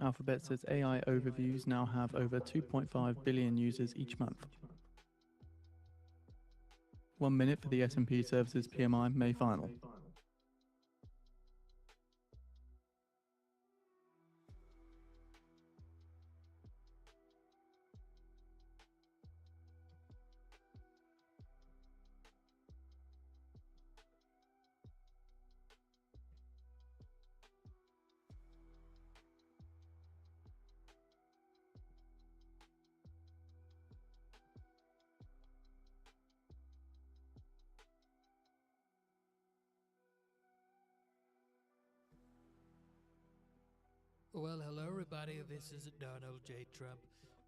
Alphabet says AI overviews now have over 2.5 billion users each month. 1 minute for the S&P Services PMI May final. Well, hello everybody, this is Donald J. Trump.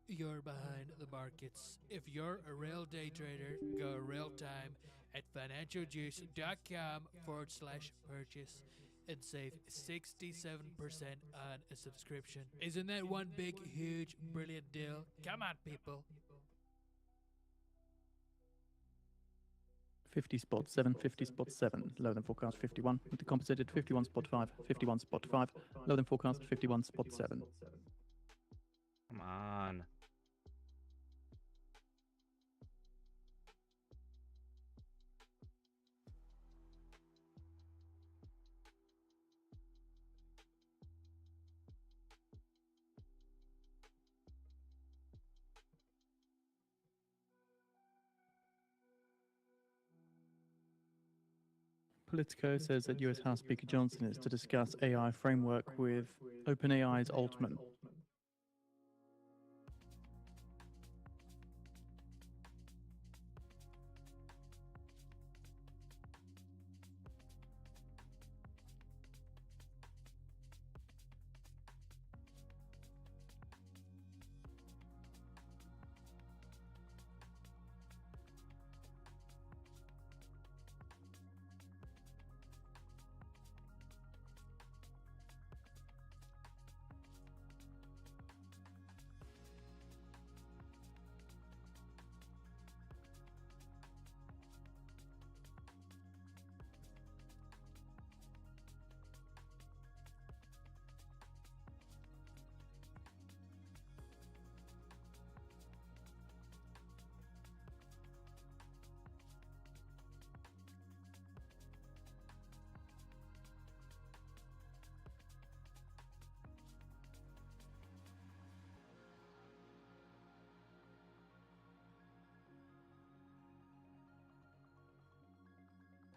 You're behind the markets. If you're a real day trader, go real time at financialjuice.com/purchase and save 67% on a subscription. Isn't that one big, huge, brilliant deal? Come on, people. 50 spot 7, 50 spot 7, lower than forecast 51, with the composited 51 spot 5, 51 spot 5, lower than forecast 51 spot 7. Come on. Politico says that US House Speaker Johnson is to discuss AI framework with OpenAI's Altman.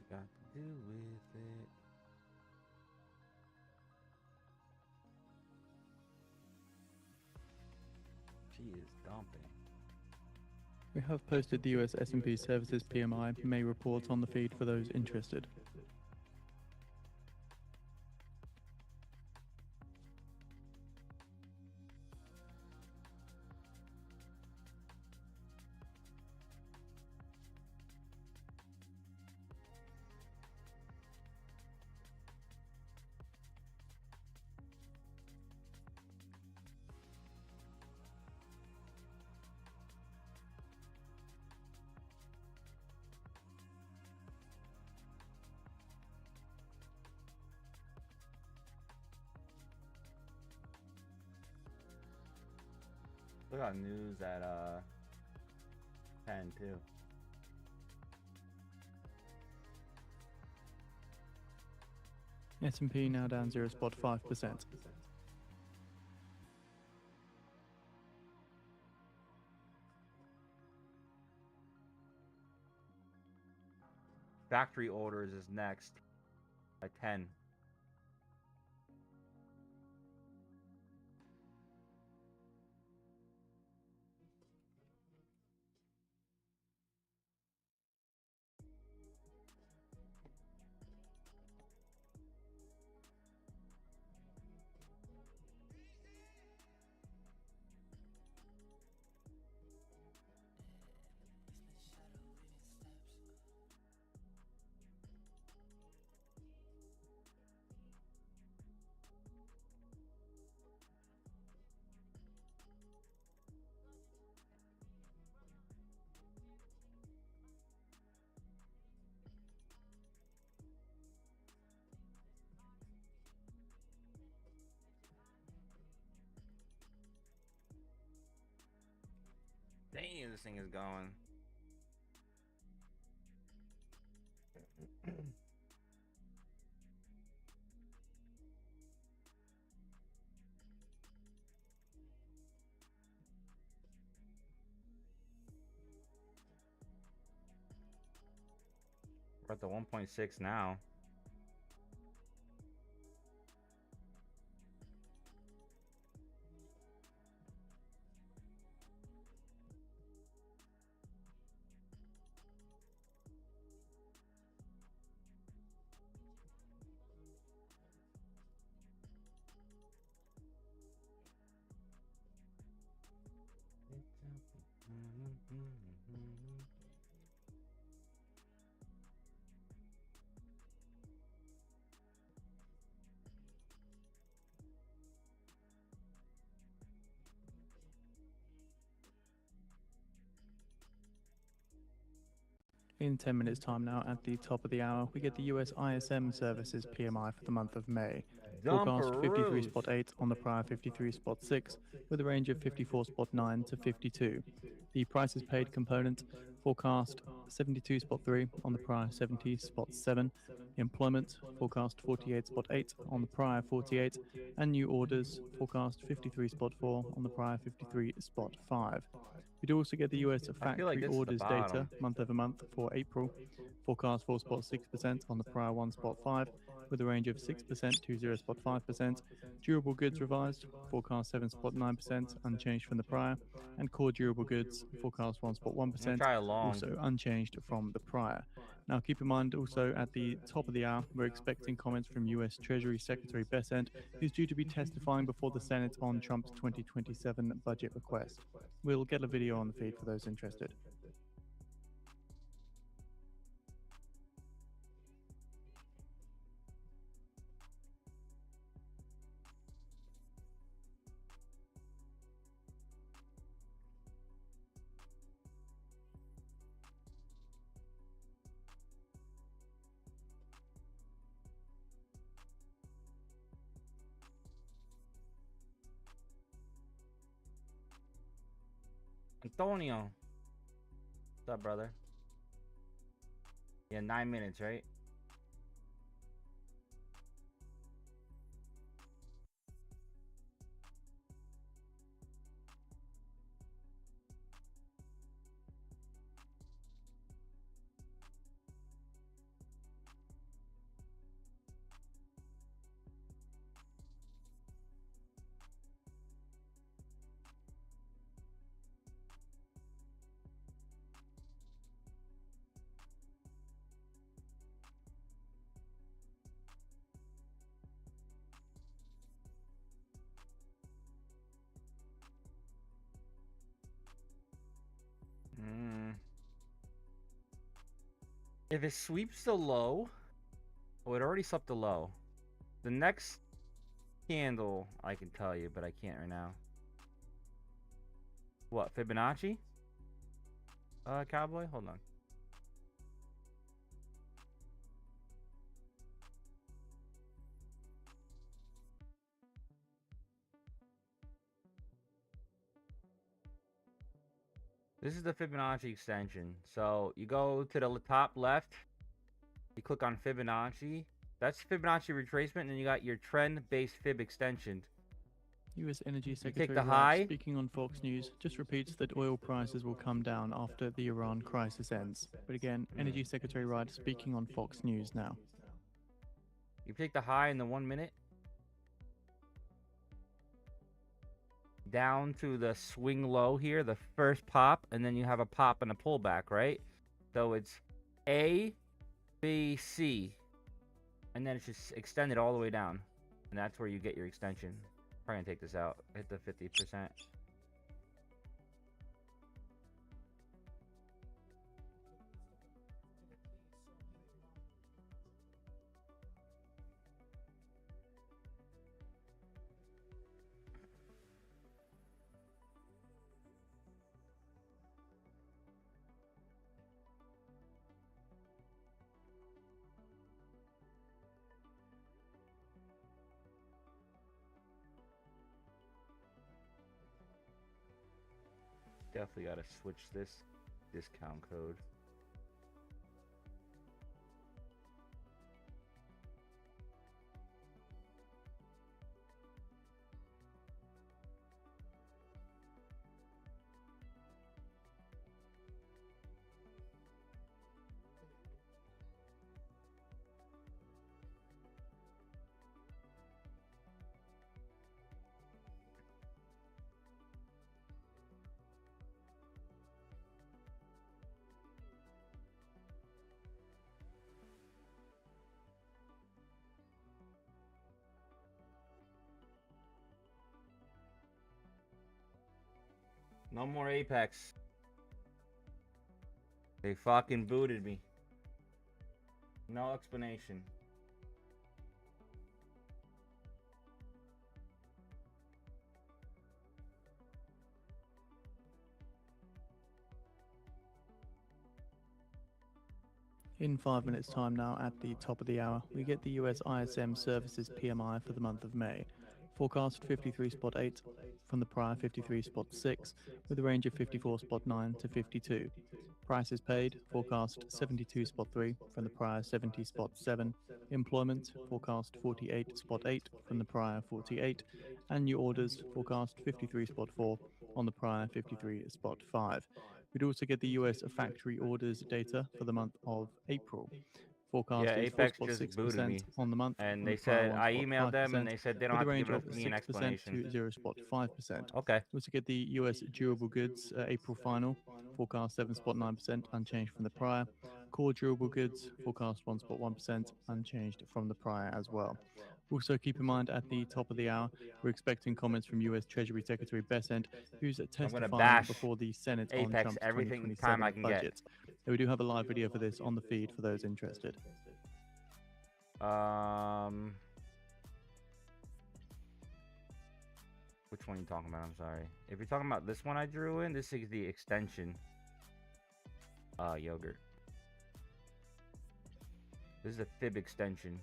Got to do with it. She is dumping. We have posted the US S&P Services PMI May report on the feed for those interested. We got news at 10 too. S&P now down 0.5%. Factory orders is next at 10. insane this thing is going. We're at the 1.6 now. In 10 minutes time now, at the top of the hour, we get the US ISM Services PMI for the month of May. Forecast 53.8 on the prior 53.6, with a range of 54.9 to 52. The prices paid component forecast 72.3 on the prior 70.7. Employment forecast 48.8 on the prior 48, and new orders forecast 53.4 on the prior 53.5. We do also get the US I feel factory like this is the orders data bottom. month over month for April. Forecast 4.6% on the prior 1.5, with a range of 6% to 0.5%. Durable goods revised, forecast 7.9%, unchanged from the prior. And core durable goods, forecast I'm gonna 1.1%, try a long. also unchanged from the prior. Now, keep in mind also at the top of the hour, we're expecting comments from US Treasury Secretary Bessent, who's due to be testifying before the Senate on Trump's 2027 budget request. We'll get a video on the feed for those interested. Antonio. What's up, brother? Yeah, 9 minutes, right? If it sweeps the low, oh, it already swept the low. The next candle, I can tell you, but I can't right now. What, Fibonacci? Cowboy? Hold on. This is the Fibonacci extension. So you go to the top left, you click on Fibonacci. That's Fibonacci retracement, and then you got your trend-based fib extension. U.S. Energy take Secretary the Wright, high. speaking on Fox News, just repeats that oil prices will come down after the Iran crisis ends. But again, Energy Secretary Wright speaking on Fox News now. You take the high in the 1 minute. Down to the swing low here, the first pop, and then you have a pop and a pullback, right? So it's A, B, C, and then it's just extended all the way down. And that's where you get your extension. Probably gonna take this out. Hit the 50%. Definitely gotta switch this discount code. No more Apex. They fucking booted me. No explanation. In 5 minutes' time now, at the top of the hour, we get the US ISM Services PMI for the month of May. Forecast 53.8 from the prior 53.6, with a range of 54.9 to 52. Prices paid, forecast 72.3 from the prior 70.7. Employment, forecast 48.8 from the prior 48. And new orders, forecast 53.4 on the prior 53.5. We'd also get the US factory orders data for the month of April. Forecast Yeah, is Apex just booted 4.6% me. on the month, And from they the prior said, I emailed them and 1.5%, they said they don't with a have to range give of me an 6% explanation. to 0.5%. Okay. We also get the US durable goods April final, forecast 7.9%, unchanged from the prior. Core durable goods, forecast 1.1%, unchanged from the prior as well. Also, keep in mind at the top of the hour, we're expecting comments from US Treasury Secretary Bessent, who's gonna testifying bash before the Senate on Apex Trump's everything time I 2027 can get. budget. We do have a live video for this on the feed for those interested. Which one are you talking about? I'm sorry. If you're talking about this one I drew in, this is the extension. Yogurt. This is a fib extension.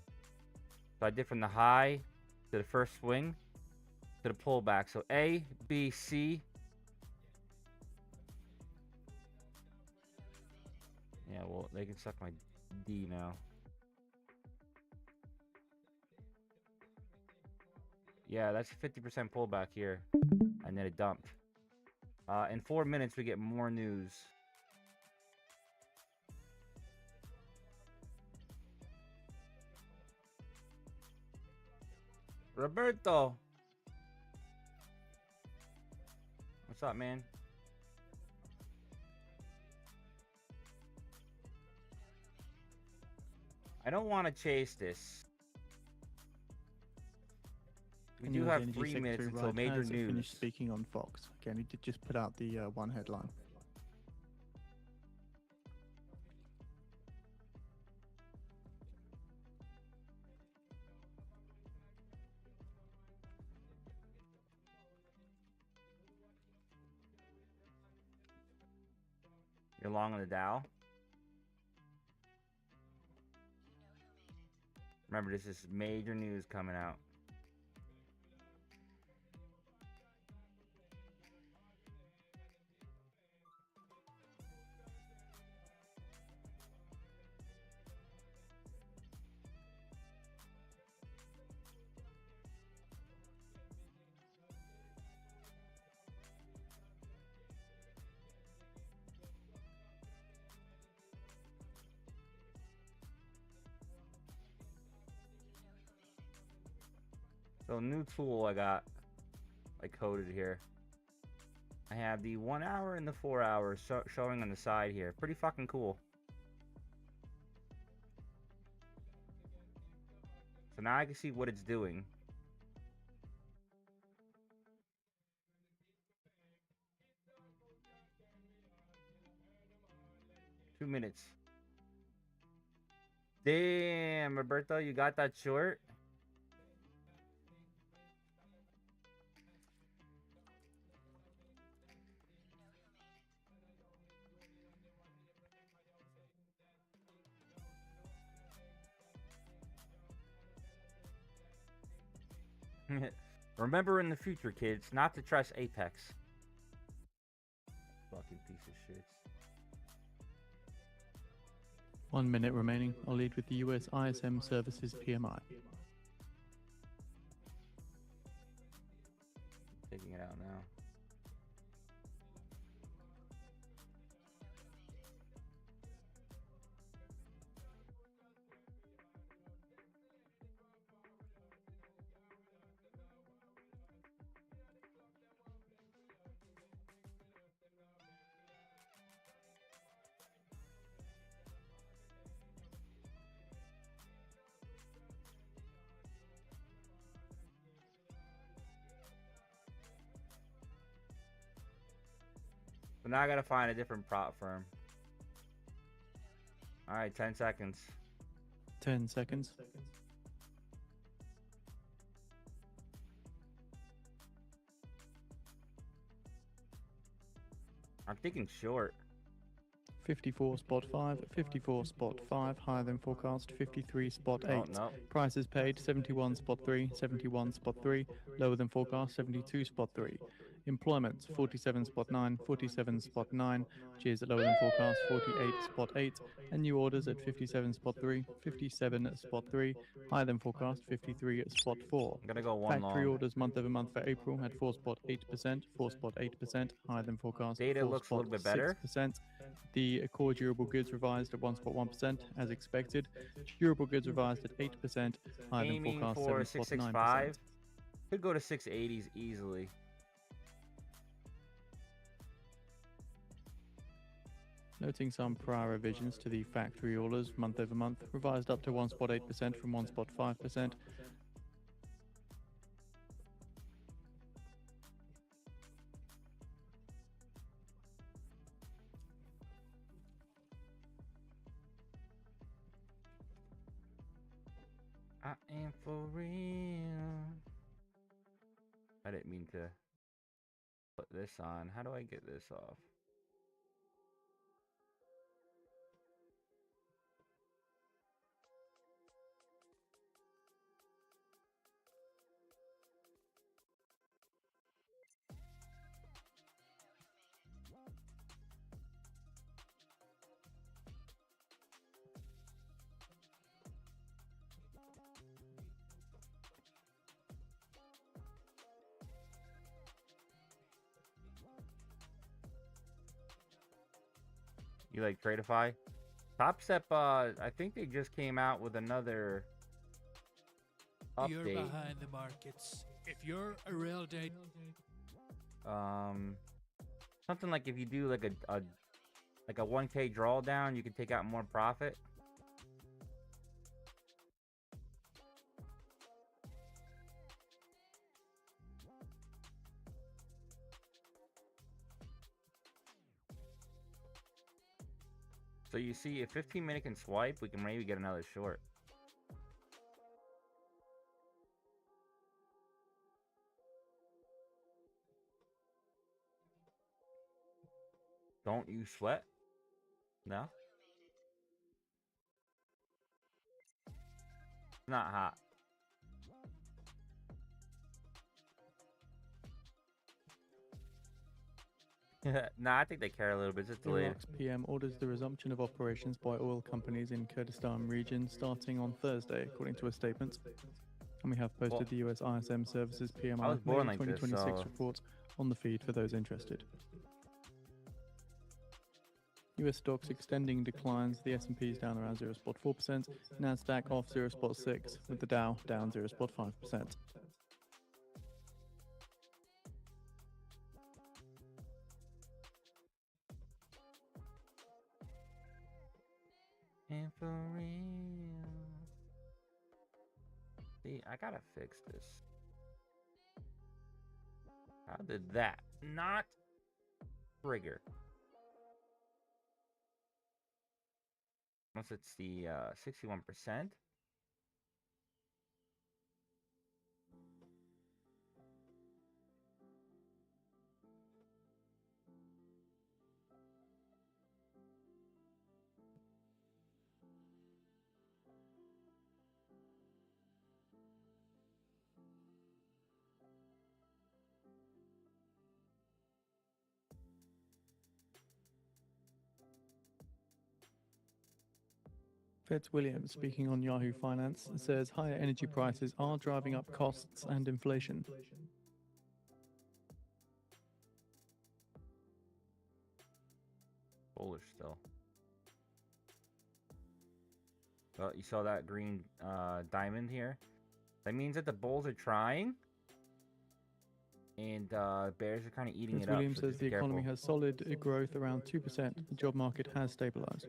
So I did from the high to the first swing to the pullback. So A, B, C. Yeah, well, they can suck my D now. Yeah, that's 50% pullback here. And then it dumped. In 4 minutes, we get more news. Roberto! What's up, man? I don't want to chase this. We do have 3 minutes until major news. Finished speaking on Fox. Again, he did just put out the one headline. You're long on the Dow. Remember, this is major news coming out. So new tool I got, I coded here. I have the 1 hour and the 4 hours showing on the side here. Pretty fucking cool. So now I can see what it's doing. Two minutes. Damn, Roberto, you got that short? Remember in the future, kids, not to trust Apex. fucking piece of shit. 1 minute remaining. I'll lead with the US ISM Services PMI. Taking it out now. So now I gotta find a different prop firm. Alright, 10 seconds. 10 seconds. I'm thinking short. 54 spot 5, 54 spot 5, higher than forecast, 53 spot 8. Oh, no. Prices paid 71 spot 3, 71 spot 3, lower than forecast, 72 spot 3. Employment 47 spot 9, 47 spot 9, which is lower than forecast, 48 spot 8, and new orders at 57 spot 3, 57 spot 3, higher than forecast, 53 spot 4. I'm gonna go one Factory long. orders month over month for April at 4.8%, 4.8%, higher than forecast, Data looks a little bit better. 4.6%. The core durable goods revised at 1.1%, as expected. Durable goods revised at 8%, higher than Aiming forecast, for 7.9%. 665. Could go to 680s easily. Noting some prior revisions to the factory orders month over month, revised up to 1.8% from 1.5%. I am for real. I didn't mean to put this on. How do I get this off? You like Tradeify? Top Step, I think they just came out with another You're update. behind the markets. If you're a real day, Something like if you do like a 1K drawdown, you can take out more profit. So you see, if 15 minute can swipe, we can maybe get another short. Don't you sweat? No? It's not hot. Nah, I think they care a little bit. It's just delayed. Iraq's PM orders the resumption of operations by oil companies in Kurdistan region starting on Thursday, according to a statement. And we have posted the US ISM Services PMI I was May born like this, 2026 so... report on the feed for those interested. US stocks extending declines. The S&P is down around 0.4%, Nasdaq off 0.6%, with the Dow down 0.5%. And for real. See, I gotta fix this. How did that not trigger? Unless it's the 61%. Fitzwilliams, speaking on Yahoo Finance, says higher energy prices are driving up costs and inflation. Bullish still. Well, you saw that green diamond here? That means that the bulls are trying, and bears are kind of eating it up. Fitzwilliams So says just the be careful. economy has solid growth around 2%. The job market has stabilized.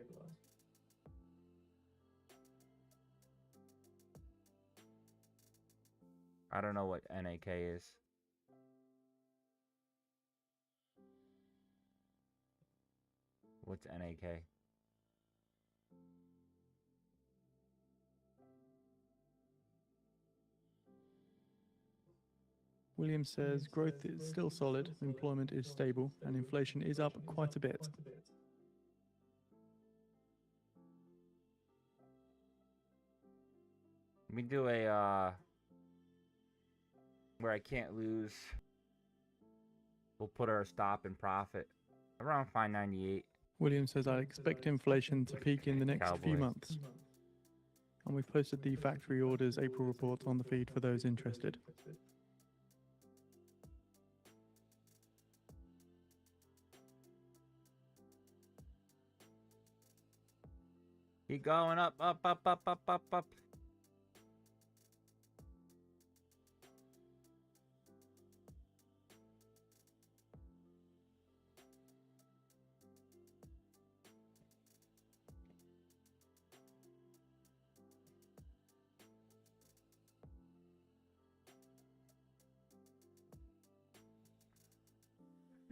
I don't know what NAK is. What's NAK? Williams says growth is still solid, employment is stable, and inflation is up quite a bit. Let me do a where I can't lose. We'll put our stop in profit around 598. Williams says I expect inflation to peak in the next few Cowboys. months. And we've posted the factory orders April report on the feed for those interested. Keep going up, up, up, up, up, up, up.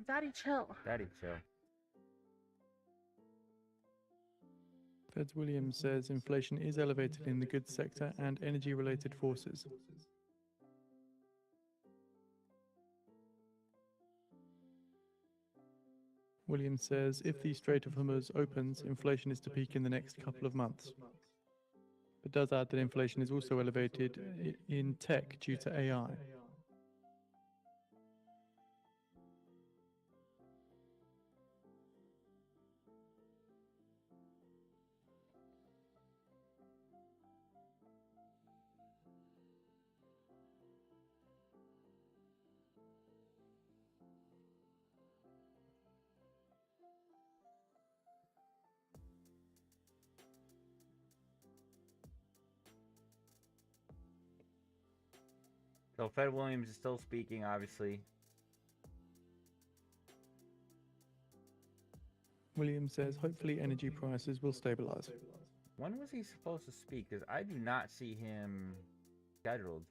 Daddy, chill. Daddy, chill. Fitzwilliams says inflation is elevated in the goods sector and energy-related forces. Williams says if the Strait of Hormuz opens, inflation is to peak in the next couple of months. But does add that inflation is also elevated in tech due to AI. So Fed Williams is still speaking, obviously. Williams says hopefully energy prices will stabilize. When was he supposed to speak? Because I do not see him scheduled.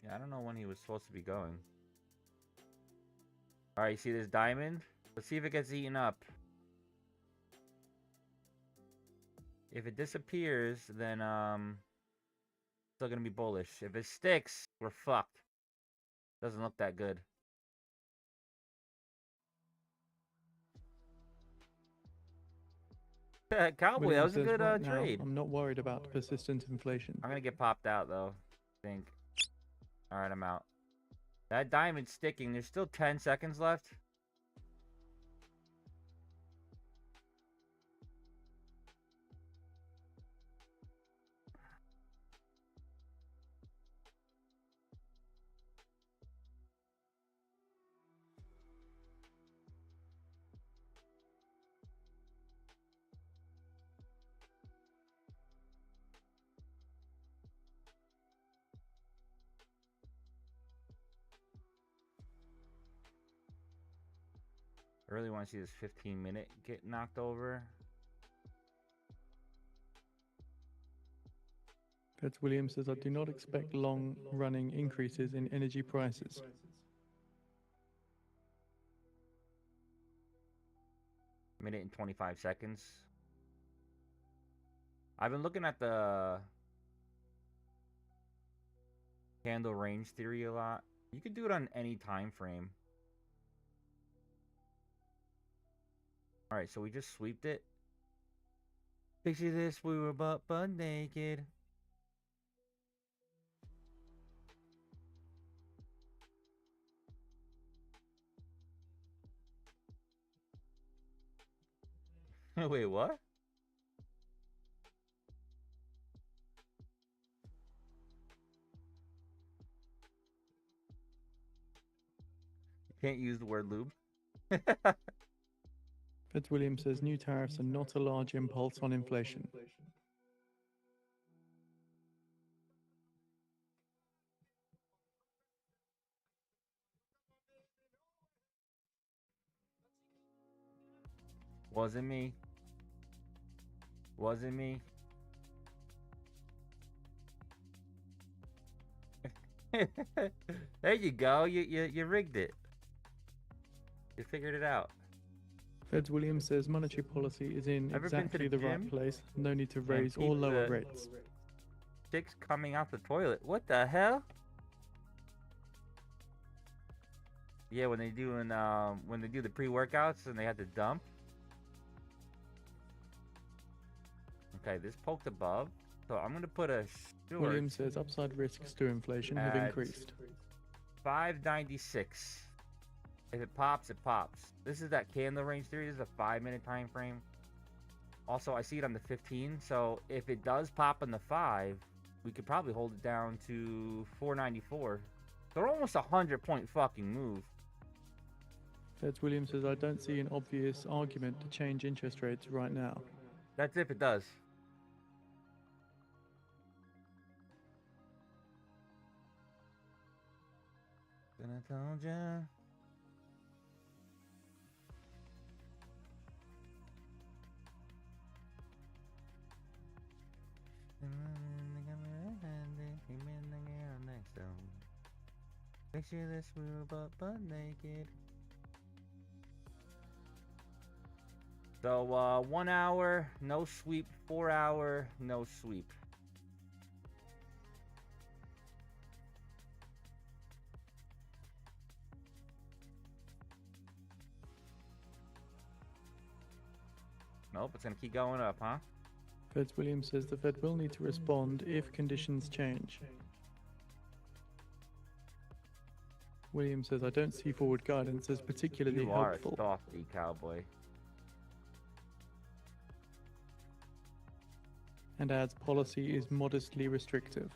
Yeah, I don't know when he was supposed to be going. Alright, you see this diamond? Let's see if it gets eaten up. If it disappears, then still gonna be bullish. If it sticks, we're fucked. Doesn't look that good. Cowboy, that Williams was a says good right now, trade. I'm not worried about persistent inflation. I'm gonna get popped out though. I think. Alright, I'm out. That diamond's sticking. There's still 10 seconds left. I really want to see this 15-minute get knocked over. Fitzwilliams says I do not expect long-running increases in energy prices. Minute and 25 seconds. I've been looking at the candle range theory a lot. You could do it on any time frame. Alright, so we just sweeped it. Picture this, we were butt naked. Wait, what? You can't use the word lube. Fitzwilliam says new tariffs are not a large impulse on inflation. Wasn't me. Wasn't me. There you go. You rigged it. You figured it out. Fitzwilliam says monetary policy is in Ever been to exactly the the right gym place. No need to and raise or peep lower the rates. chicks coming out the toilet? What the hell? Yeah, when they do the pre-workouts and they had to dump. Okay, this poked above, so I'm gonna put a short William says upside risks to inflation have at increased. 596. If it pops, it pops. This is that candle range theory. This is a 5-minute time frame. Also, I see it on the 15. So if it does pop on the 5, we could probably hold it down to 494. They're almost 100-point fucking move. Fitzwilliam says I don't see an obvious argument to change interest rates right now. That's if it does. Then I told ya. Picture this robot butt naked. So 1 hour, no sweep. 4 hour, no sweep. Nope, it's gonna keep going up, huh? Fitzwilliam says the Fed will need to respond if conditions change. Williams says I don't see forward guidance as particularly You are helpful. a softy, cowboy. And adds policy is modestly restrictive.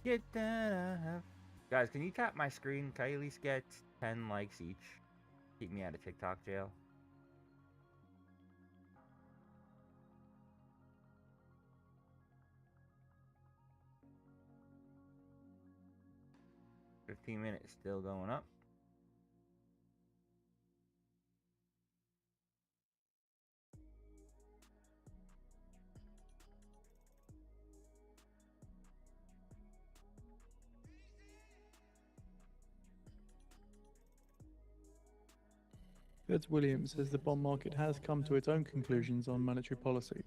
Get that up. Guys, can you tap my screen? Can I at least get 10 likes each? Keep me out of TikTok jail. $15 minutes, still going up. Fitzwilliam says the bond market has come to its own conclusions on monetary policy.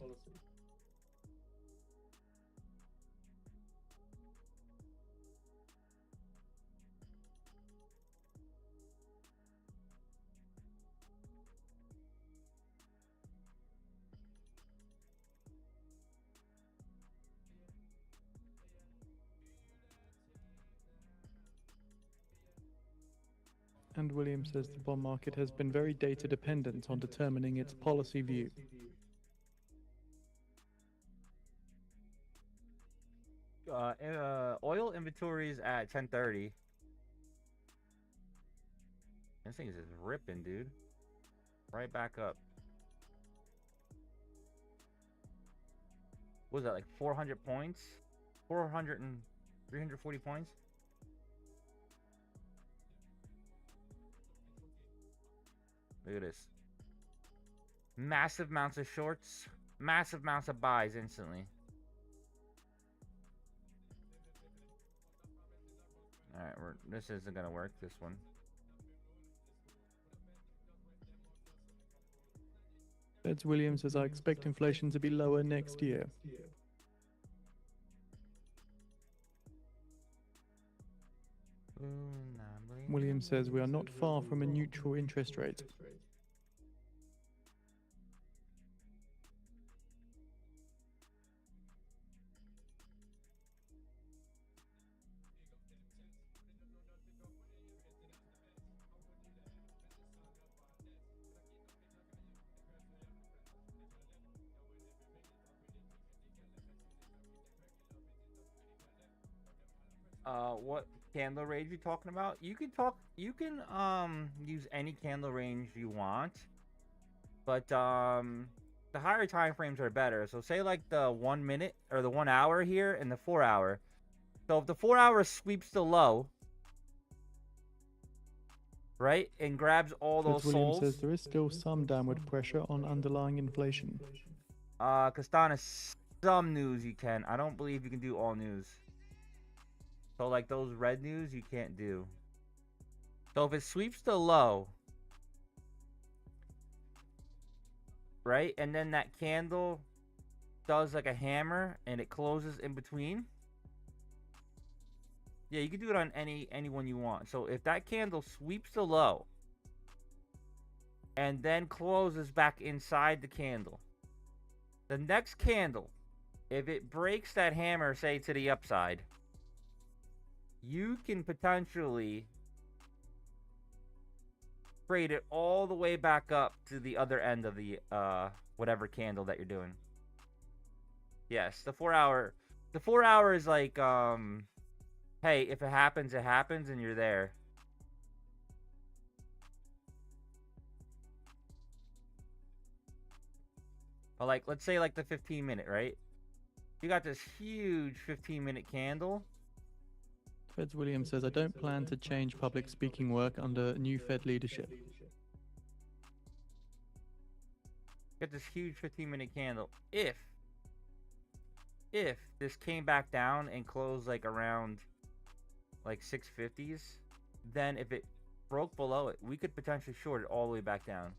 And Williams says the bond market has been very data dependent on determining its policy view. Oil inventories at 10:30. This thing is just ripping, dude. Right back up. What was that, like 400 points? 400 and 340 points? Look at this. Massive amounts of shorts, massive amounts of buys instantly. Alright, this isn't gonna work, this one. Fitzwilliam says I expect inflation to be lower next year. Williams says we are not far from a neutral interest rate. What candle range you talking about? You can use any candle range you want, but the higher time frames are better. So say like the 1 minute or the 1 hour here and the 4 hour. So if the 4 hour sweeps the low, right, and grabs all those Fitzwilliam souls. says there is still some downward pressure on underlying inflation. Castana, some news you can. I don't believe you can do all news. So like those red news you can't do. So if it sweeps the low, right, and then that candle does like a hammer and it closes in between. Yeah, you can do it on any one you want. So if that candle sweeps the low and then closes back inside the candle, the next candle, if it breaks that hammer, say to the upside, you can potentially trade it all the way back up to the other end of the whatever candle that you're doing. Yes, the 4 hour. The 4 hour is like hey, if it happens, it happens, and you're there. But like, let's say like the 15-minute, right? You got this huge 15-minute candle. Fitzwilliam says, I don't plan to change public speaking work under new Fed leadership. Get this huge 15-minute candle. If this came back down and closed like around like 650s, then if it broke below it, we could potentially short it all the way back down.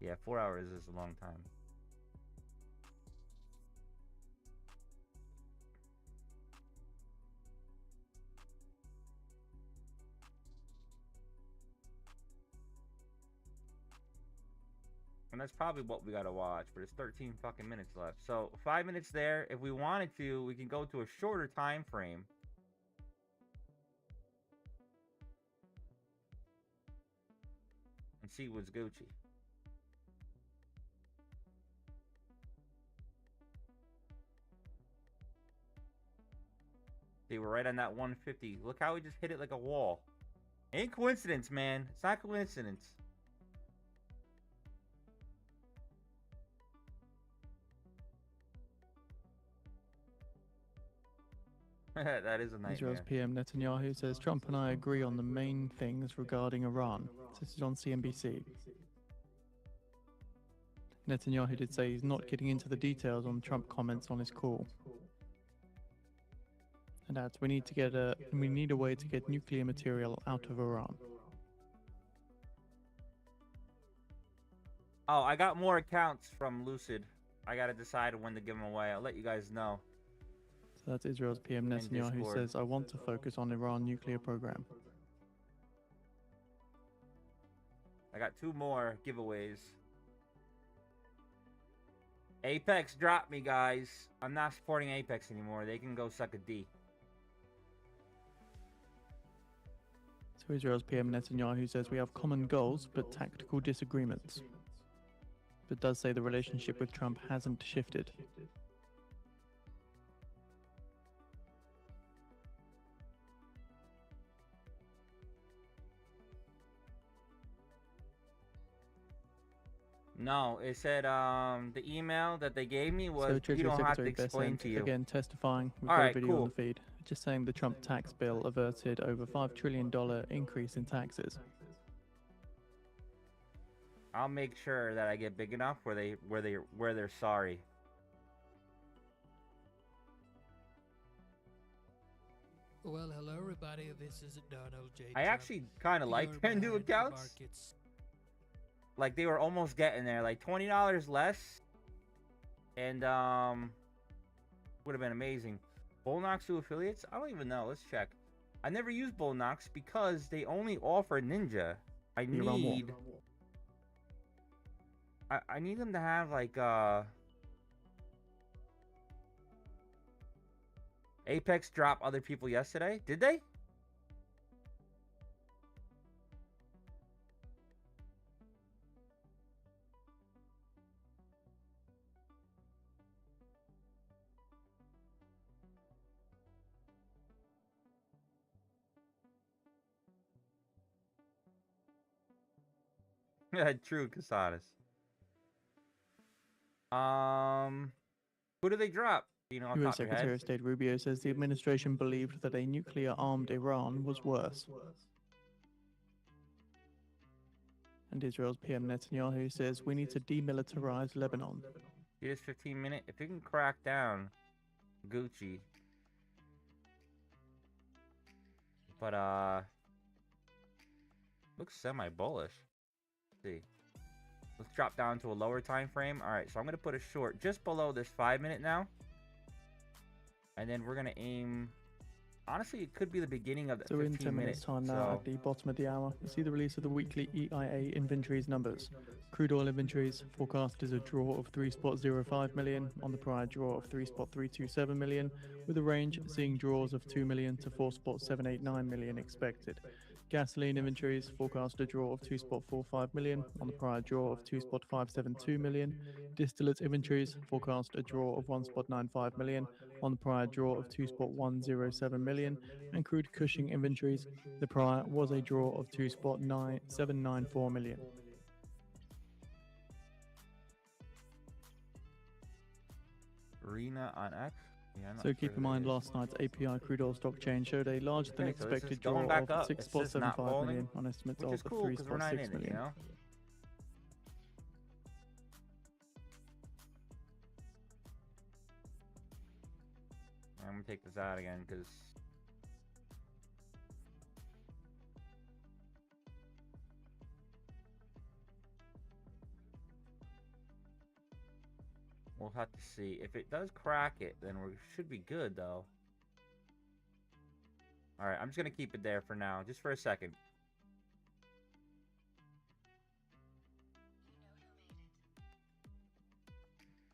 Yeah, 4 hours is a long time. And that's probably what we gotta watch, but it's 13 fucking minutes left. So 5 minutes there. If we wanted to, we can go to a shorter time frame. And see what's Gucci. See, we're right on that 150. Look how we just hit it like a wall. Ain't coincidence, man. It's not coincidence. That is a nightmare. Israel's PM Netanyahu says, Trump and I agree on the main things regarding Iran. This is on CNBC. Netanyahu did say he's not getting into the details on Trump comments on his call. And adds, we need a way to get nuclear material out of Iran. Oh, I got more accounts from Lucid. I gotta decide when to give them away. I'll let you guys know. So that's Israel's PM Netanyahu says, I want to focus on Iran nuclear program. I got 2 more giveaways. Apex dropped me, guys. I'm not supporting Apex anymore. They can go suck a D. So Israel's PM Netanyahu says, we have common goals, but tactical disagreements. But does say the relationship with Trump hasn't shifted. No, it said the email that they gave me was So you Treasury don't have to Secretary explain Bessent, to you. again testifying. We've All got a right, video cool. on the feed. Just saying the Trump tax bill averted over $5 trillion increase in taxes. I'll make sure that I get big enough where they're sorry. Well, hello everybody, this is Donald J. I actually kind of like their new accounts. Like they were almost getting there, like $20 less, and would have been amazing. Bullnox to affiliates? I don't even know. Let's check. I never used Bullnox because they only offer Ninja. I need them to have like Apex drop other people yesterday. Did they? True, Casadas. Who do they drop? You know, off U.S. top of your Secretary head. of State Rubio says the administration believed that a nuclear-armed Iran was worse. And Israel's PM Netanyahu says we need to demilitarize Lebanon. See this 15-minute? If you can crack down Gucci. But, looks semi-bullish. Let's see. Let's drop down to a lower time frame. Alright, so I'm going to put a short just below this 5-minute now. And then we're going to aim... Honestly, it could be the beginning of the 15 in 10 minutes time now at the bottom of the hour, we see the release of the weekly EIA inventories numbers. Crude oil inventories forecast is a draw of 3.05 million on the prior draw of 3.327 million, with a range seeing draws of 2 million to 4.789 million expected. Gasoline inventories forecast a draw of 2.45 million on the prior draw of 2.572 million. Distillate inventories forecast a draw of 1.95 million on the prior draw of 2.107 million. And crude Cushing inventories, the prior was a draw of 2.9794 million. Rena on X. Yeah, So keep in mind, last night's API crude oil stock change showed a larger than expected draw going back of up. 6.75 million on estimates which of is cool because we're not in 3.6 it, million. you know? I'm gonna take this out again because we'll have to see. If it does crack it, then we should be good though. Alright, I'm just gonna keep it there for now, just for a second.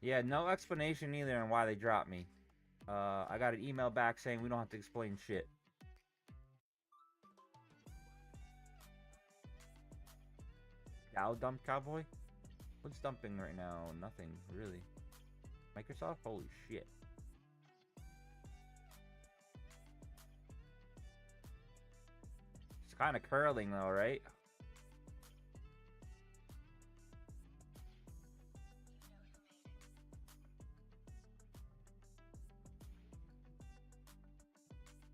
Yeah, no explanation either on why they dropped me. I got an email back saying we don't have to explain shit. Dow dump cowboy? What's dumping right now? Nothing, really. Microsoft? Holy shit. It's kind of curling though, right?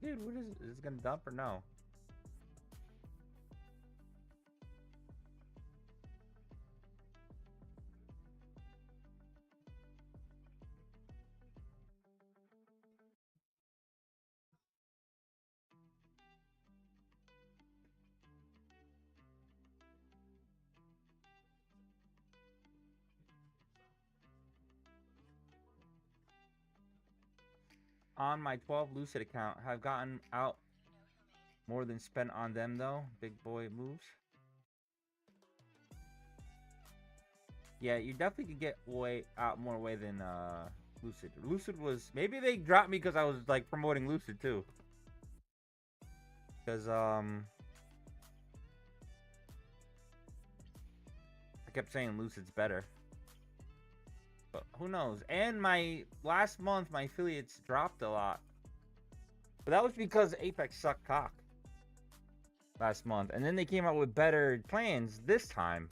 Dude, what is it? Is it gonna dump or no? On my 12 Lucid account, have gotten out more than spent on them though. Big boy moves. Yeah, you definitely could get more way than Lucid. Lucid was, maybe they dropped me because I was like promoting Lucid too. Because I kept saying Lucid's better. But who knows? And my last month, my affiliates dropped a lot. But that was because Apex sucked cock last month. And then they came out with better plans this time.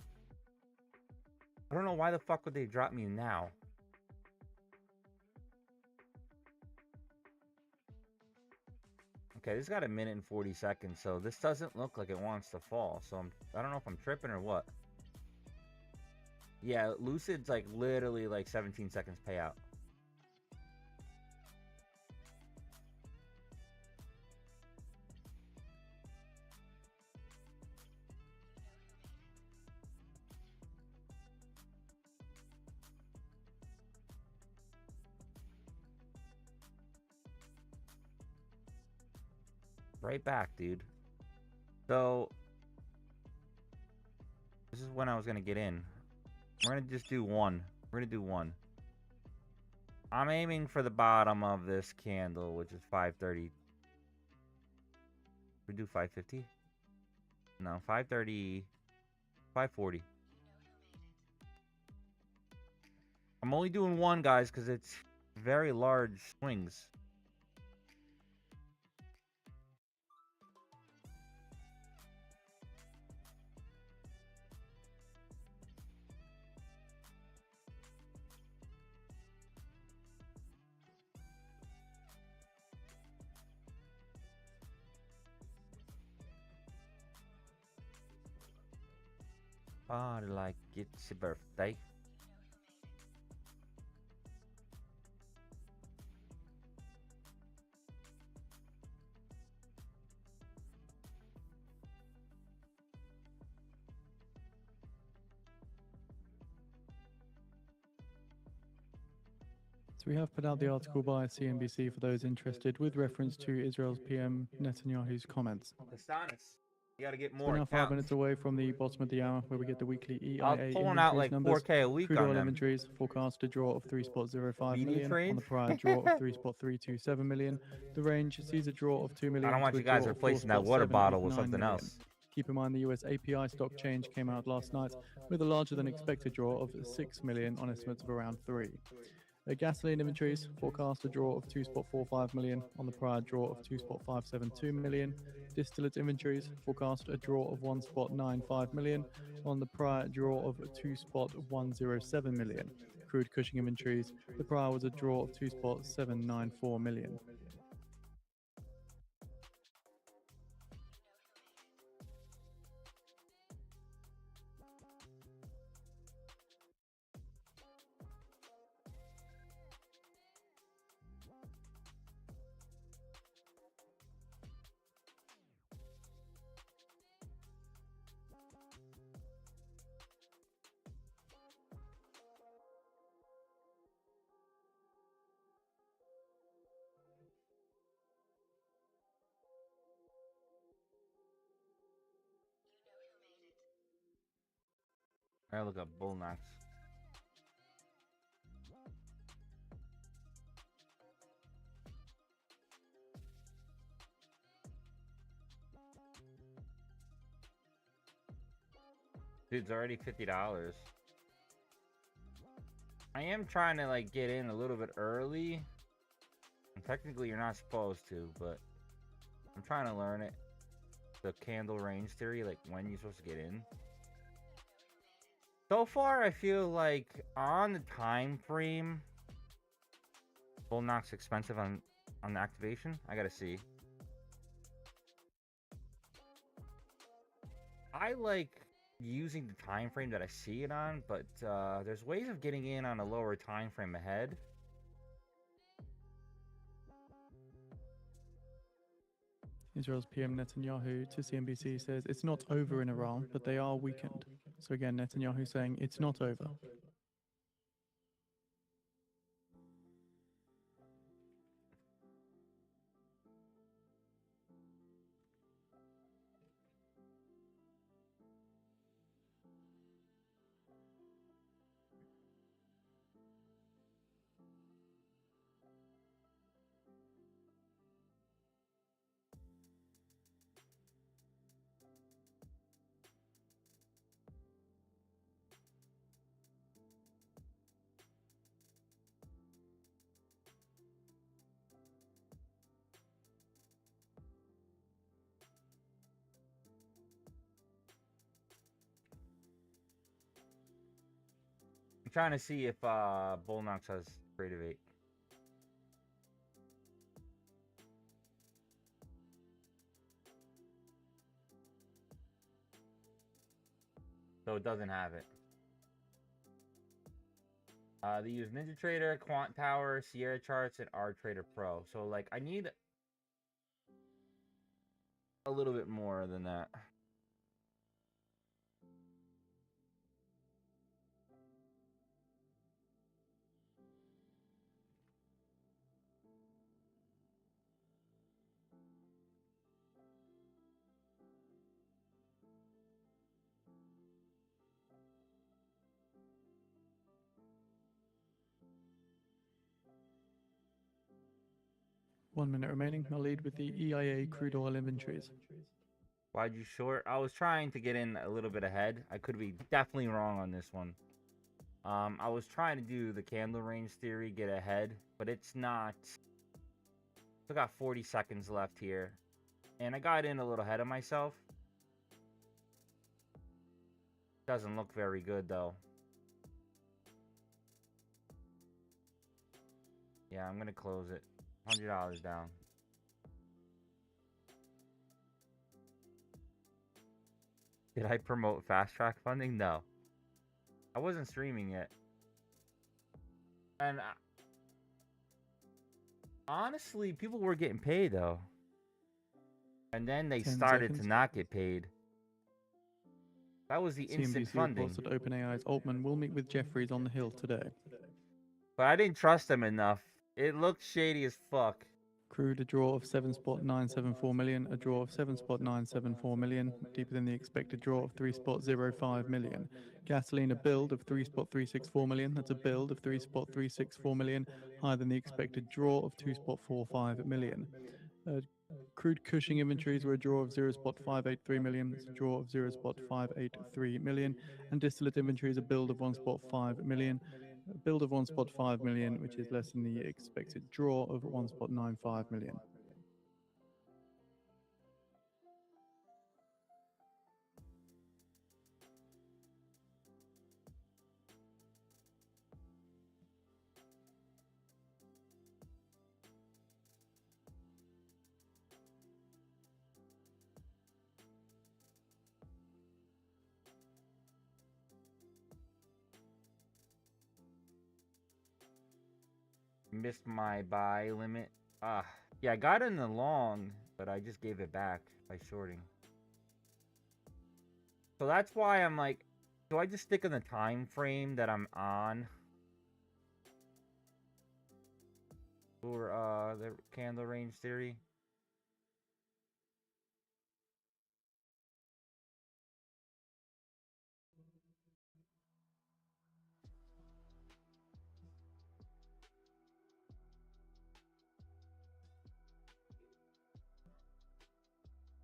I don't know why the fuck would they drop me now. Okay, this got 1 minute and 40 seconds, so this doesn't look like it wants to fall. So I don't know if I'm tripping or what. Yeah, Lucid's like literally like 17 seconds payout. Right back, dude. So this is when I was gonna get in. We're gonna just do one. We're gonna do one. I'm aiming for the bottom of this candle, which is 530. We do 550? No, 530. 540. I'm only doing one, guys, because it's very large swings. Party like it's your birthday. So we have put out the article by CNBC for those interested with reference to Israel's PM Netanyahu's comments. Castanis. You gotta get So more we're now 5 accounts. minutes away from the bottom of the hour where we get the weekly I was EIA pulling out inventories like numbers. 4K a week Crude on oil them. inventories forecast a draw of 3.05 Media million trade? on the prior draw of 3.327 million. The range sees a draw of 2 million. I don't want to a you guys draw of replacing that water 4.789 bottle with something million. else. Keep in mind the US API stock change came out last night with a larger than expected draw of 6 million on estimates of around 3. Gasoline inventories forecast a draw of 2.45 million on the prior draw of 2.572 million. Distillate inventories forecast a draw of 1.95 million on the prior draw of 2.107 million. Crude Cushing inventories, the prior was a draw of 2.794 million. I look up bull knocks. Dude, it's already $50. I am trying to like get in a little bit early. And technically you're not supposed to, but I'm trying to learn it. The candle range theory, like when you're supposed to get in. So far I feel like on the time frame bull knock's expensive on the activation. I gotta see. I like using the time frame that I see it on, but there's ways of getting in on a lower time frame ahead. Israel's PM Netanyahu to CNBC says it's not over in Iran, but they are weakened. So again, Netanyahu saying it's not over. I'm trying to see if bull knocks has creative 8. So it doesn't have it. They use NinjaTrader, Quant Tower, Sierra Charts, and RTrader Pro. So like I need a little bit more than that. One minute remaining. I'll lead with the EIA crude oil inventories. Why'd you short? I was trying to get in a little bit ahead. I could be definitely wrong on this one. I was trying to do the candle range theory, get ahead, but it's not. Still got 40 seconds left here. And I got in a little ahead of myself. Doesn't look very good though. Yeah, I'm gonna close it. $100 down. Did I promote fast track funding? No. I wasn't streaming yet. And honestly, people were getting paid though. And then they 10 started seconds. to not get paid. That was the instant CNBC funding. reports that OpenAI's Altman will meet with Jeffries on the Hill today. But I didn't trust him enough. It looked shady as fuck. Crude, a draw of 7.974 million, a draw of 7.974 million, deeper than the expected draw of 3.05 million. Gasoline, a build of 3.364 million, that's a build of 3.364 million, higher than the expected draw of 2.45 million. Crude Cushing inventories were a draw of 0.583 million, that's a draw of 0.583 million, and distillate inventories a build of 1.5 million, a build of 1.5 million, which is less than the expected draw of 1.95 million. Missed my buy limit. Yeah, I got in the long, but I just gave it back by shorting. So that's why I'm like, do I just stick in the time frame that I'm on? For the candle range theory?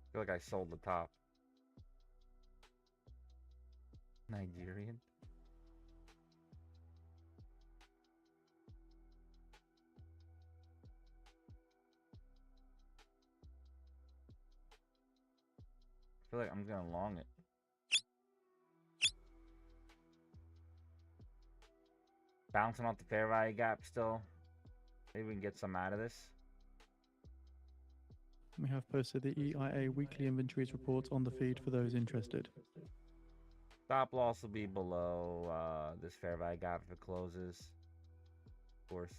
I feel like I sold the top. Nigerian? I feel like I'm gonna long it. Bouncing off the fair value gap still. Maybe we can get some out of this. We have posted the EIA weekly inventories reports on the feed for those interested. Stop loss will be below this fair value gap if it closes. Of course.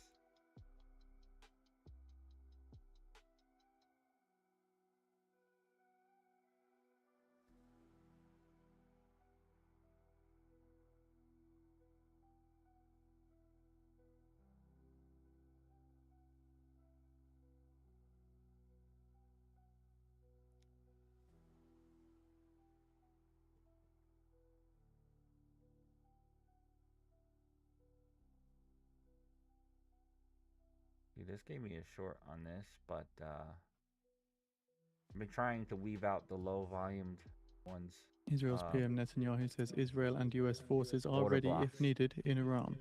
See, this gave me a short on this, but I've been trying to weave out the low volumed ones. Israel's PM Netanyahu says Israel and US forces are Order ready blocks. if needed in Iran.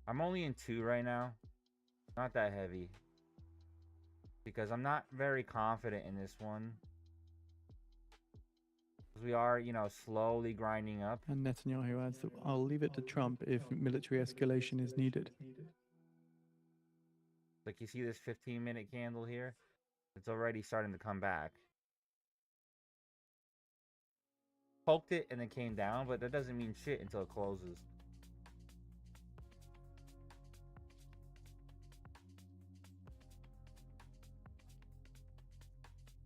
I'm only in 2 right now. Not that heavy. Because I'm not very confident in this one. Because we are, you know, slowly grinding up. And Netanyahu adds that I'll leave it to Trump if military escalation is needed. Like, you see this 15-minute candle here? It's already starting to come back. Poked it and then came down, but that doesn't mean shit until it closes.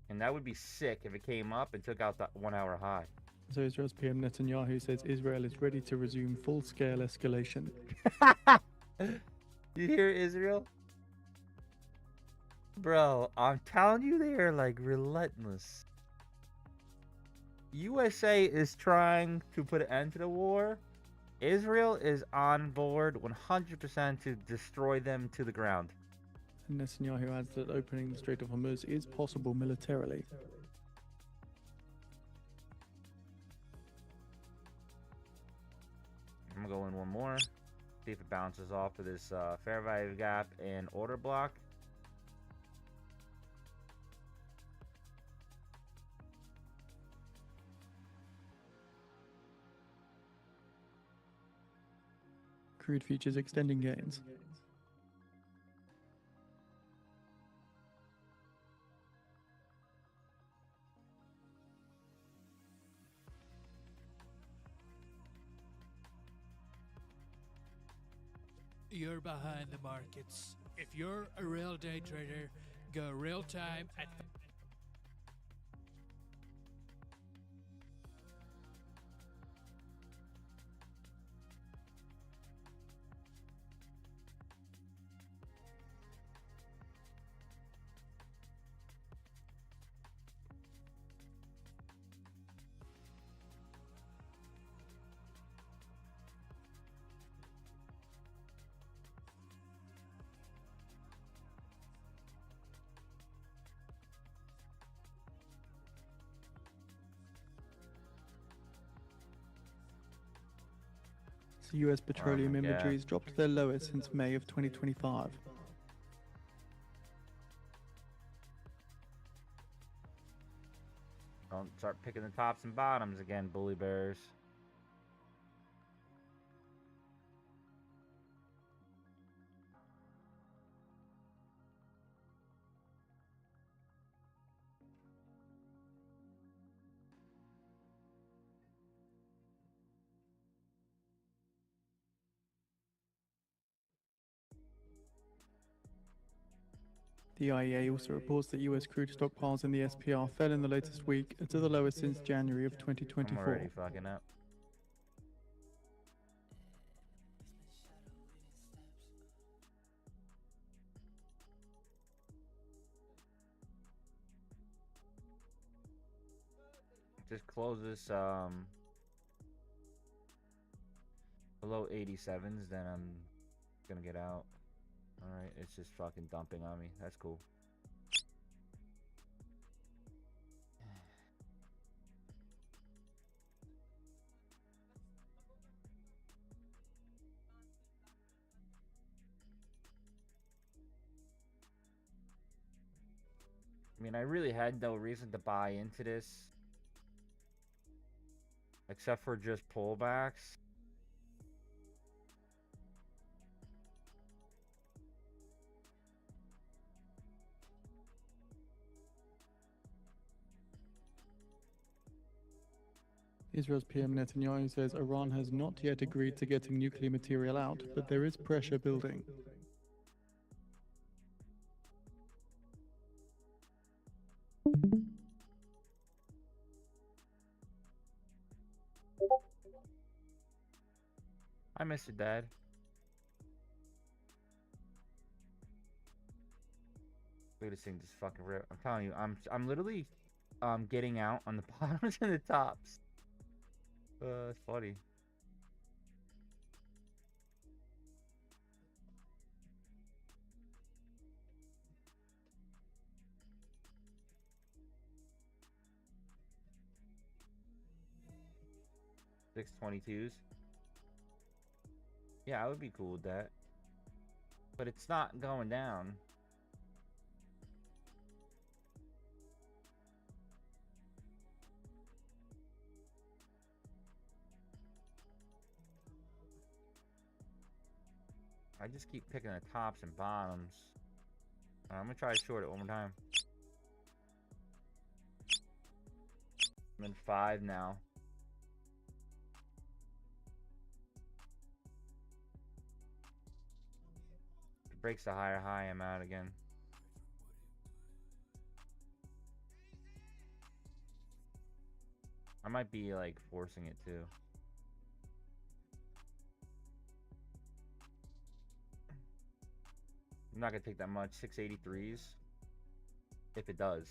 And that would be sick if it came up and took out that 1 hour high. So Israel's PM Netanyahu says Israel is ready to resume full-scale escalation. You hear Israel? Bro, I'm telling you, they are like relentless. USA is trying to put an end to the war. Israel is on board 100% to destroy them to the ground. And Netanyahu adds that opening the Strait of Hormuz is possible militarily. I'm gonna go in one more. See if it bounces off of this fair value gap and order block. Crude futures extending gains. you're behind the markets. If you're a real day trader, go real time at So US petroleum God. inventories dropped to their lowest since May of 2025. Don't start picking the tops and bottoms again, bully bears. The IEA also reports that US crude stockpiles in the SPR fell in the latest week to the lowest since January of I'm 2024. already fucking up. Just close this below 87s, then I'm gonna get out. Alright, it's just fucking dumping on me. That's cool. I mean, I really had no reason to buy into this, except for just pullbacks. Israel's PM Netanyahu says Iran has not yet agreed to getting nuclear material out, but there is pressure building. I miss your dad. Look at this thing just fucking rip. I'm telling you, I'm literally getting out on the bottoms and the tops. That's funny. $622s. Yeah, I would be cool with that. But it's not going down. I just keep picking the tops and bottoms. I'm gonna try to short it one more time. I'm in 5 now. If it breaks the higher high, I'm out again. I might be like forcing it too. I'm not gonna take that much. 683s. If it does.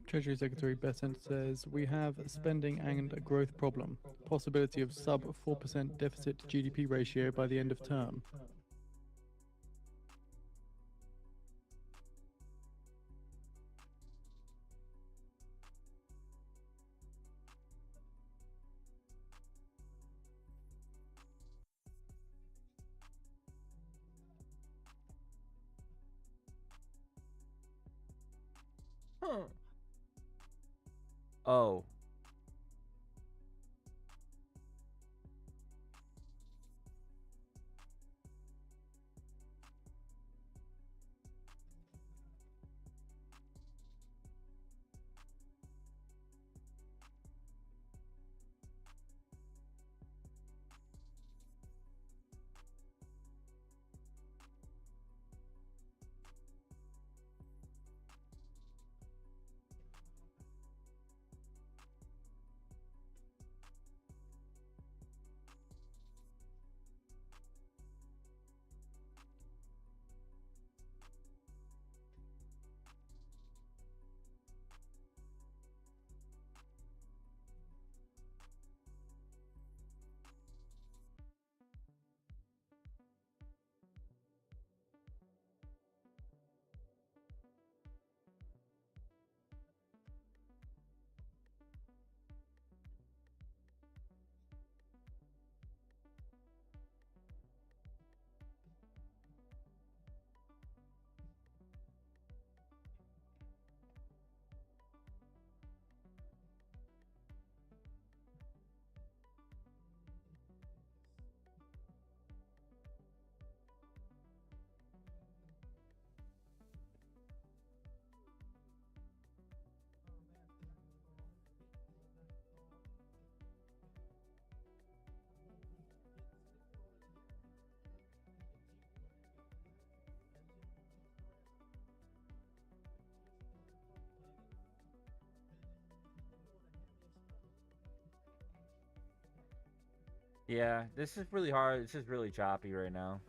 Treasury Secretary Bessent says we have a spending and a growth problem. Possibility of sub 4% deficit to GDP ratio by the end of term. Oh. Yeah, this is really hard. It's just really choppy right now.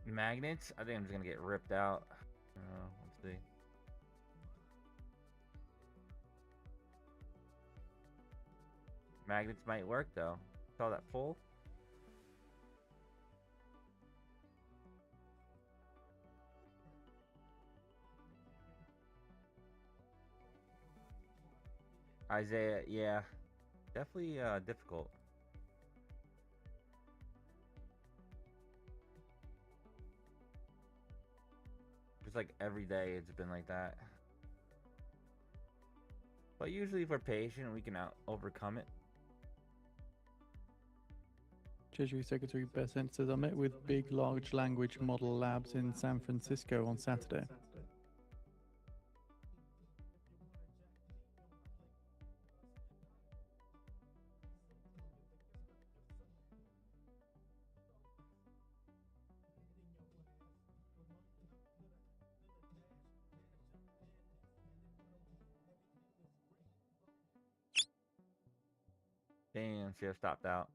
Magnets? I think I'm just gonna get ripped out. Let's see. Magnets might work though. Saw that pull. Isaiah, yeah. Definitely difficult. Just like every day it's been like that. But usually if we're patient, we can overcome it. Treasury Secretary Bessent says, I met with big large language model labs in San Francisco on Saturday. Damn, should have stopped out.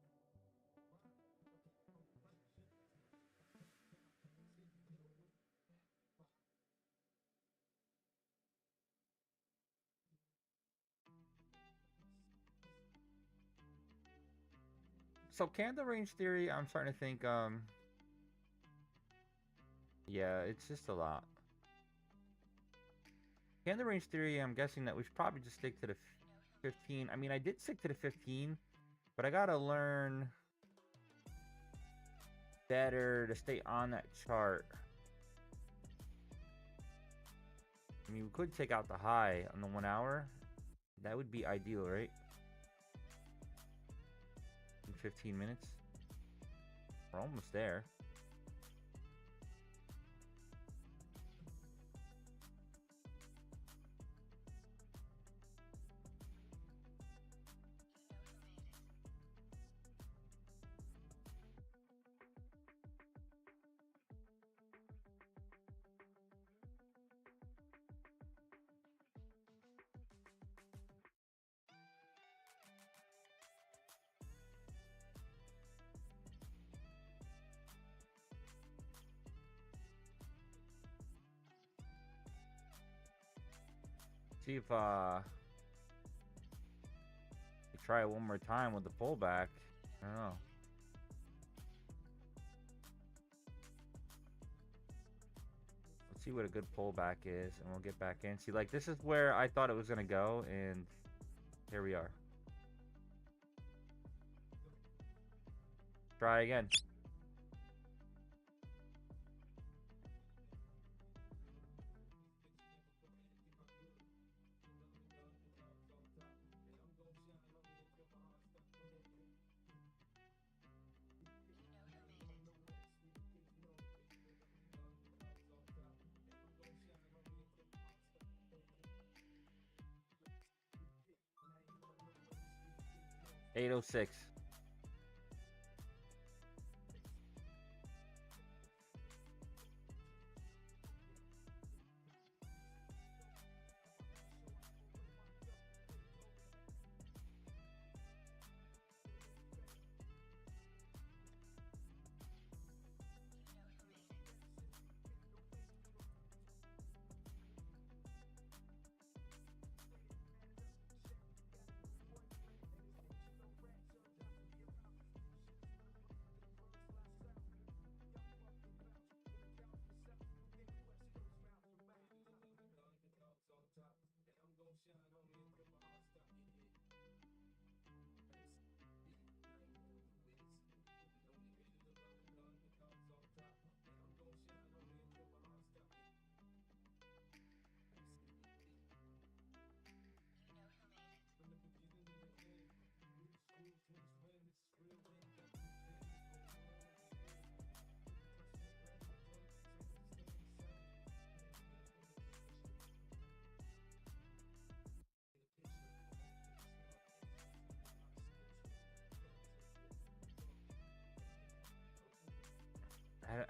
So candle range theory, I'm starting to think, yeah, it's just a lot. Candle range theory, I'm guessing that we should probably just stick to the 15. I mean, I did stick to the 15, but I gotta learn better to stay on that chart. I mean, we could take out the high on the 1 hour. That would be ideal, right? In 15 minutes. We're almost there. See if we try it one more time with the pullback. I don't know. Let's see what a good pullback is, and we'll get back in. See, like, this is where I thought it was gonna go, and here we are. Try again. $8.06.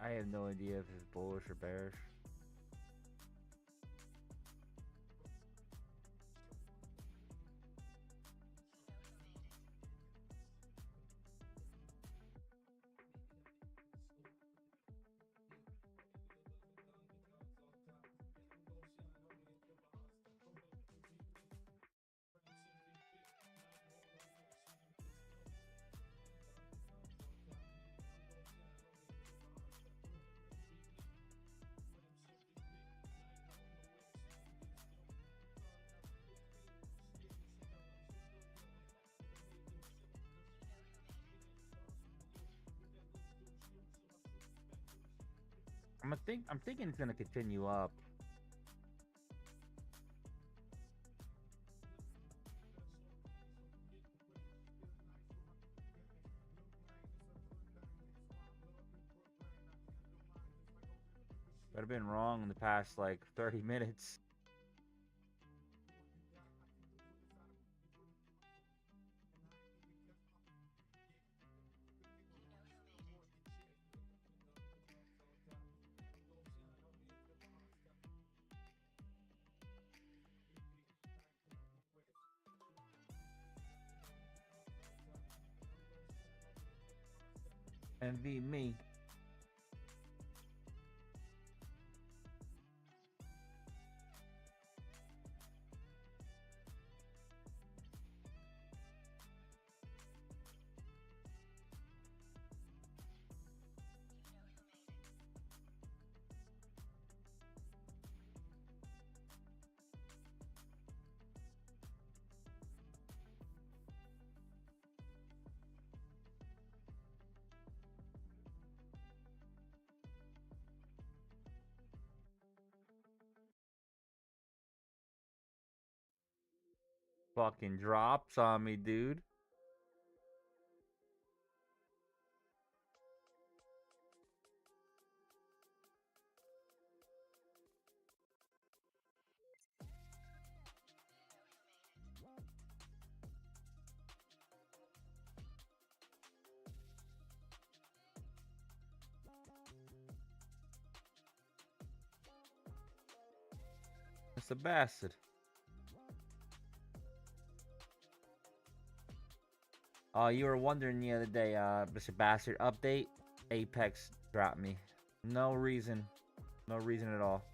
I have no idea if it's bullish or bearish. I'm thinking it's gonna continue up. But I've been wrong in the past like 30 minutes. Envy me. Fucking drops on me, dude. It's a bastard. You were wondering the other day, Mr. Bastard, update. Apex dropped me. No reason. No reason at all.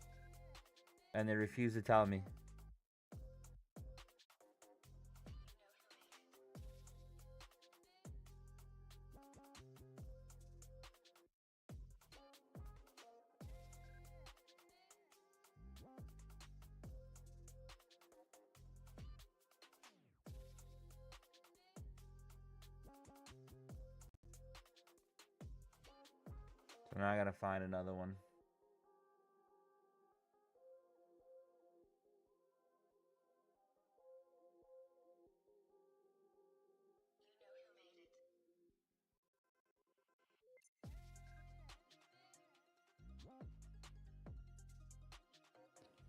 And they refused to tell me. So now I gotta find another one.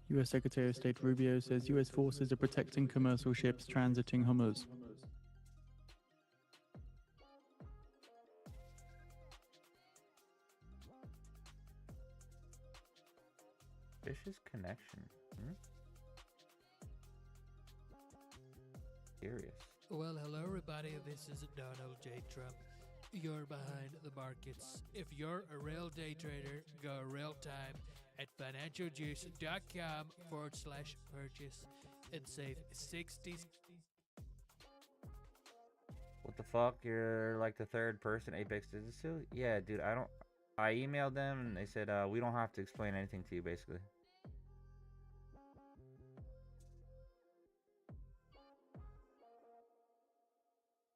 U.S. Secretary of State Rubio says U.S. forces are protecting commercial ships transiting Hormuz. Vicious connection. Curious. Well, hello everybody, this is Donald J. Trump. You're behind the markets. If you're a real day trader, go real time at financialjuice.com/purchase and save 60. What the fuck? You're like the third person Apex did this to? Yeah, dude, I emailed them and they said, we don't have to explain anything to you, basically.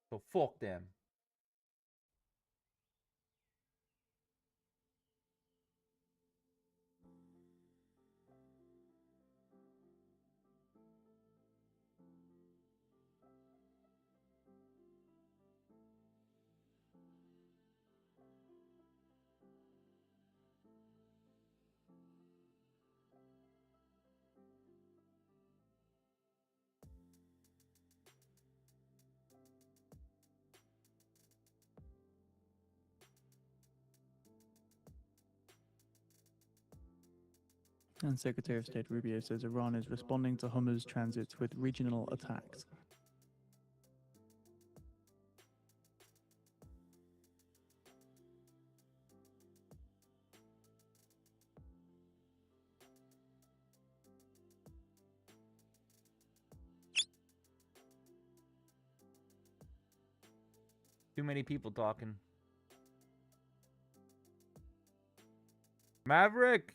So fuck them. And Secretary of State Rubio says Iran is responding to Hormuz transits with regional attacks. Too many people talking. Maverick!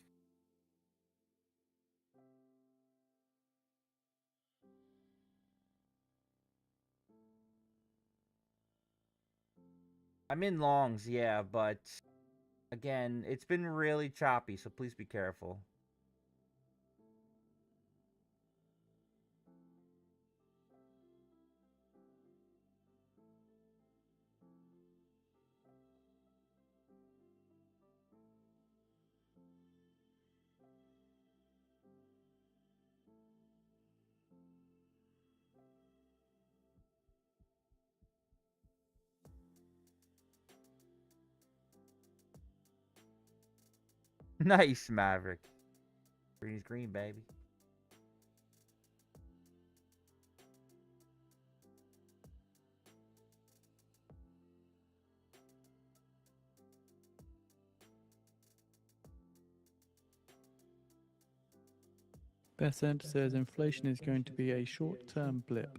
I'm in longs, yeah, but again, it's been really choppy, so please be careful. Nice, Maverick. Green's green, baby. Besant says inflation is going to be a short-term blip.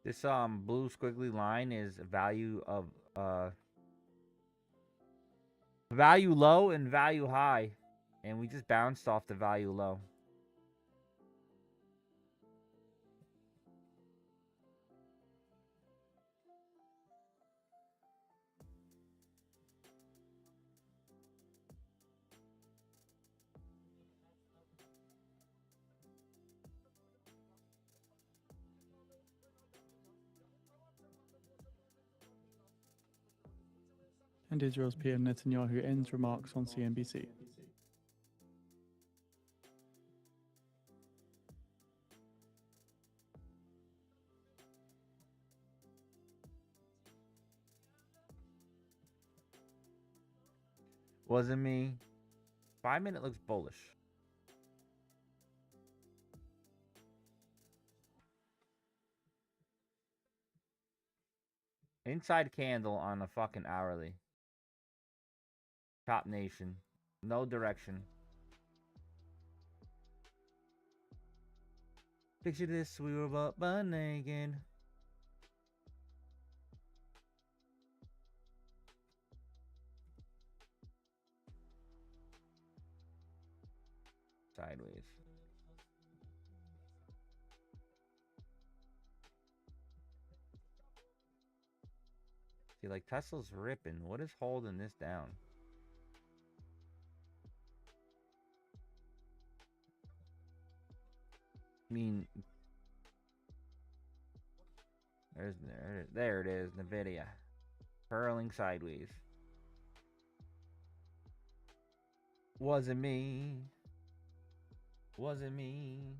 This blue squiggly line is value of value low and value high, and we just bounced off the value low. And Israel's PM Netanyahu ends remarks on CNBC. Wasn't me. 5-minute looks bullish. Inside candle on a fucking hourly. Top nation. No direction. Picture this, we were butt naked. Sideways. See, like Tesla's ripping. What is holding this down? I mean, there it is, Nvidia. Curling sideways. Wasn't me. Wasn't me.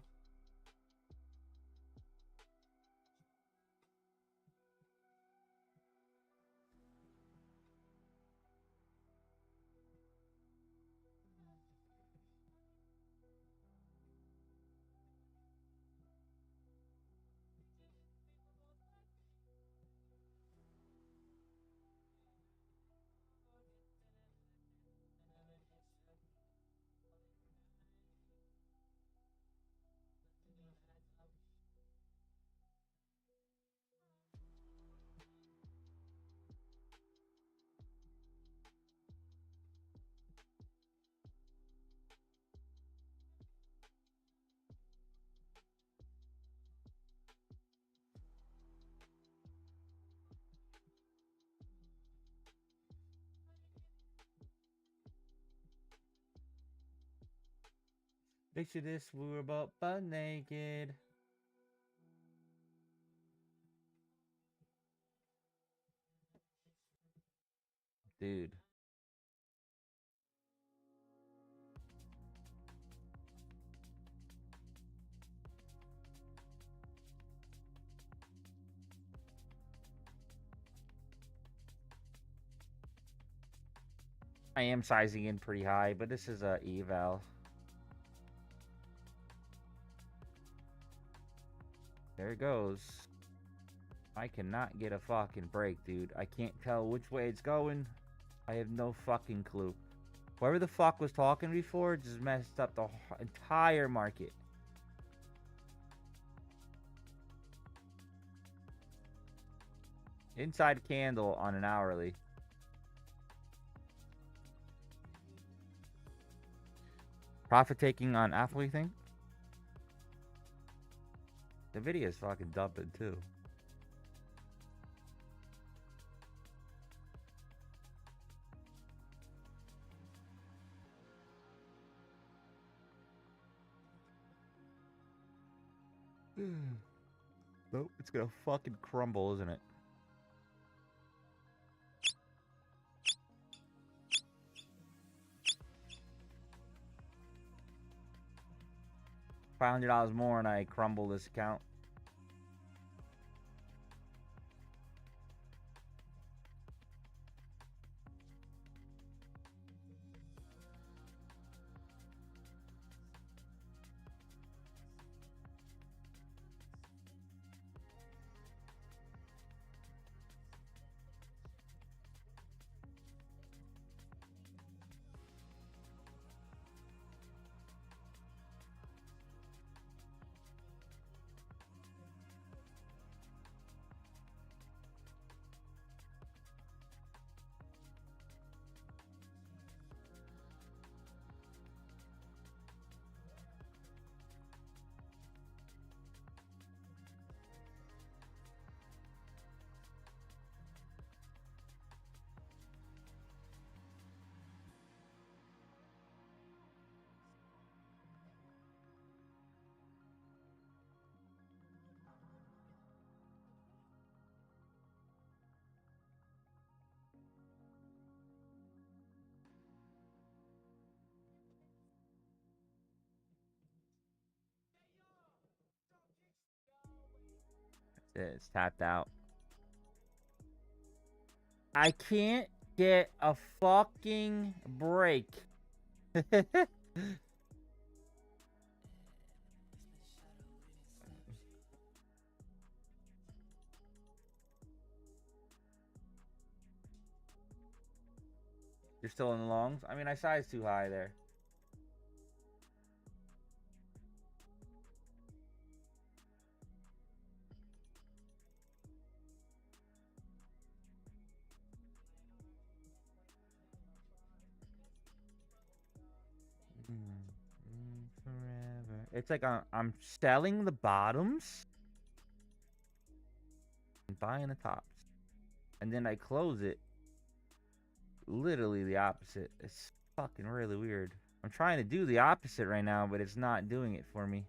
Picture this, we were both butt naked. Dude. I am sizing in pretty high, but this is a eval. There it goes. I cannot get a fucking break, dude. I can't tell which way it's going. I have no fucking clue. Whoever the fuck was talking before just messed up the entire market. Inside candle on an hourly. Profit taking on Apple, you think? The video is fucking dumping too. Nope, it's gonna fucking crumble, isn't it? $500 more and I crumble this account. It's tapped out. I can't get a fucking break. You're still in the longs? I mean, I sized too high there. Forever. It's like I'm selling the bottoms and buying the tops. And then I close it literally the opposite. It's fucking really weird. I'm trying to do the opposite right now, but it's not doing it for me.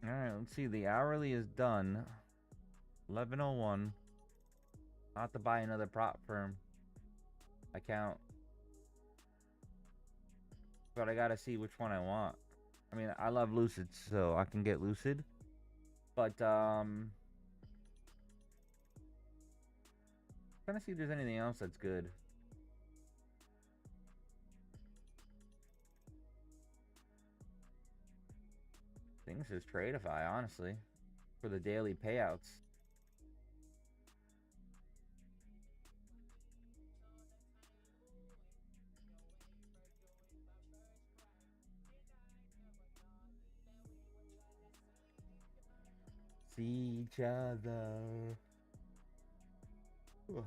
Alright, let's see. The hourly is done. 11:01. I'll have to buy another prop firm account. But I gotta see which one I want. I mean, I love Lucid, so I can get Lucid. But, trying to see if there's anything else that's good. Things is Tradeify, honestly, for the daily payouts. See each other. Ugh.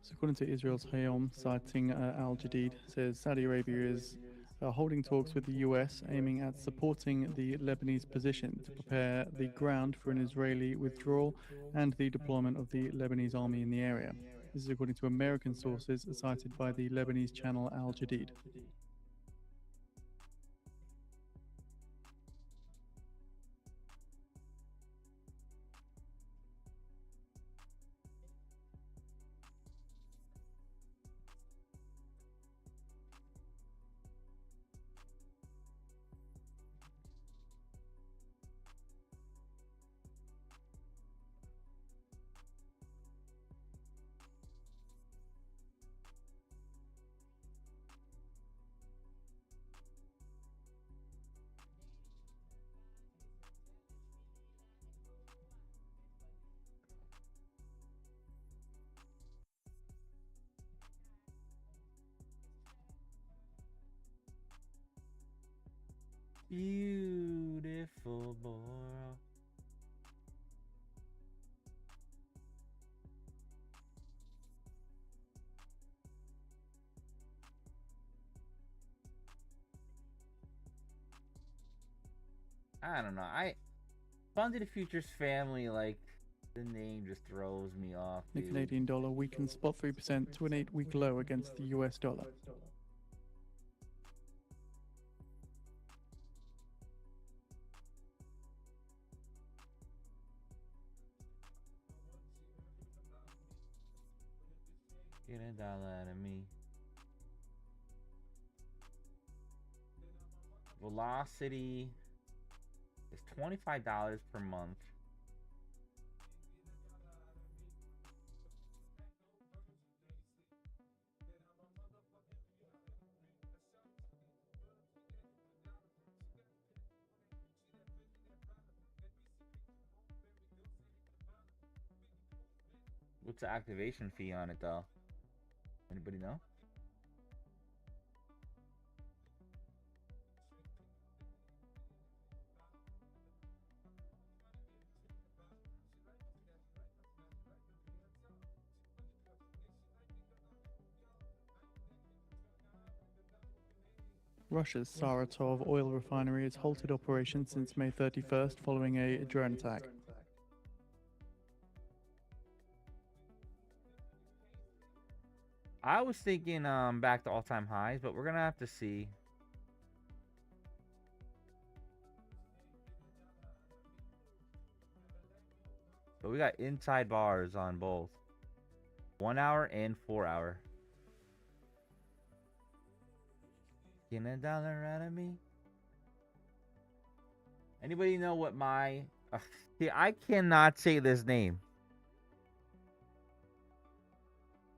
So according to Israel's Hayom, citing Al Jadid, says Saudi Arabia is holding talks with the US aiming at supporting the Lebanese position to prepare the ground for an Israeli withdrawal and the deployment of the Lebanese army in the area. This is according to American sources cited by the Lebanese channel Al Jadid. Beautiful boy. I don't know. I Funded Futures Family, like, the name just throws me off. The Dude. Canadian dollar weakened spot 3% to an 8-week low against the US dollar. Get a dollar out of me. Velocity is $25 per month. What's the activation fee on it though? Anybody know? Russia's Saratov oil refinery has halted operations since May 31st following a drone attack. I was thinking back to all-time highs, but we're gonna have to see. But we got inside bars on both 1 hour and 4 hour. Get a dollar out of me. Anybody know what my see, I cannot say this name.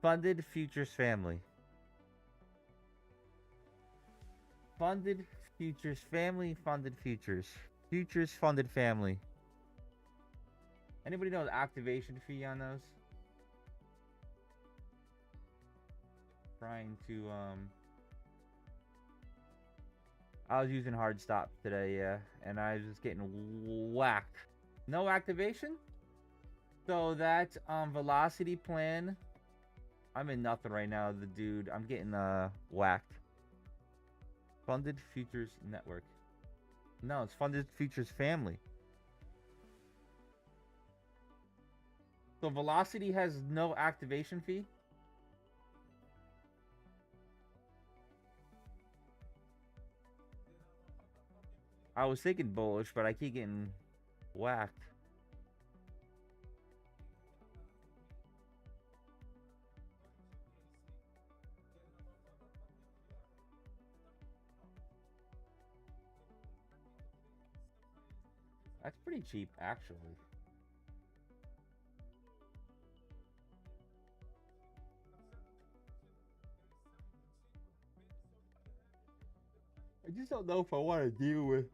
Funded Futures Family. Funded Futures Family, Funded Futures. Futures Funded Family. Anybody know the activation fee on those? Trying to I was using hard stop today, yeah, and I was just getting whacked. No activation? So that velocity plan, I'm in nothing right now, the dude. I'm getting whacked. Funded Futures Network. No, it's Funded Futures Family. So velocity has no activation fee? I was thinking bullish, but I keep getting whacked. That's pretty cheap, actually. I just don't know if I want to deal with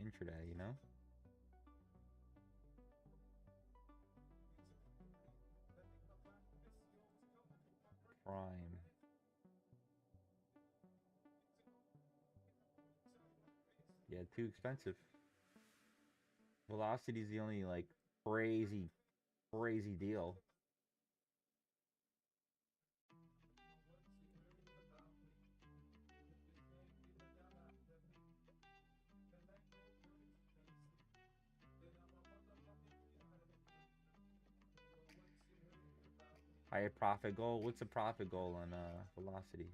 intraday, you know? Prime. Yeah, too expensive. Velocity is the only, like, crazy, crazy deal. Higher profit goal. What's the profit goal on velocity?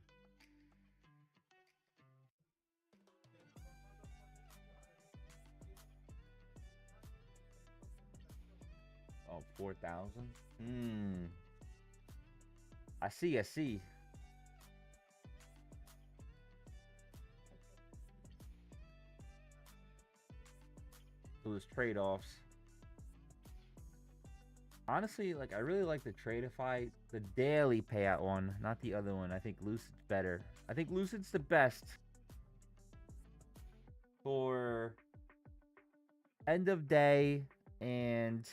Oh, 4,000. I see. I see. Those trade-offs. Honestly, like I really like the Tradeify, the daily payout one, not the other one. I think Lucid's better. I think Lucid's the best for end of day and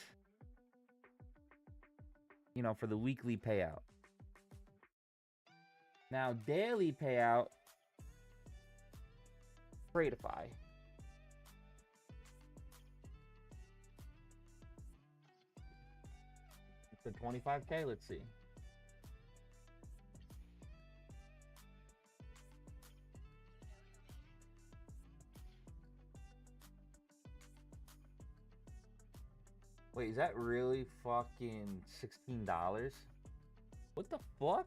for the weekly payout. Now, daily payout, Tradeify. It's a 25K. Let's see. Wait, is that really fucking $16? What the fuck?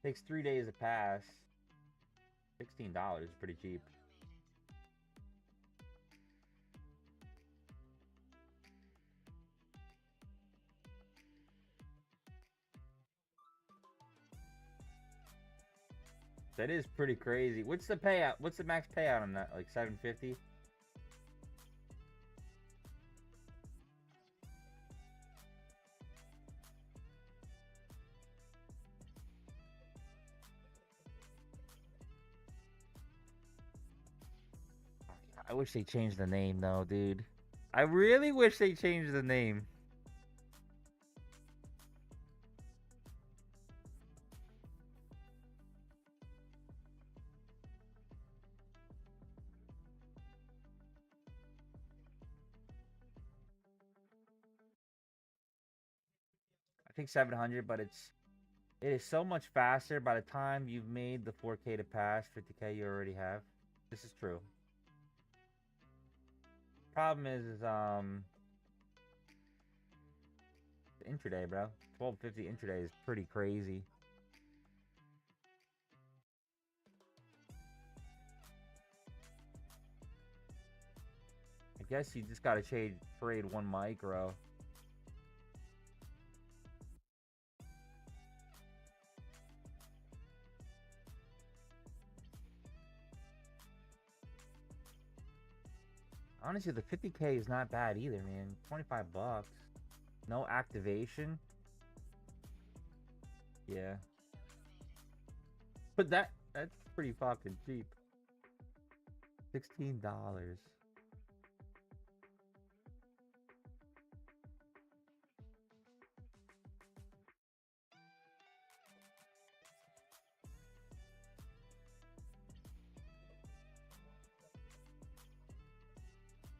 Takes 3 days to pass. $16 is pretty cheap. That is pretty crazy. What's the payout? What's the max payout on that? Like 750? I wish they changed the name though, dude. I really wish they changed the name. I think 700, but it is so much faster by the time you've made the 4K to pass. 50K you already have. This is true. Problem is intraday, bro. 1250 intraday is pretty crazy. I guess you just gotta trade one micro. Honestly, the 50K is not bad either, man. 25 bucks. No activation. Yeah. But that's pretty fucking cheap. $16.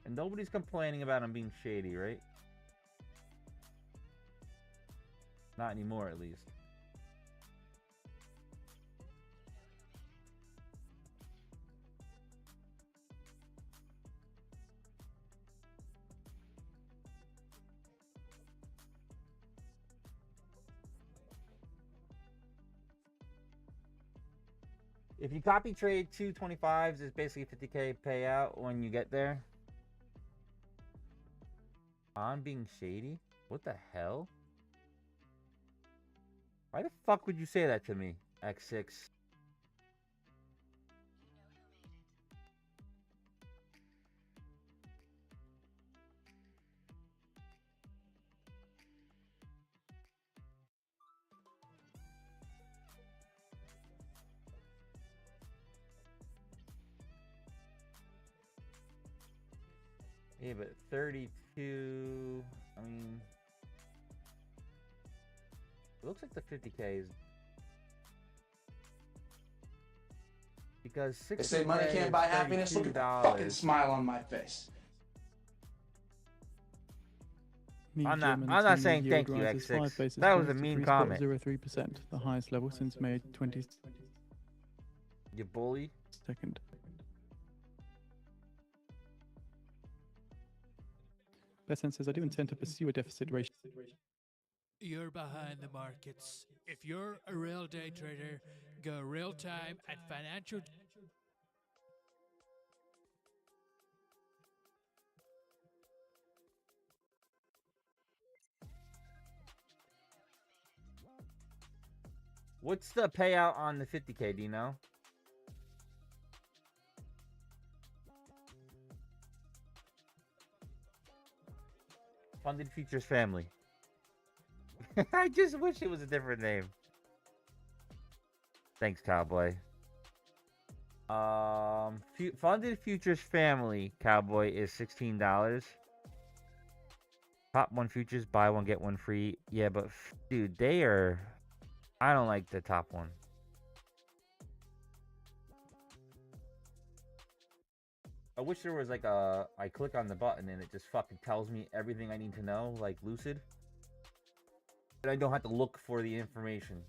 And nobody's complaining about him being shady, right? Not anymore, at least. If you copy trade 225s, it's basically 50K payout when you get there. I'm being shady? What the hell? Why the fuck would you say that to me, X6? Yeah, but 32. I mean, it looks like the 50K is because They 60K say money can't is buy happiness. Look at that fucking $32. smile on my face. The I'm not German 10-year saying yield thank you, rises 5 X6. basis That was a points to mean comment. 3.03%, the highest level since May 22nd. You bully. Betson says, I do intend to pursue a deficit ratio. You're behind the markets. If you're a real day trader, go real time at financial. What's the payout on the 50K? Do you know? Funded Futures Family. I just wish it was a different name. Thanks, Cowboy. Funded Futures Family Cowboy is $16. Top 1 futures, buy one get one free. Yeah, but dude, they are. I don't like the top one. I wish there was like a. I click on the button and it just fucking tells me everything I need to know, like Lucid. And I don't have to look for the information.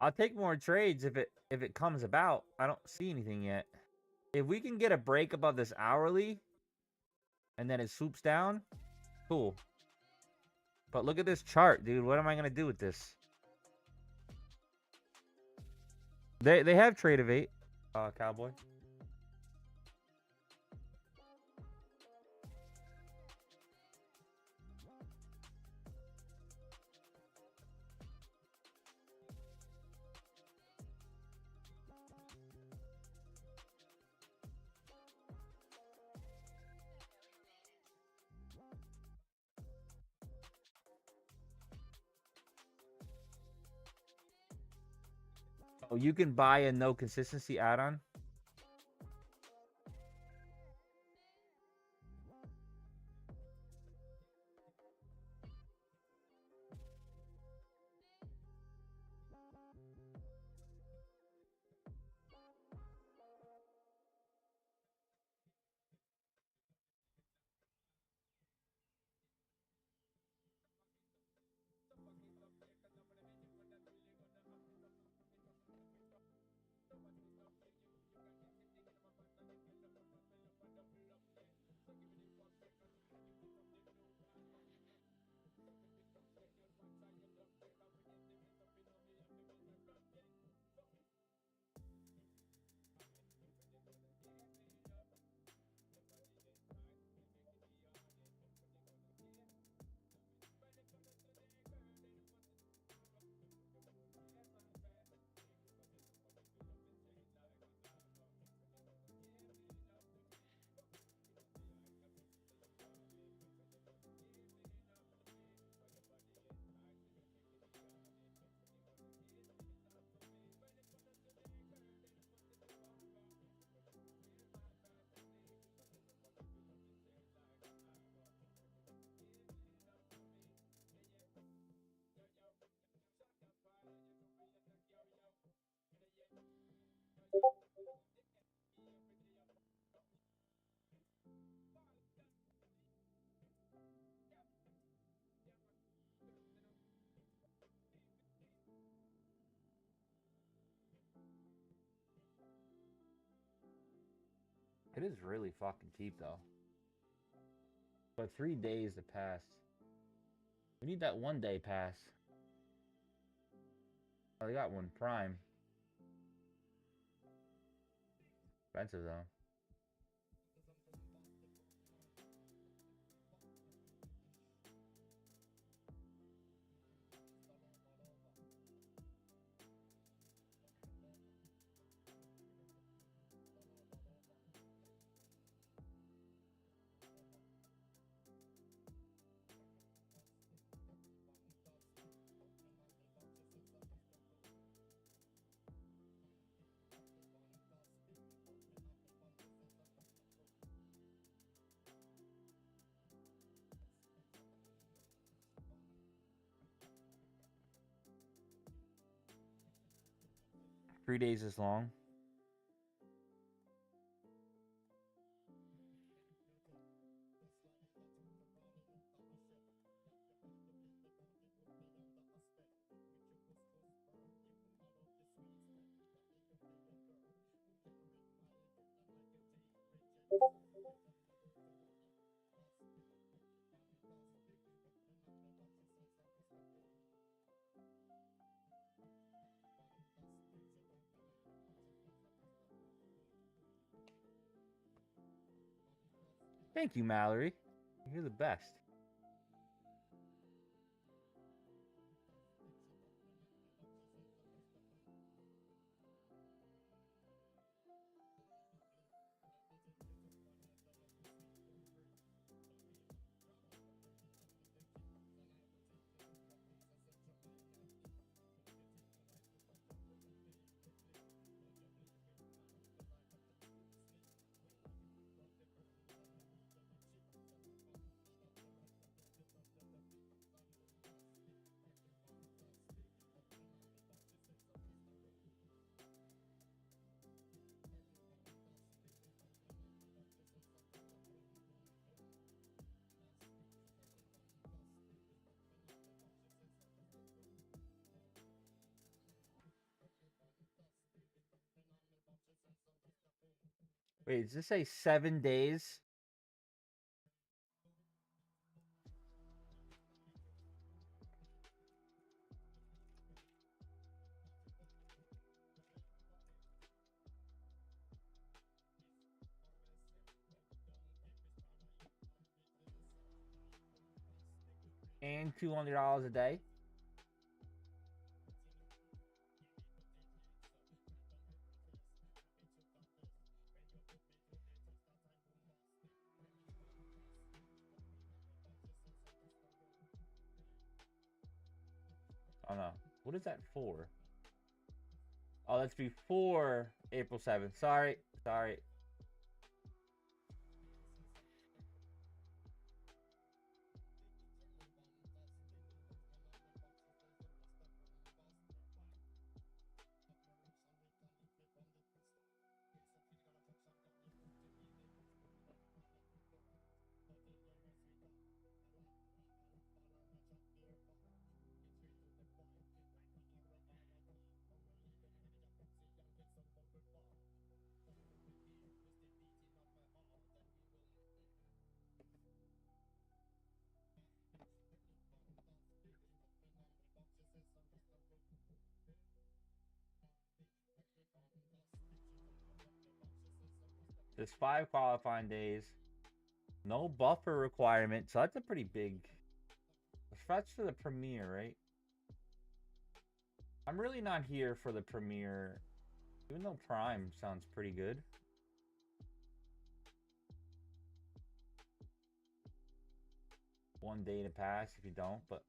I'll take more trades if it comes about. I don't see anything yet. If we can get a break above this hourly and then it swoops down, cool. But look at this chart, dude. What am I gonna do with this? They have trade of 8, Cowboy. Oh, you can buy a no consistency add-on. It is really fucking cheap though. But 3 days to pass. We need that 1 day pass. Oh, they got one prime. Expensive though. 3 days is long. Thank you, Mallory. You're the best. Wait, does this say 7 days? And $200 a day? Oh no. What is that for? Oh, that's before April 7th. Sorry. Sorry. There's 5 qualifying days. No buffer requirement, so that's a pretty big... That's for the premiere, right? I'm really not here for the premiere, even though Prime sounds pretty good. One day to pass if you don't, but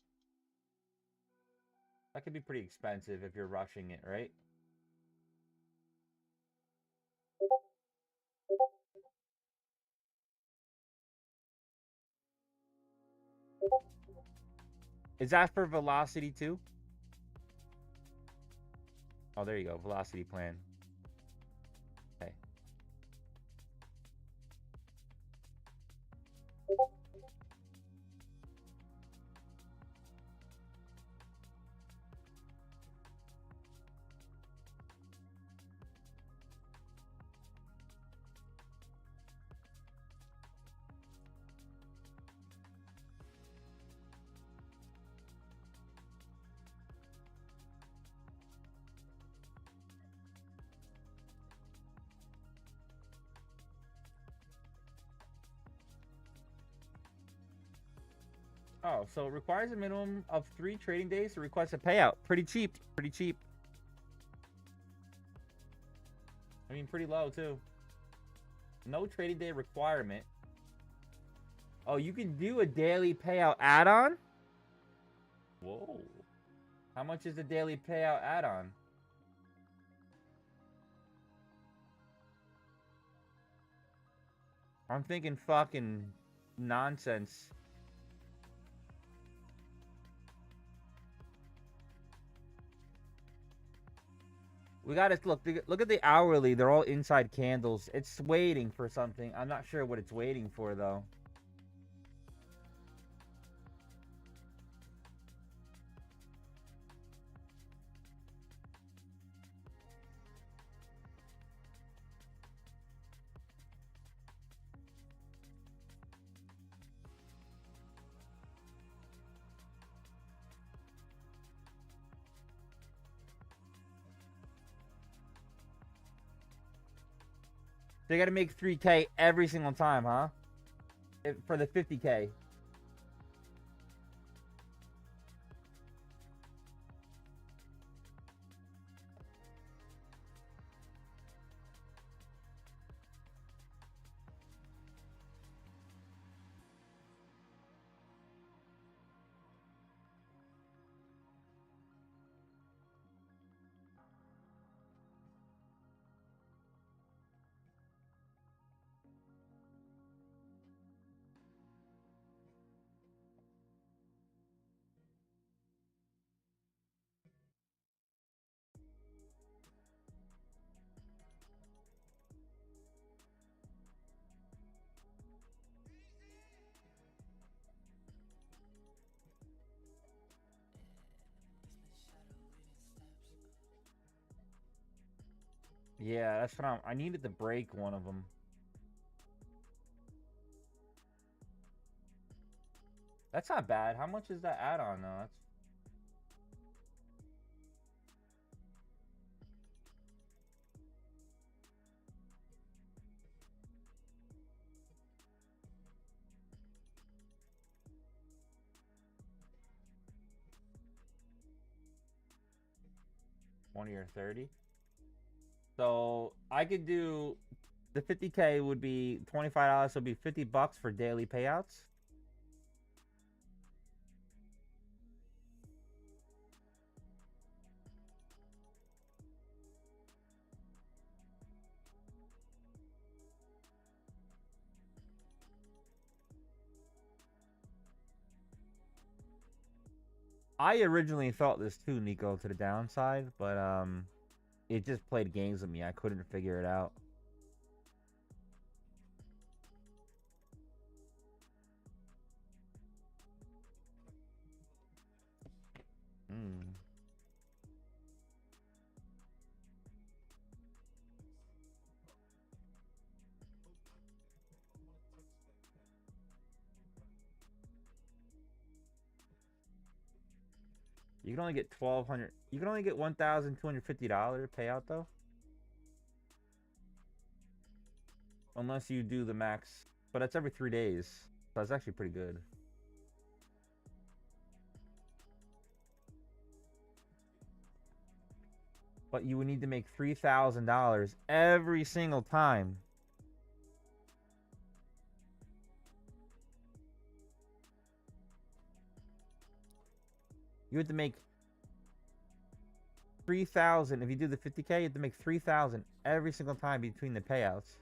that could be pretty expensive if you're rushing it, right? Is that for Velocity too? Oh, there you go. Velocity plan. Okay. Oh, so it requires a minimum of 3 trading days to request a payout. Pretty cheap. Pretty cheap. I mean, pretty low, too. No trading day requirement. Oh, you can do a daily payout add-on? Whoa. How much is the daily payout add-on? I'm thinking fucking nonsense. We gotta look at the hourly. They're all inside candles. It's waiting for something. I'm not sure what it's waiting for though. They gotta make 3K every single time, huh? For the 50K. Yeah, that's what I needed to break one of them. That's not bad. How much is that add-on though? That's 20 or 30. So I could do the 50K would be $25, so it'd be $50 for daily payouts. I originally thought this too, Nico, to the downside, but it just played games with me. I couldn't figure it out. Hmm. You can only get 1,200. You can only get $1,250 payout though, unless you do the max. But that's every 3 days, so that's actually pretty good. But you would need to make $3,000 every single time. You have to make 3,000 if you do the 50K. You have to make 3,000 every single time between the payouts.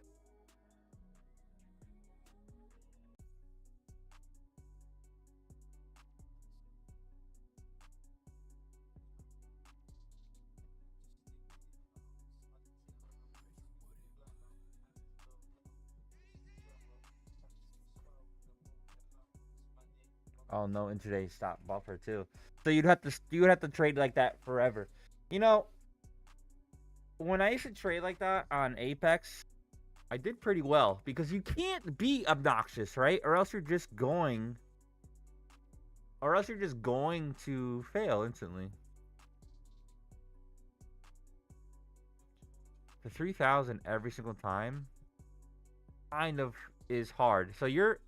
Oh no, intraday stop buffer too. So you would have to trade like that forever. You know, when I used to trade like that on Apex, I did pretty well because you can't be obnoxious, right? Or else you're just going to fail instantly. The 3,000 every single time kind of is hard. So you're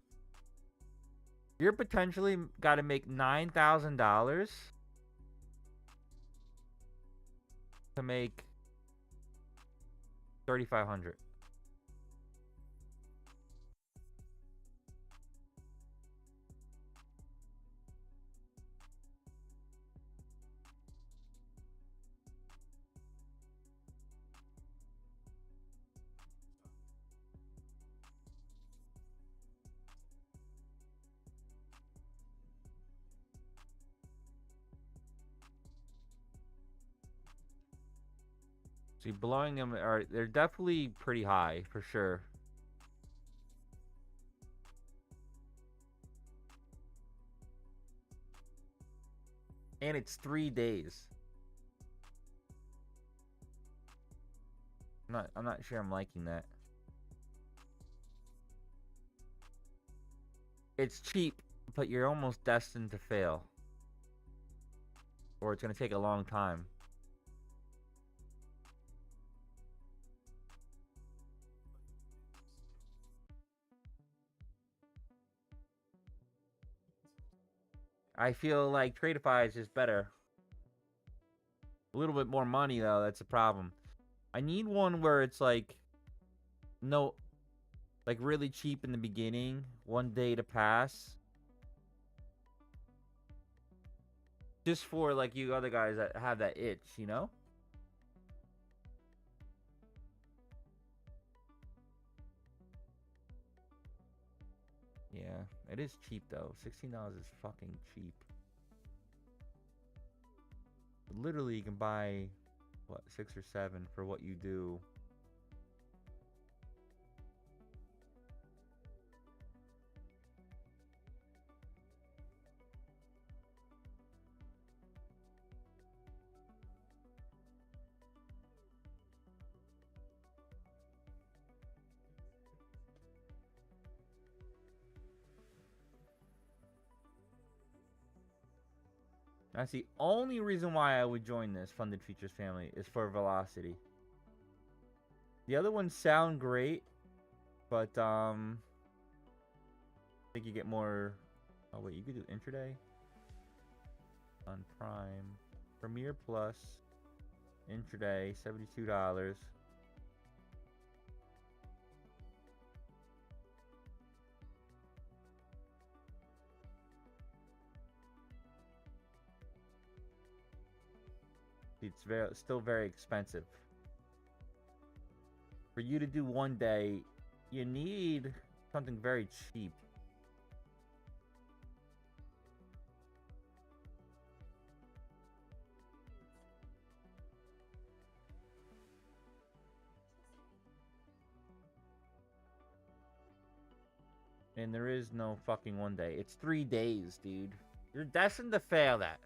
potentially got to make $9,000 to make 3,500. See, blowing them are they're definitely pretty high for sure. And it's 3 days. I'm not sure I'm liking that. It's cheap, but you're almost destined to fail. Or it's going to take a long time. I feel like Tradeify is just better. A little bit more money though, that's a problem. I need one where it's like no, like really cheap in the beginning, 1 day to pass. Just for like you other guys that have that itch, you know? Yeah, it is cheap though. $16 is fucking cheap. Literally, you can buy, what, 6 or 7 for what you do. That's the only reason why I would join this Funded Features family is for velocity. The other ones sound great, but I think you get more. Oh wait, you could do intraday on Prime, Premier Plus, intraday, $72. It's still very expensive. For you to do 1 day, you need something very cheap. And there is no fucking 1 day. It's 3 days, dude. You're destined to fail that.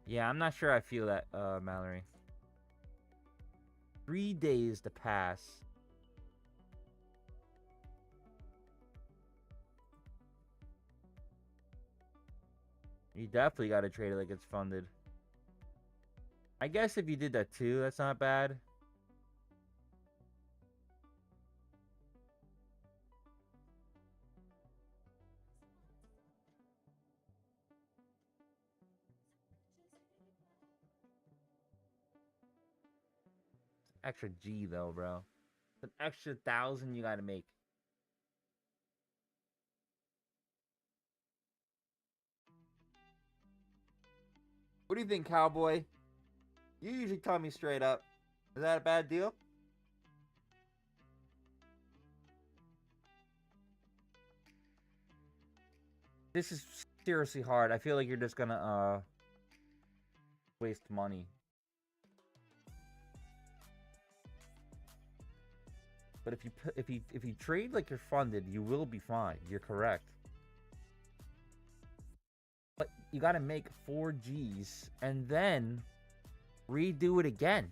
Yeah, I'm not sure I feel that, Mallory. 3 days to pass. You definitely got to trade it like it's funded. I guess if you did that too, that's not bad. Extra G though, bro. It's an extra 1,000 you gotta make. What do you think, cowboy? You usually tell me straight up. Is that a bad deal? This is seriously hard. I feel like you're just gonna waste money. But if you trade like you're funded, you will be fine. You're correct. But you gotta make 4 Gs and then redo it again.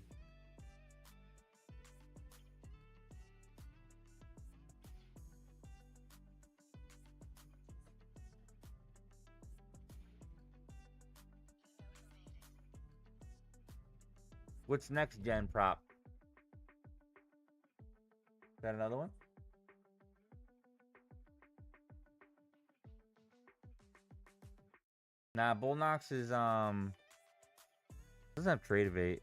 What's next gen prop? Is that another one? Nah, Bullnox is doesn't have trade evade.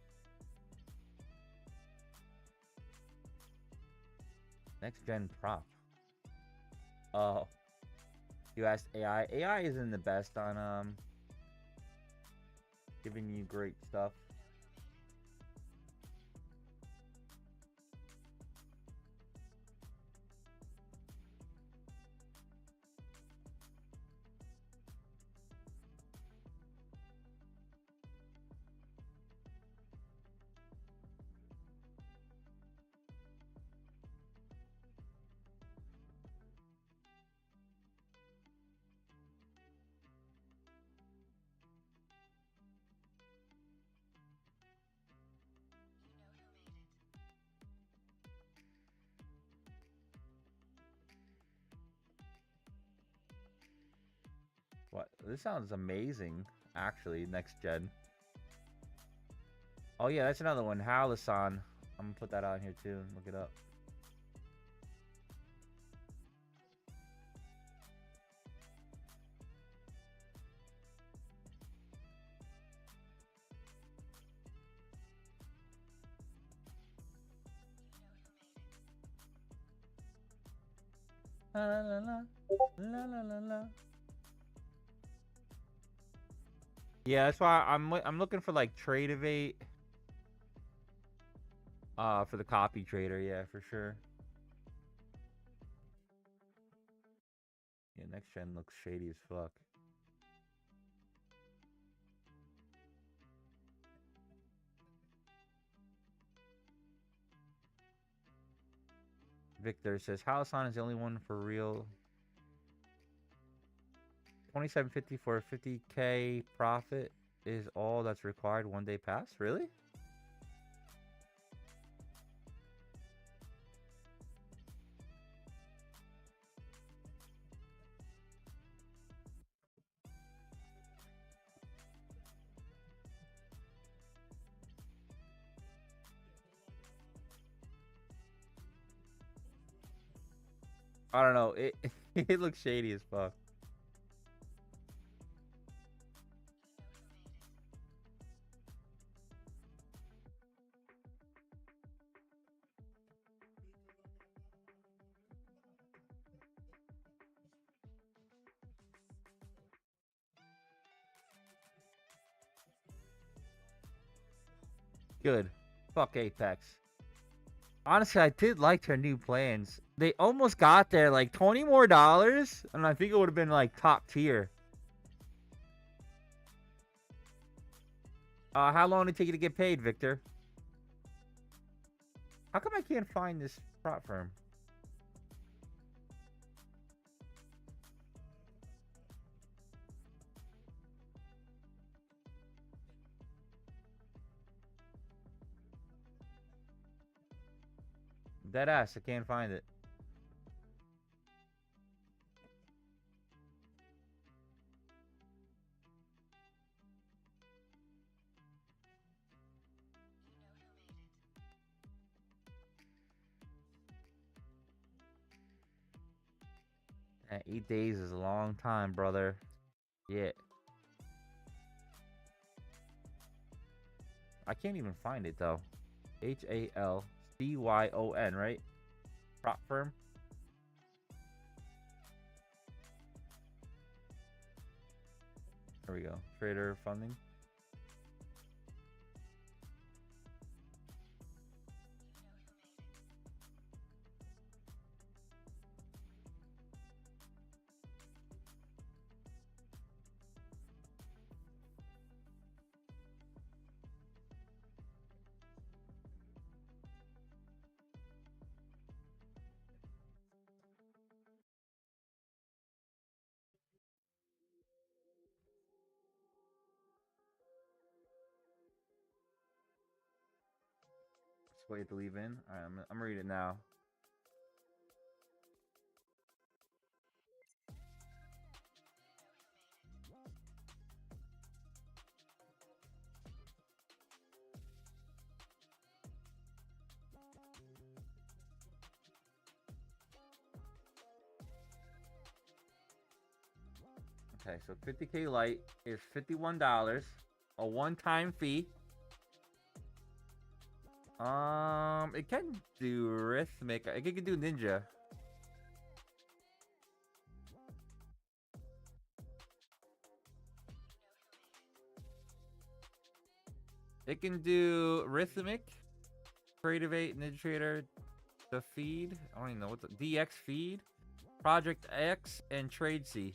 Next gen prop. Oh. You asked AI. AI isn't the best on giving you great stuff. What? This sounds amazing, actually, next gen. Oh, yeah, that's another one. Halasan. I'm gonna put that on here, too. Look it up. La la la la la la la. Yeah, that's why I'm looking for like Tradeovate. For the copy trader, yeah, for sure. Yeah, next gen looks shady as fuck. Victor says Halasan is the only one for real. 2750 for a 50k profit is all that's required. 1 day pass, really? I don't know. It it looks shady as fuck. Good. Fuck Apex. Honestly, I did like their new plans. They almost got there, like $20 more, and I think it would have been like top tier. How long did it take you to get paid, Victor? How come I can't find this prop firm? Dead ass, I can't find it. Yeah, 8 days is a long time, brother. Yeah. I can't even find it though. Halcyon, right? Prop firm. There we go. Trader funding. Just wait to leave in. Alright, I'm reading it now. Okay, so 50k light is $51, a one-time fee. It can do rhythmic. It can do ninja. It can do rhythmic, Creativate, Ninja Trader, the feed. I don't even know what the DX feed, Project X, and Trade C.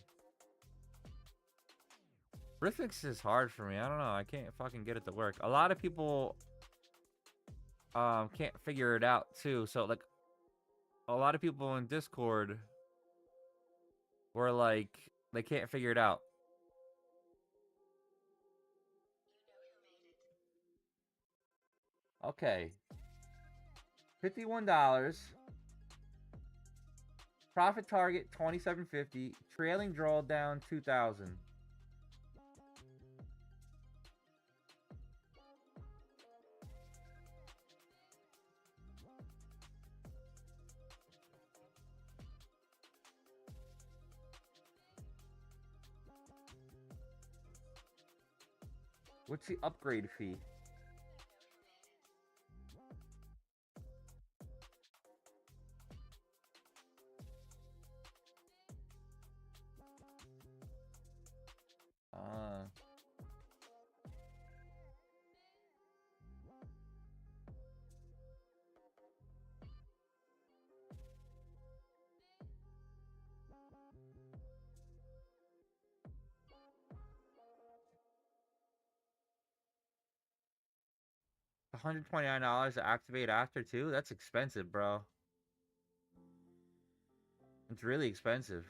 Rhythmics is hard for me. I don't know. I can't fucking get it to work. A lot of people can't figure it out too. So like a lot of people in Discord were like they can't figure it out. Okay. $51. Profit target 2750. Trailing drawdown 2000. What's the upgrade fee? $129 to activate after too? That's expensive, bro. It's really expensive.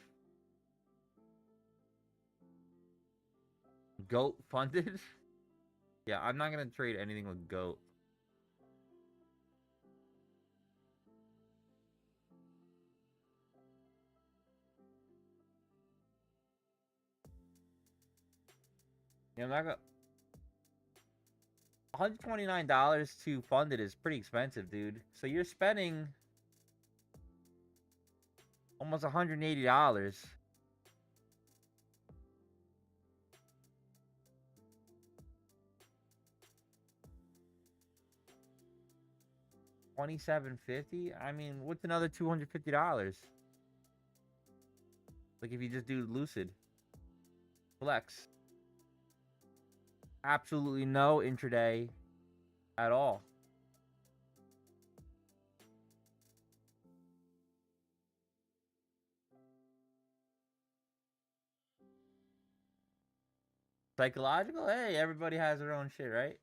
Goat funded? Yeah, I'm not gonna trade anything with Goat. Yeah, I'm not gonna. $129 to fund it is pretty expensive, dude. So you're spending almost $180. $27.50? I mean, what's another $250? Like if you just do Lucid. Flex. Absolutely no intraday at all. Psychological? Hey, everybody has their own shit, right?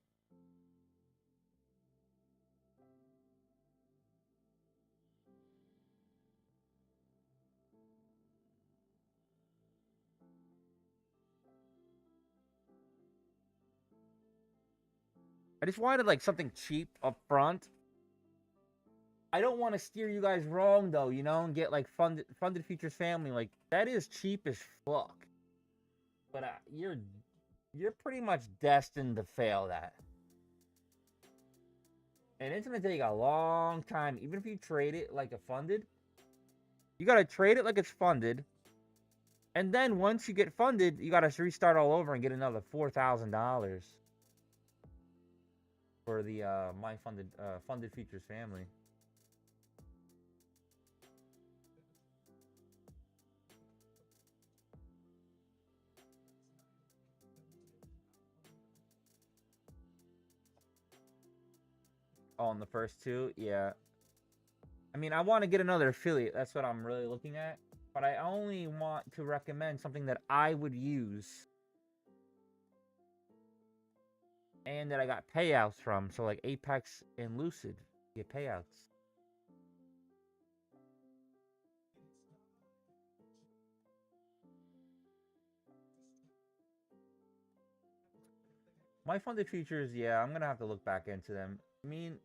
I just wanted like something cheap up front. I don't want to steer you guys wrong though, you know, and get like funded features family. Like that is cheap as fuck. But you're pretty much destined to fail that. And it's gonna take a long time, even if you trade it like a funded. You gotta trade it like it's funded. And then once you get funded, you gotta restart all over and get another $4,000 for the my funded features family. Oh, on the first two, yeah. I mean, I want to get another affiliate. That's what I'm really looking at. But I only want to recommend something that I would use and that I got payouts from. So like Apex and Lucid get payouts. My funded features, yeah, I'm gonna have to look back into them. I mean,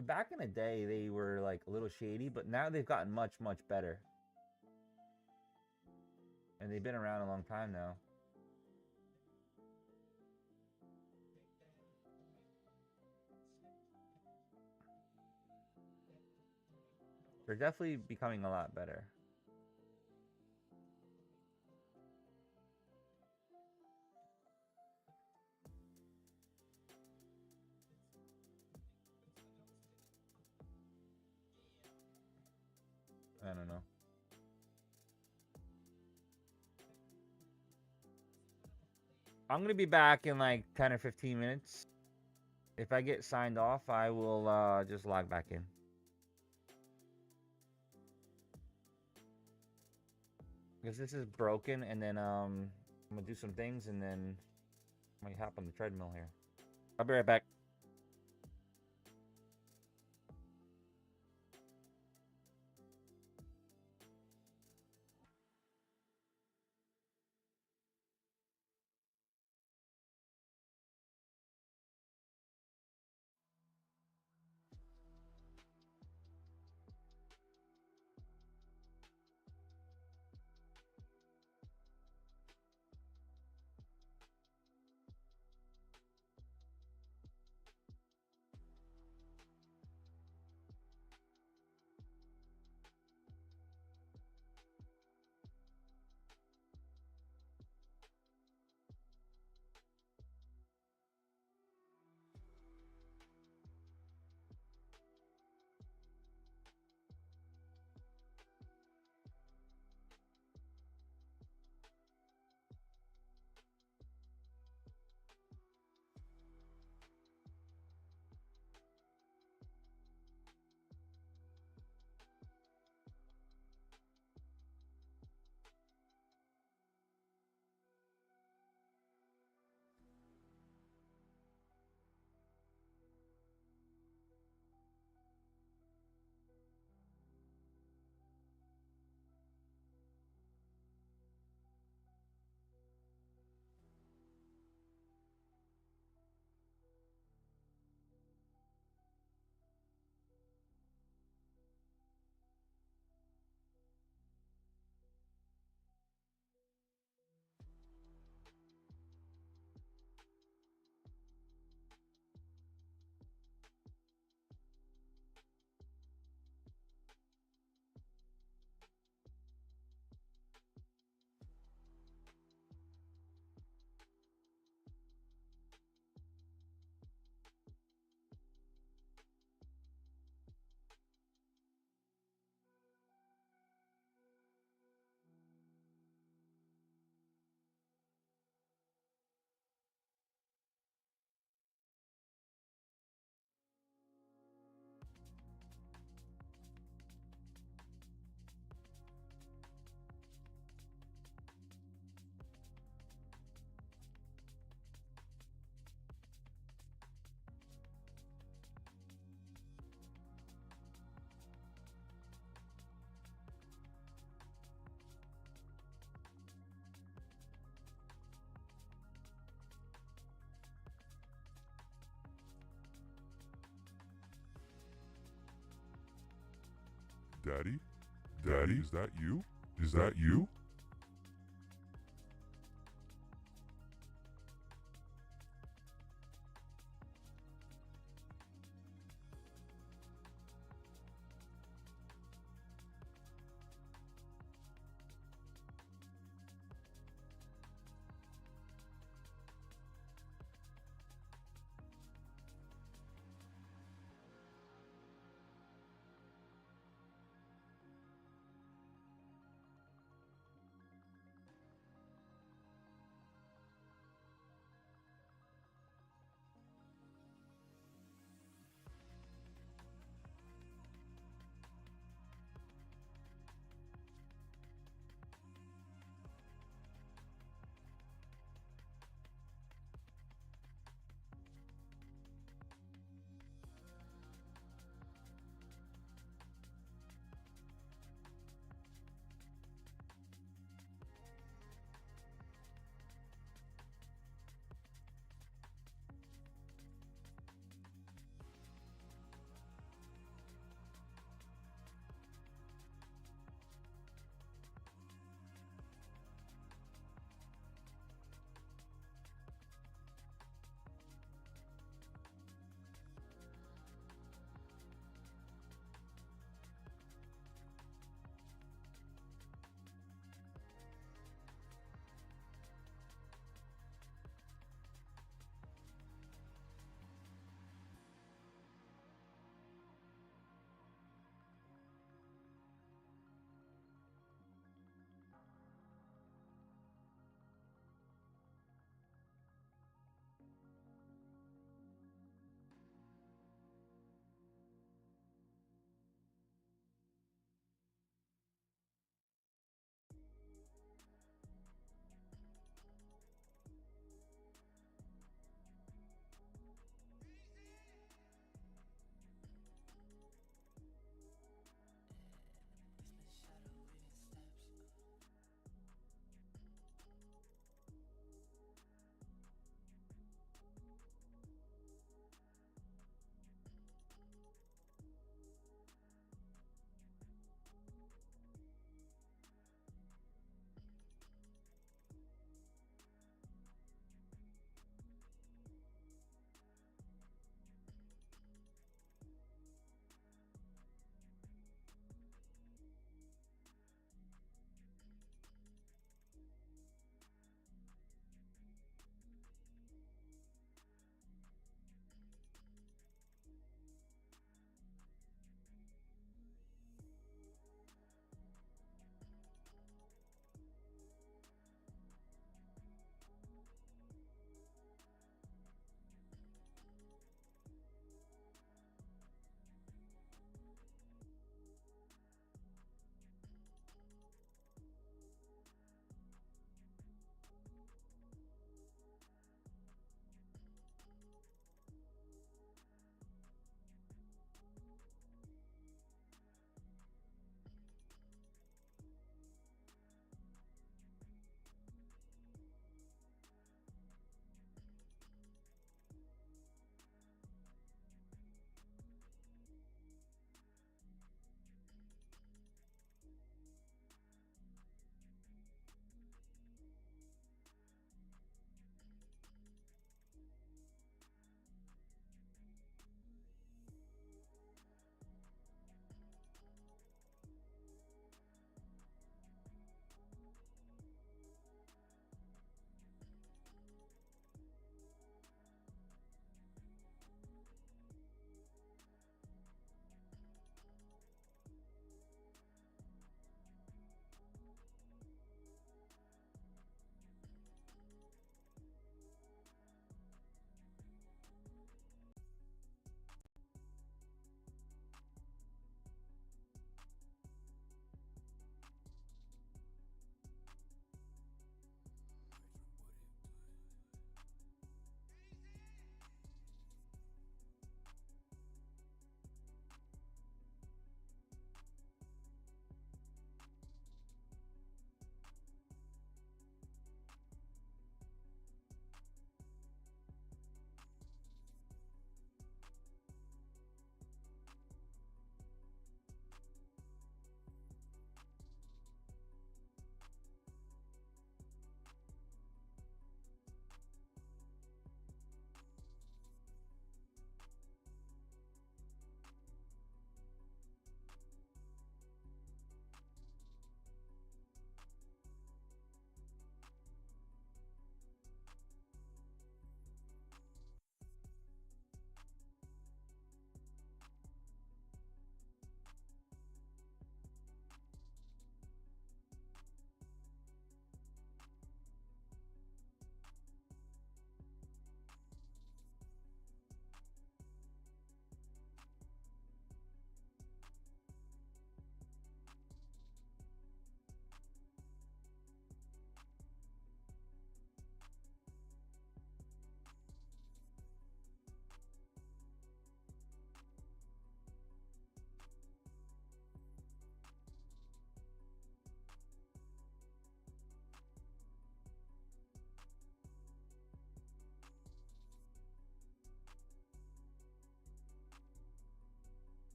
back in the day, they were like a little shady, but now they've gotten much, much better. And they've been around a long time now. They're definitely becoming a lot better. I don't know. I'm gonna be back in like 10 or 15 minutes. If I get signed off, I will just log back in. Because this is broken, and then I'm gonna do some things, and then I might hop on the treadmill here. I'll be right back. Daddy? Daddy, is that you? Is that you?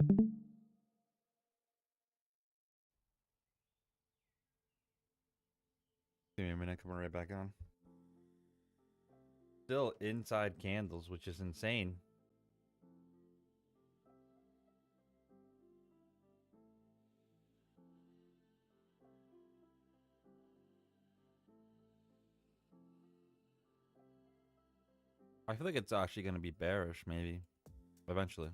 Give me a minute, coming right back on. Still inside candles, which is insane. I feel like it's actually going to be bearish, maybe. Eventually.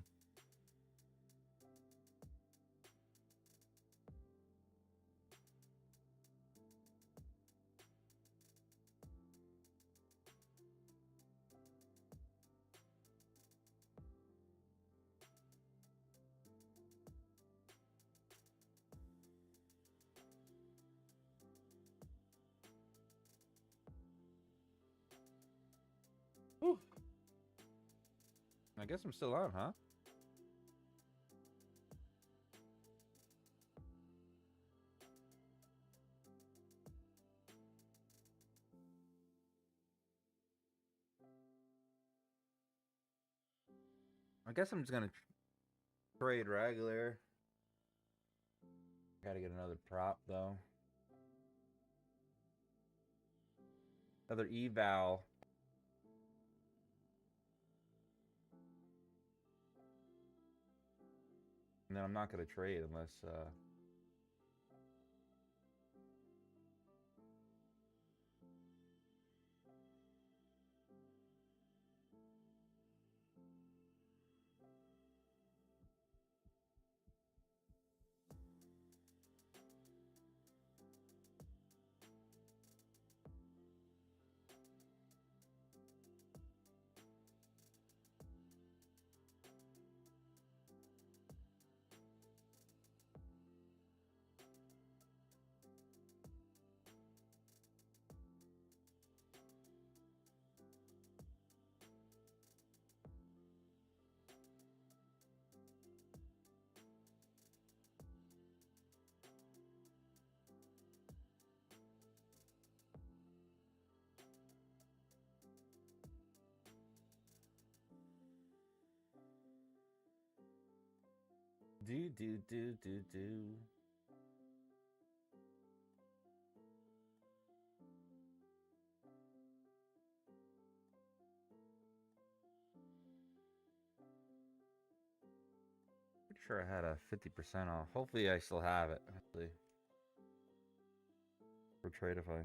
Whew. I guess I'm still on, huh? I guess I'm just gonna trade regular. Gotta get another prop though. Another eval. And then I'm not gonna trade unless do. Pretty sure I had a 50% off. Hopefully I still have it. Actually. For Tradeify.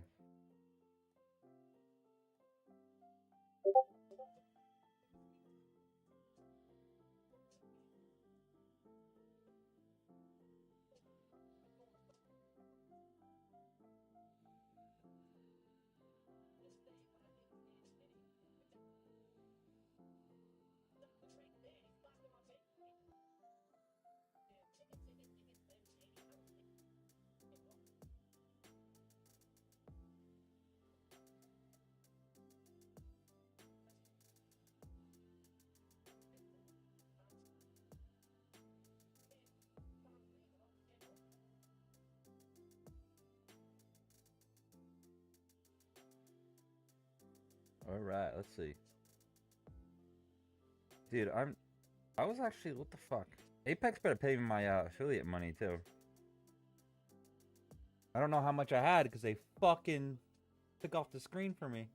All right, let's see. Dude, I was actually, what the fuck? Apex better pay me my affiliate money too. I don't know how much I had because they fucking took off the screen for me.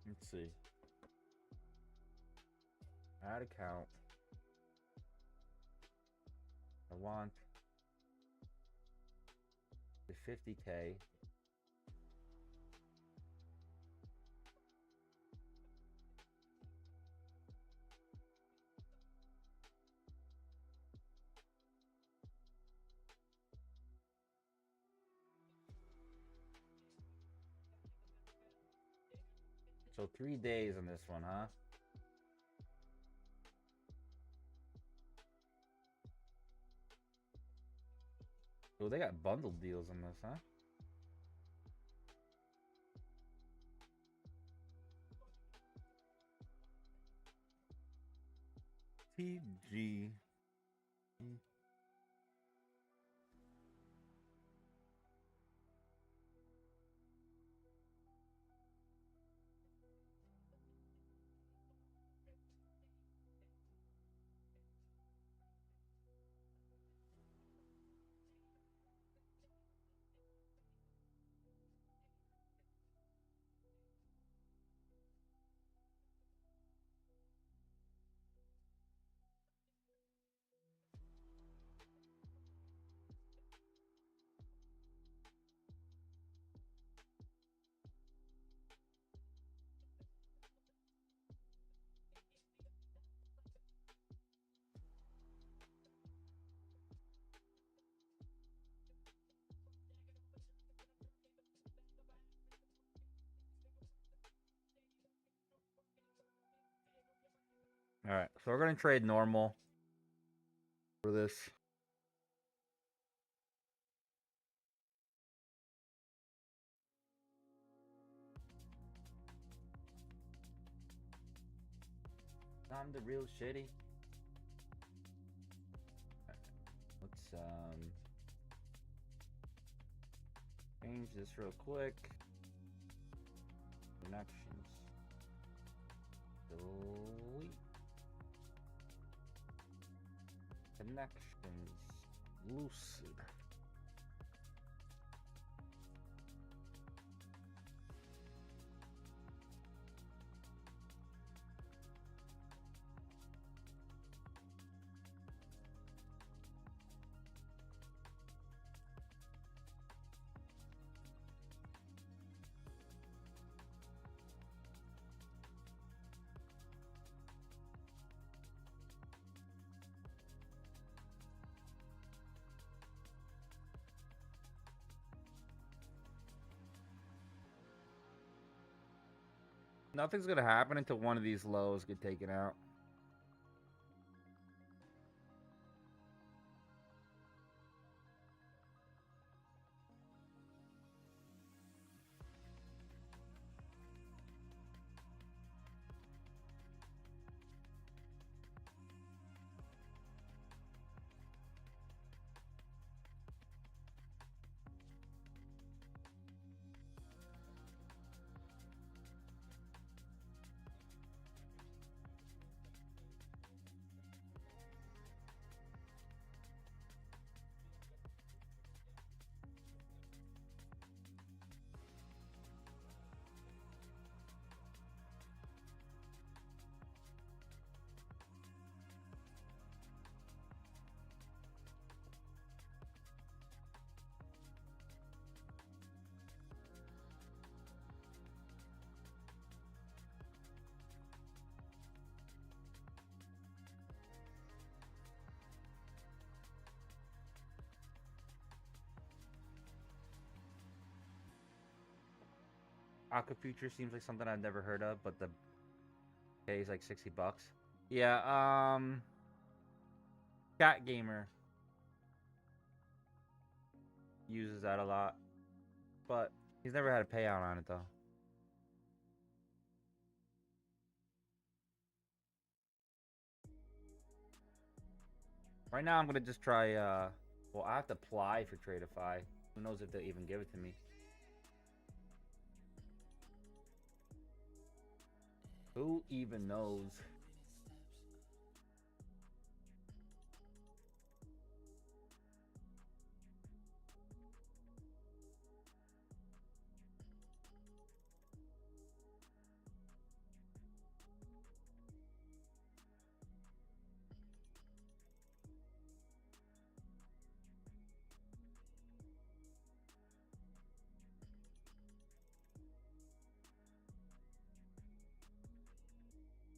Let's see. Add account. I want the 50K. So 3 days on this one, huh? Oh, they got bundled deals on this, huh? TG. All right, so we're gonna trade normal for this. I'm the real shitty. Let's change this real quick. Connections. Delete. Connections. Lucid. Nothing's gonna happen until one of these lows get taken out. Aqua Future seems like something I've never heard of, but the pay is like $60. Yeah, Cat Gamer uses that a lot, but he's never had a payout on it though. Right now I'm gonna just try, well, I have to apply for Tradeify. Who knows if they'll even give it to me. Who even knows?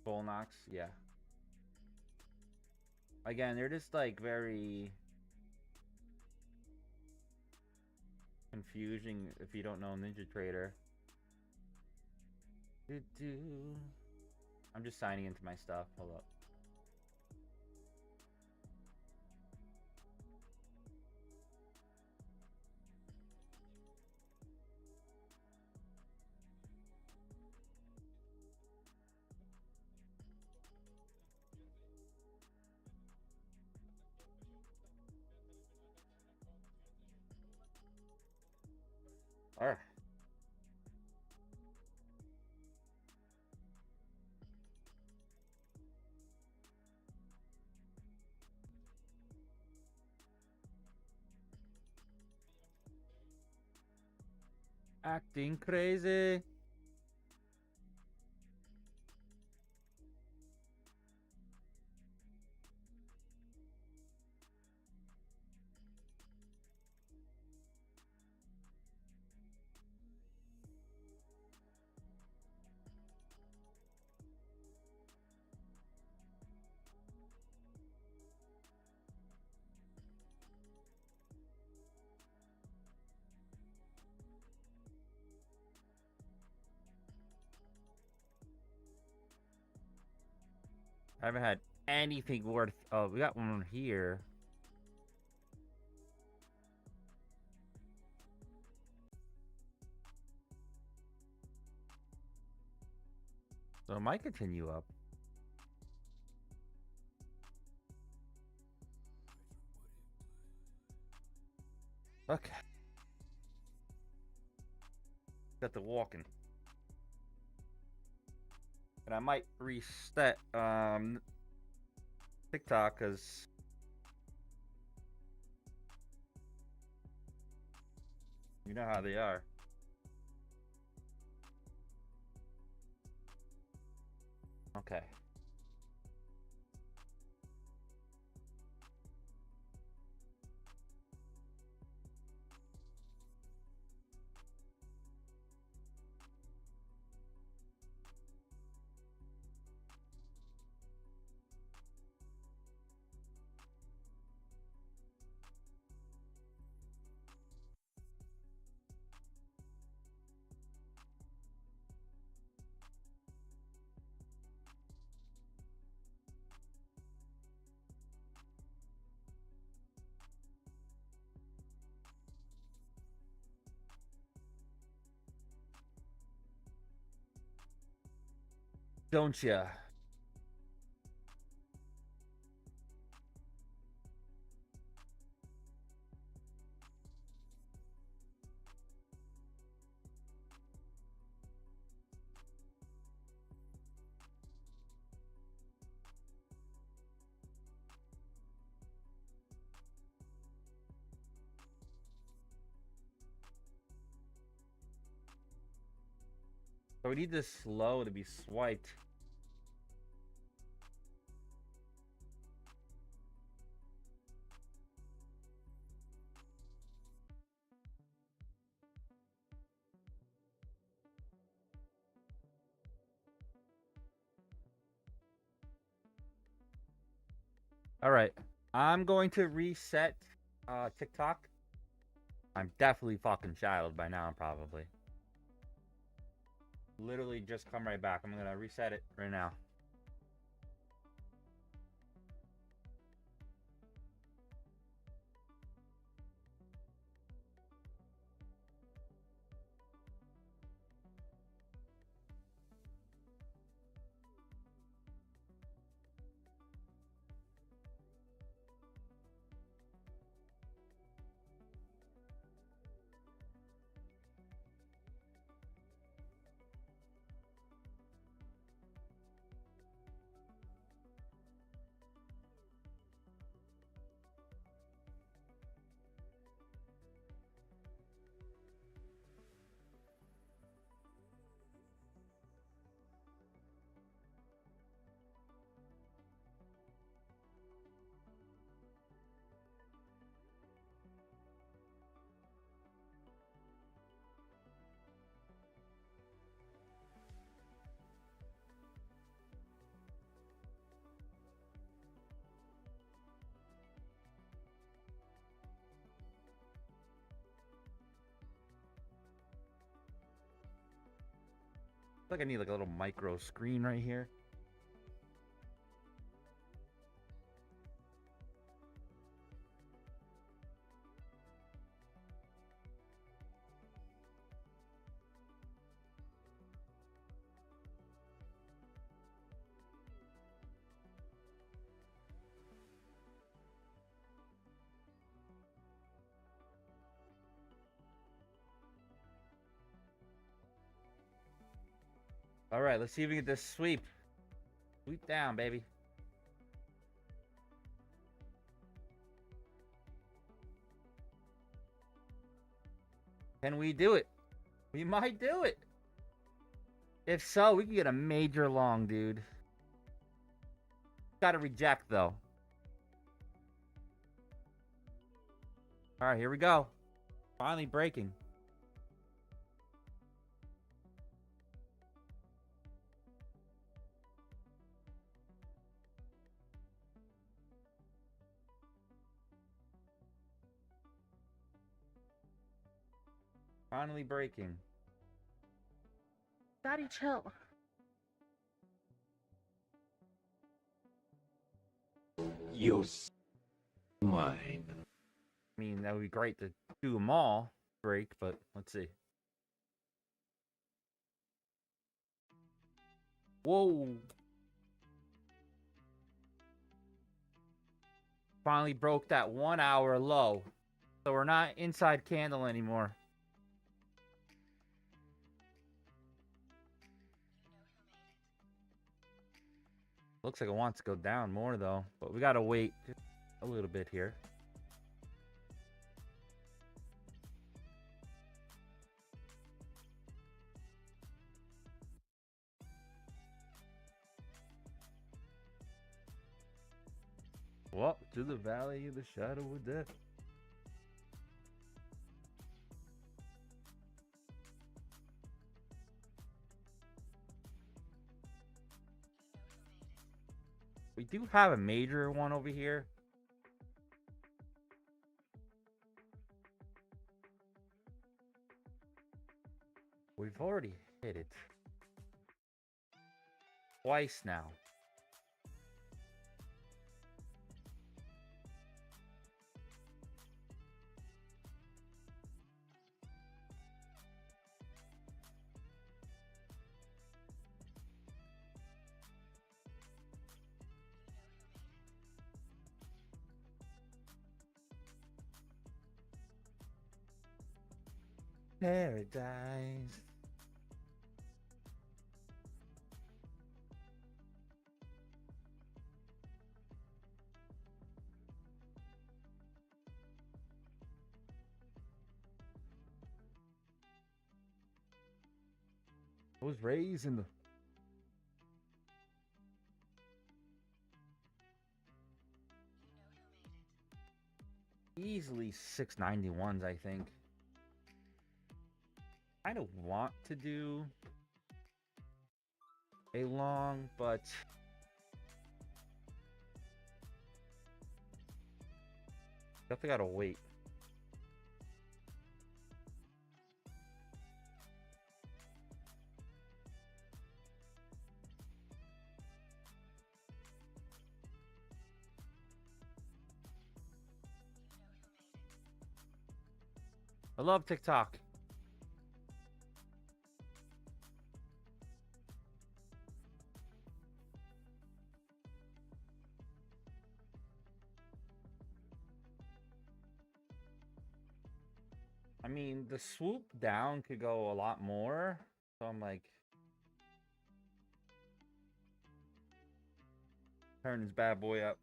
Bullnox, yeah. Again, they're just like very confusing if you don't know NinjaTrader. I'm just signing into my stuff. Hold up. All right. Acting crazy. I haven't had anything worth. Oh, we got one here. So it might continue up. Okay. Got the walking. And I might reset TikTok because you know how they are. Okay. Don't ya? So we need this slow to be swiped. All right, I'm going to reset TikTok. I'm definitely fucking shadowed by now, probably. Literally just come right back. I'm gonna reset it right now. I feel like I need like a little micro screen right here. All right, let's see if we get this sweep. Sweep down, baby. Can we do it? We might do it. If so, we can get a major long, dude. Gotta reject, though. All right, here we go. Finally breaking. Finally breaking. Daddy, chill. Mine. I mean, that would be great to do them all break, but let's see. Whoa. Finally broke that 1 hour low. So we're not inside candle anymore. Looks like it wants to go down more though, but we gotta wait just a little bit here. Walk to the valley of the shadow of death. We do have a major one over here. We've already hit it twice now. Paradise. I was raised in the easily 691s, I think. I don't want to do a long, but definitely gotta wait. I love TikTok. I mean, the swoop down could go a lot more. So I'm like, turn this bad boy up.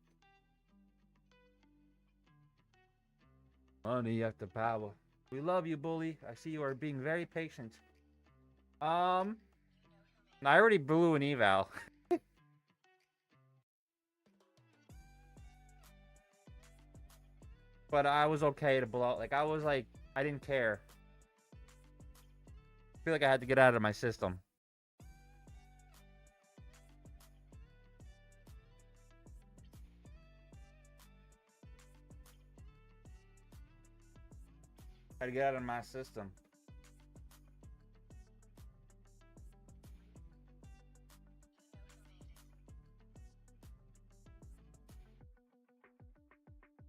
Money after power. We love you, bully. I see you are being very patient. I already blew an eval. But I was okay to blow. Like, I was like, I didn't care. I feel like I had to get out of my system. Had to get out of my system.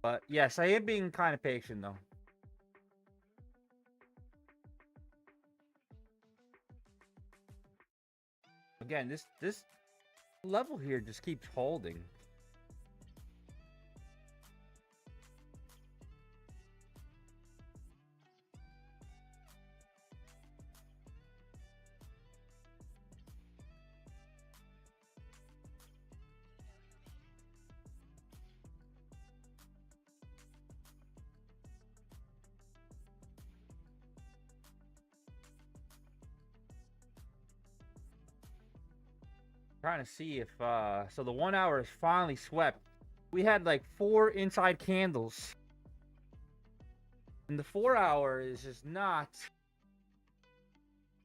But yes, I am being kind of patient though. Again, this level here just keeps holding. Trying to see if so the 1 hour is finally swept. We had like 4 inside candles, and the 4 hour is just not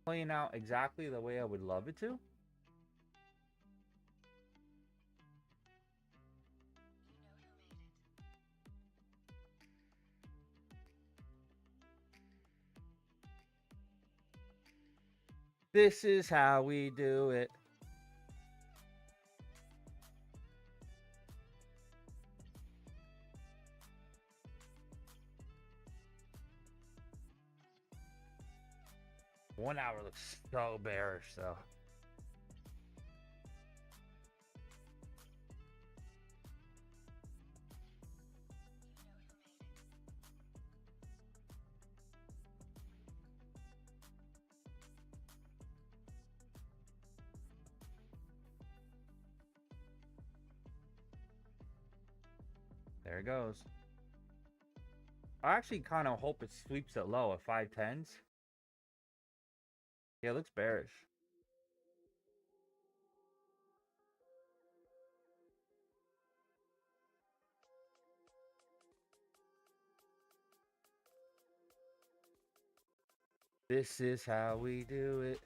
playing out exactly the way I would love it to. This is how we do it. 1 hour looks so bearish, though. There it goes. I actually kind of hope it sweeps it low at 510s. Yeah, it looks bearish. This is how we do it.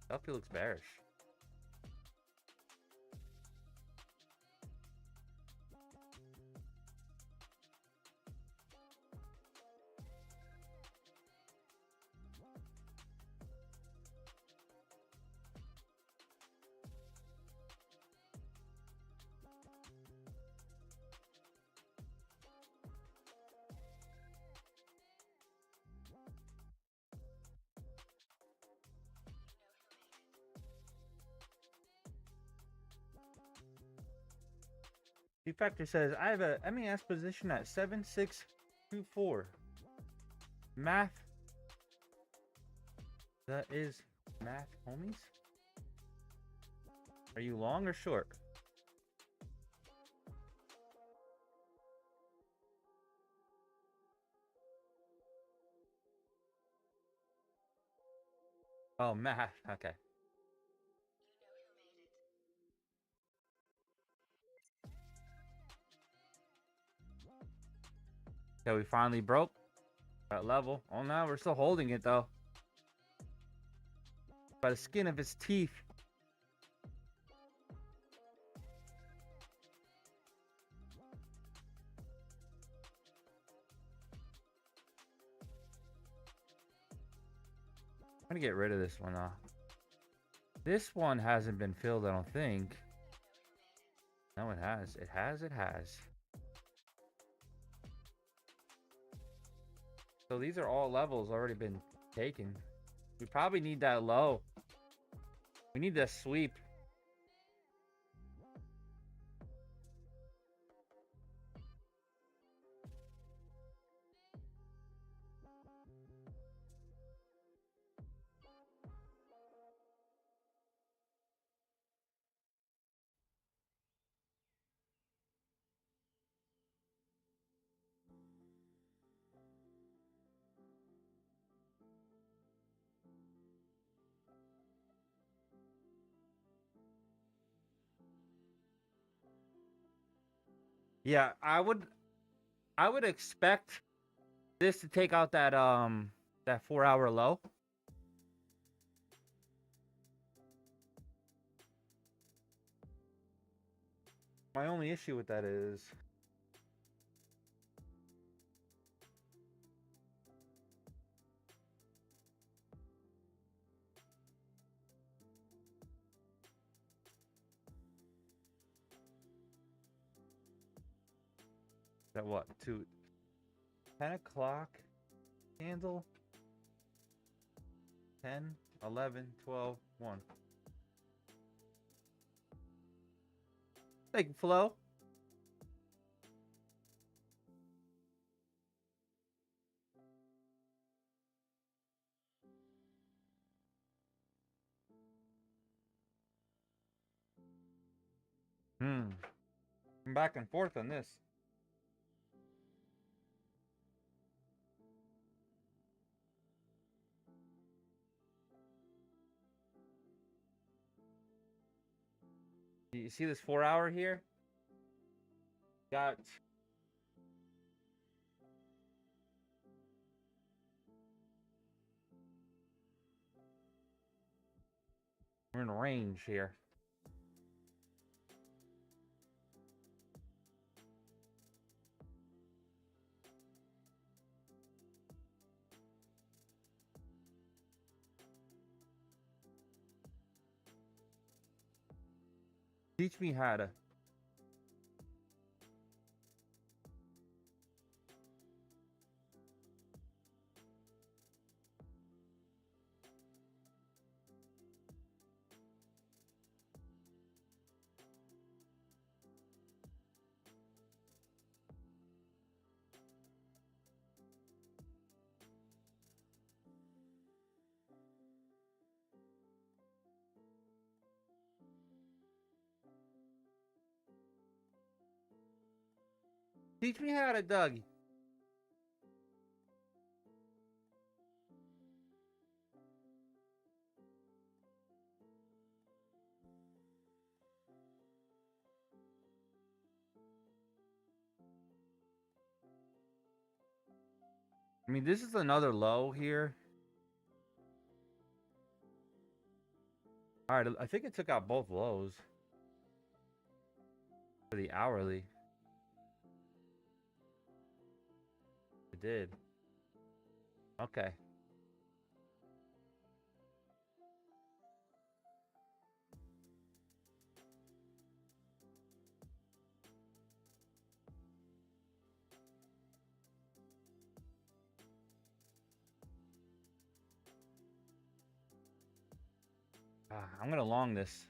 LP looks bearish. Factor says I have a MES position at 7624. Math. That is math, homies. Are you long or short? Oh, math. Okay. So we finally broke that level. Oh, no, we're still holding it though. By the skin of his teeth. I'm gonna get rid of this one though. This one hasn't been filled, I don't think. No, it has. It has. It has. So these are all levels already been taken. We probably need that low. We need that sweep. Yeah, I would expect this to take out that 4-hour low. My only issue with that is that what? To 10 o'clock candle. 10, 11, 12, 1. Thank you, Flo. I'm back and forth on this. You see this 4-hour here? Got we're in range here. Teach me how to. Teach me how to Doug. I mean, this is another low here. All right, I think it took out both lows for the hourly. It did. Okay. I'm gonna long this.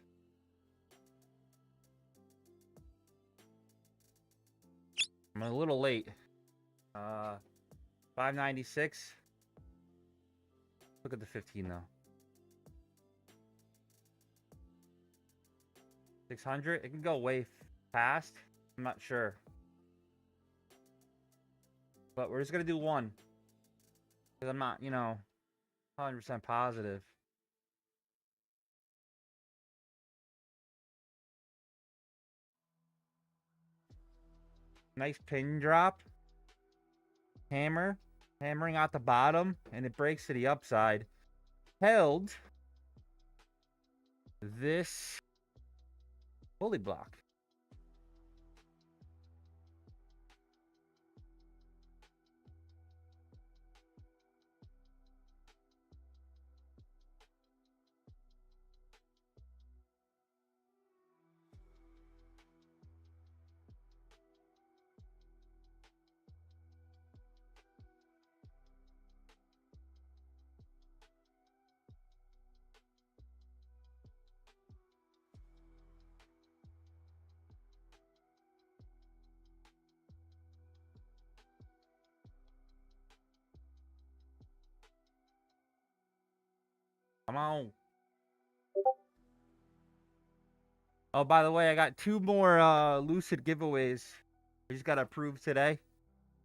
I'm a little late. 596. Look at the 15 though. 600. It can go way fast. I'm not sure. But we're just gonna do one. Because I'm not, 100% positive. Nice pin drop. Hammering out the bottom, and it breaks to the upside. Held this pulley block. Come on. Oh, by the way, I got 2 more Lucid giveaways. I just got approved today.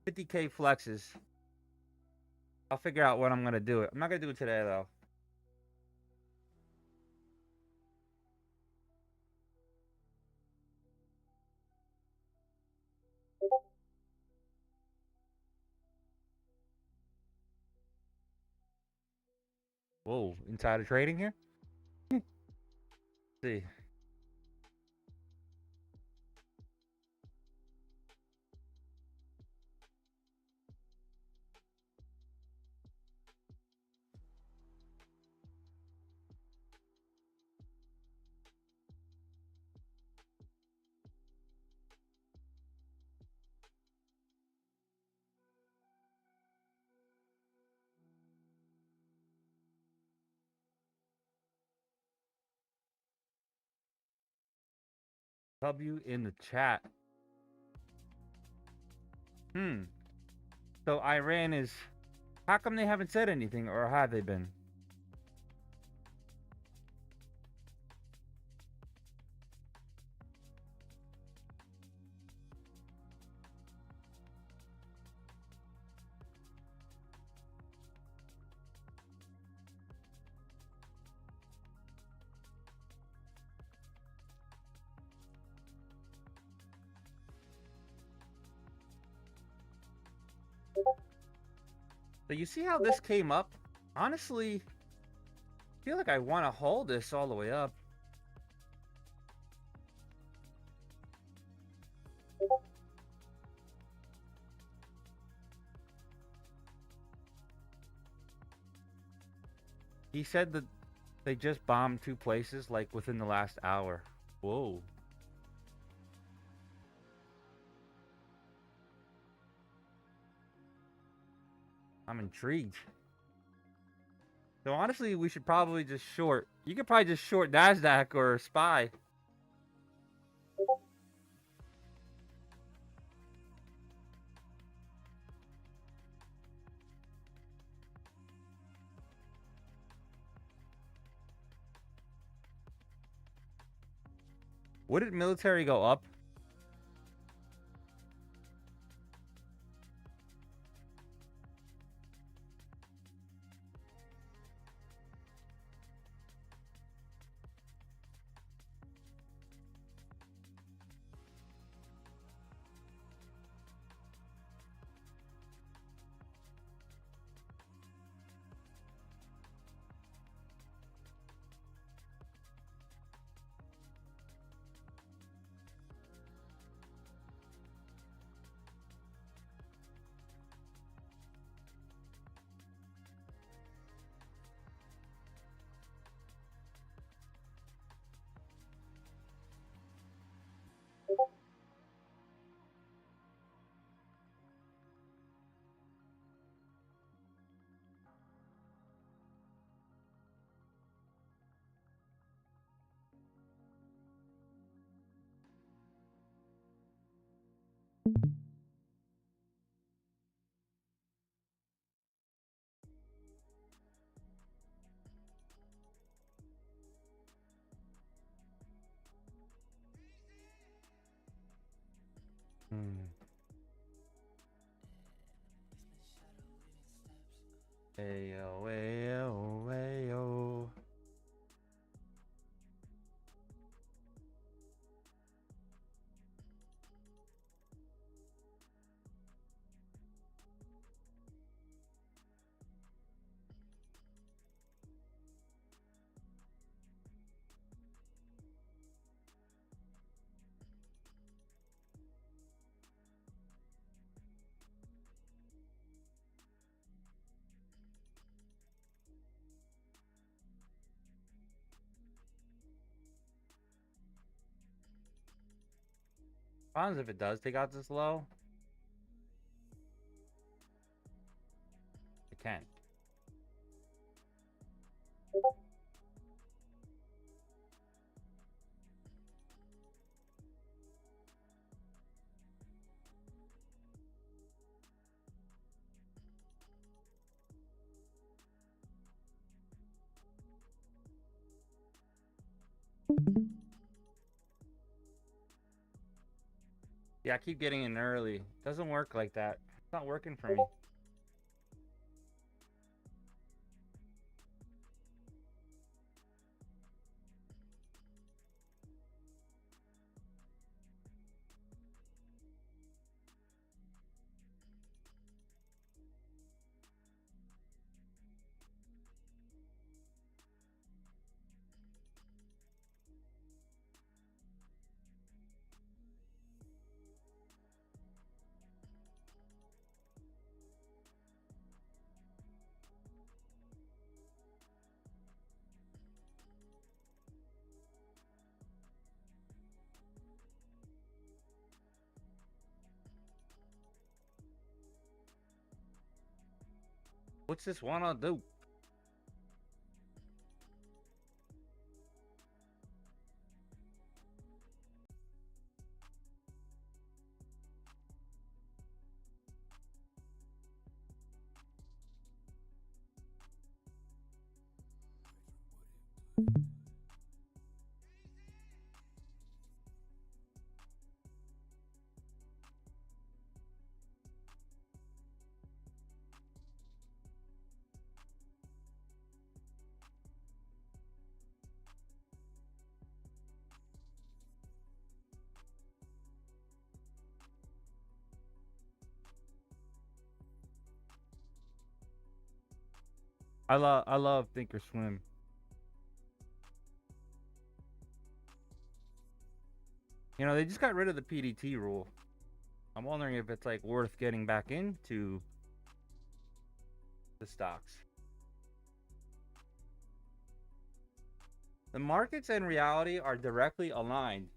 50K flexes. I'll figure out when I'm going to do it. I'm not going to do it today, though. Whoa, insider trading here? Let's see. W in the chat. So Iran is... How come they haven't said anything, or have they been? So you see how this came up? Honestly, I feel like I want to hold this all the way up. He said that they just bombed 2 places like within the last hour. Whoa. I'm intrigued. So honestly, we should probably just short. You could probably just short Nasdaq or SPY. Would it military go up? Ayo, ayo, ayo. Problem is if it does take out this low, it can. Yeah, I keep getting in early. Doesn't work like that. It's not working for me. What's this wanna do? I love Thinkorswim. You know, they just got rid of the PDT rule. I'm wondering if it's like worth getting back into the stocks. The markets and reality are directly aligned.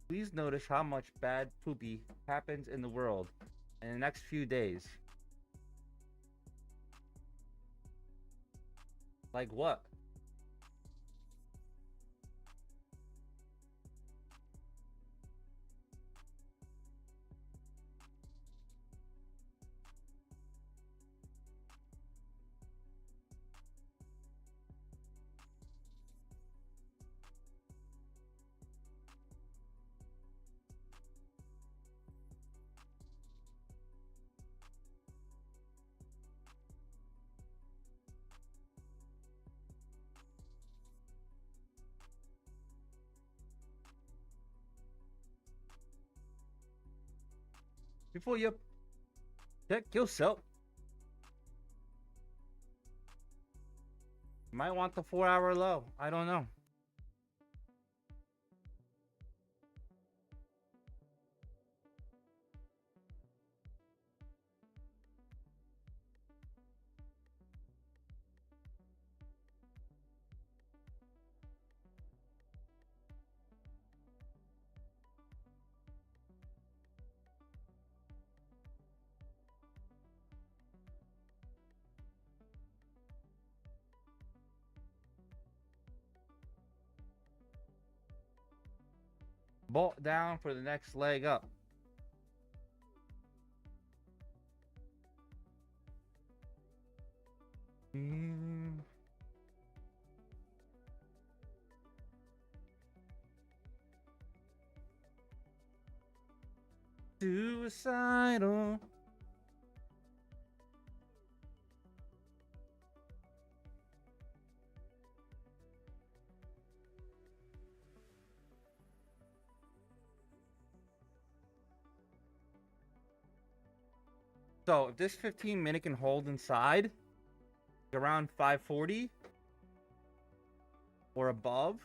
Please notice how much bad poopy happens in the world in the next few days. Like what? Before you check yourself, you might want the 4-hour low. I don't know. bought down for the next leg up. Suicidal. So if this 15-minute can hold inside around 540 or above,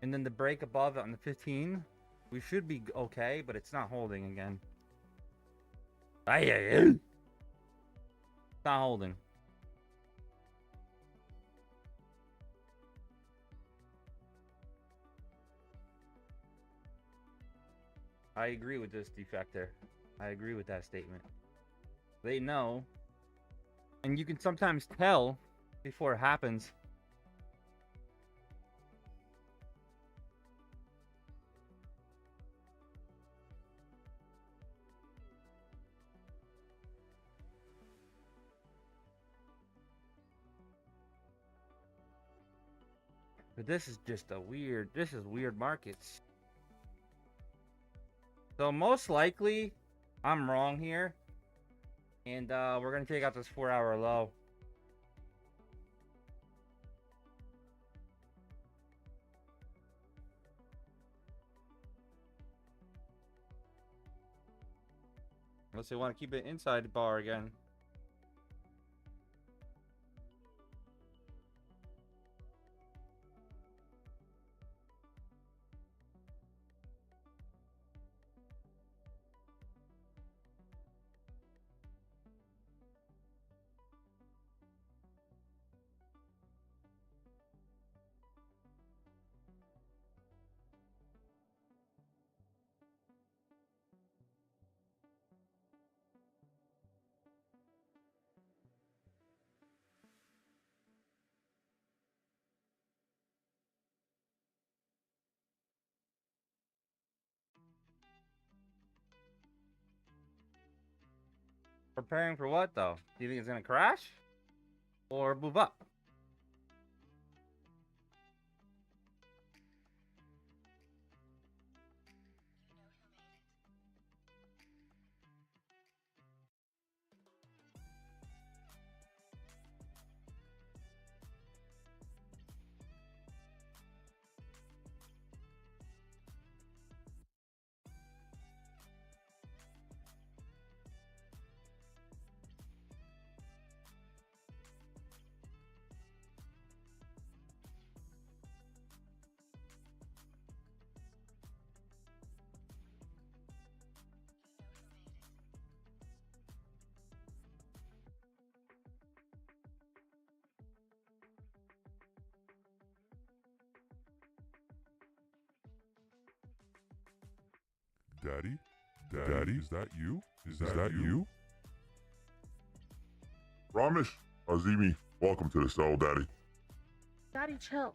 and then the break above on the 15, we should be okay, but it's not holding again. It's not holding. I agree with this defector. I agree with that statement. They know. And you can sometimes tell before it happens. But this is just a weird, this is weird markets. So most likely, I'm wrong here. And we're going to take out this 4-hour low. Unless they want to keep it inside the bar again. Preparing for what, though? Do you think it's going to crash? Or move up? Daddy? Daddy, is that you? Is that you? Ramesh, Azimi, welcome to the cell, Daddy. Daddy, chill.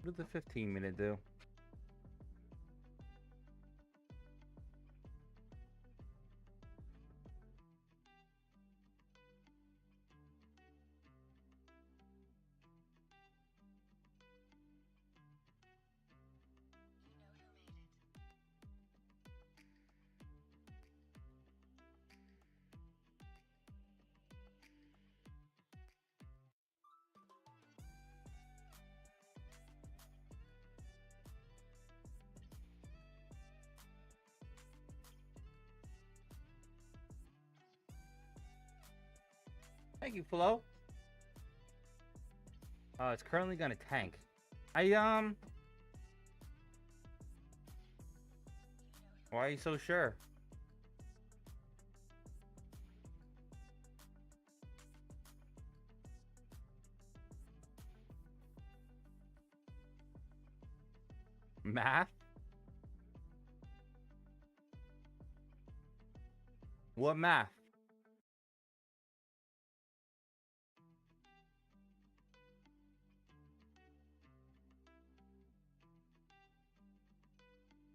What did the 15-minute do? Thank you, Flo. It's currently gonna tank. Why are you so sure? Math? What math?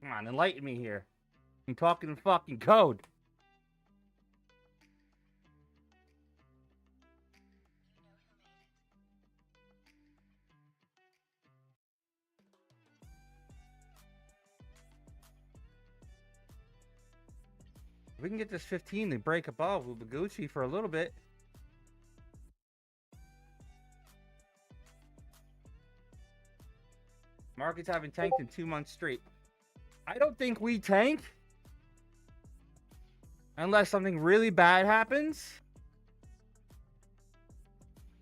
Come on, enlighten me here. I'm talking fucking code. If we can get this 15 to break above, we'll be Gucci for a little bit. Markets haven't tanked in 2 months straight. I don't think we tank unless something really bad happens,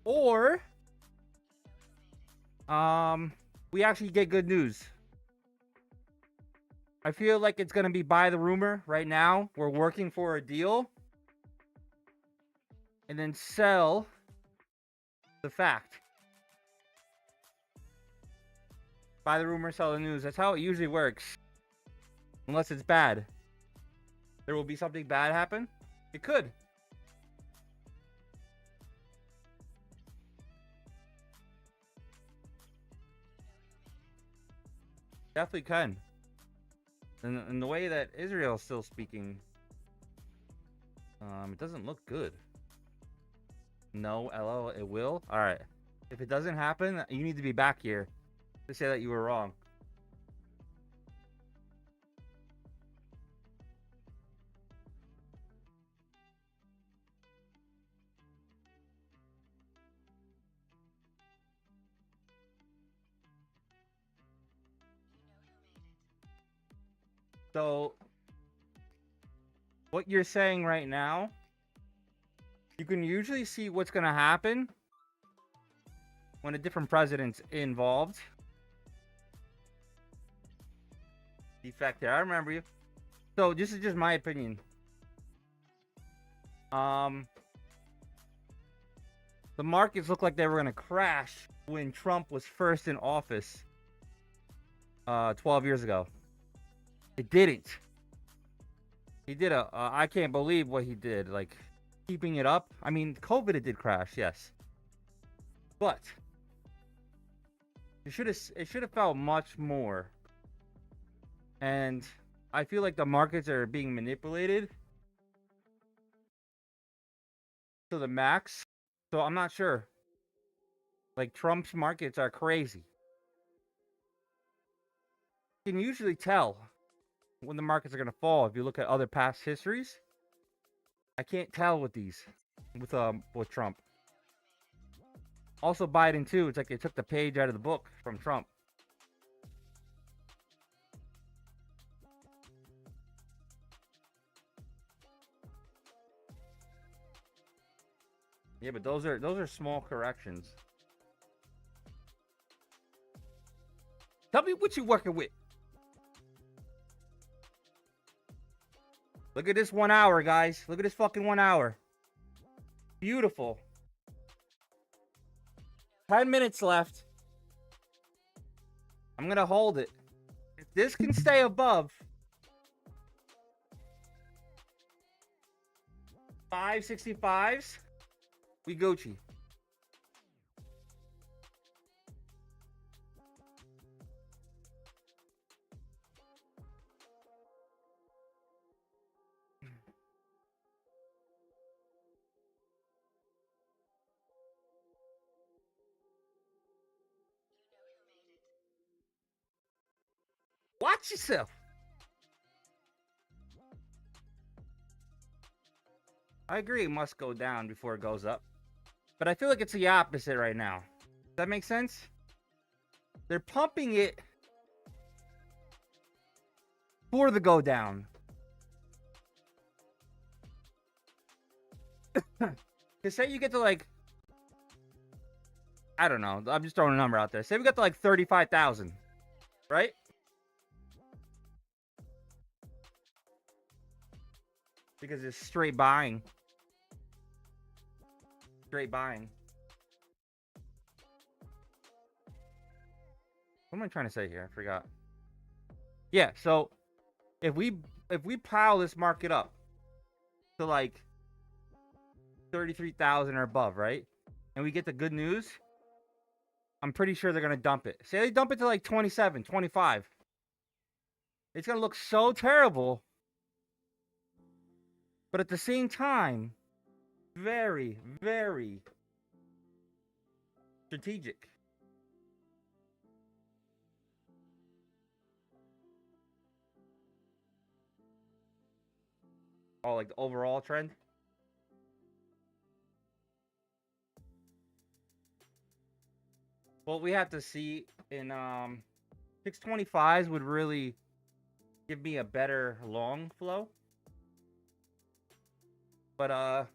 or we actually get good news. I feel like it's gonna be buy the rumor right now. We're working for a deal, and then sell the fact. Buy the rumor, sell the news. That's how it usually works. Unless it's bad. There will be something bad happen. It could. Definitely can. And the way that Israel's still speaking, it doesn't look good. No, LL, it will. All right. If it doesn't happen, you need to be back here to say that you were wrong. So, what you're saying right now, you can usually see what's going to happen when a different president's involved. Defect there, I remember you. So, this is just my opinion. The markets look like they were going to crash when Trump was first in office 12 years ago. It didn't. He did I can't believe what he did. Like, keeping it up. I mean, COVID, it did crash, yes. But it should have felt much more. And I feel like the markets are being manipulated to the max. So I'm not sure. Like, Trump's markets are crazy. You can usually tell when the markets are going to fall if you look at other past histories. I can't tell with these, with Trump. Also Biden too. It's like they took the page out of the book from Trump. Yeah, but those are small corrections. Tell me what you working with. Look at this 1 hour, guys. Look at this fucking 1 hour. Beautiful. 10 minutes left. I'm going to hold it. If this can stay above 565s, we Gucci. Watch yourself. I agree it must go down before it goes up. But I feel like it's the opposite right now. Does that make sense? They're pumping it for the go down. Because say you get to like, I don't know. I'm just throwing a number out there. Say we got to like 35,000, right? Because it's straight buying. Straight buying. What am I trying to say here? I forgot. Yeah, so if we pile this market up to like 33,000 or above, right? And we get the good news, I'm pretty sure they're going to dump it. Say they dump it to like 27, 25. It's going to look so terrible. But at the same time, very, very strategic. Oh, like the overall trend? Well, we have to see in 625s would really give me a better long flow. But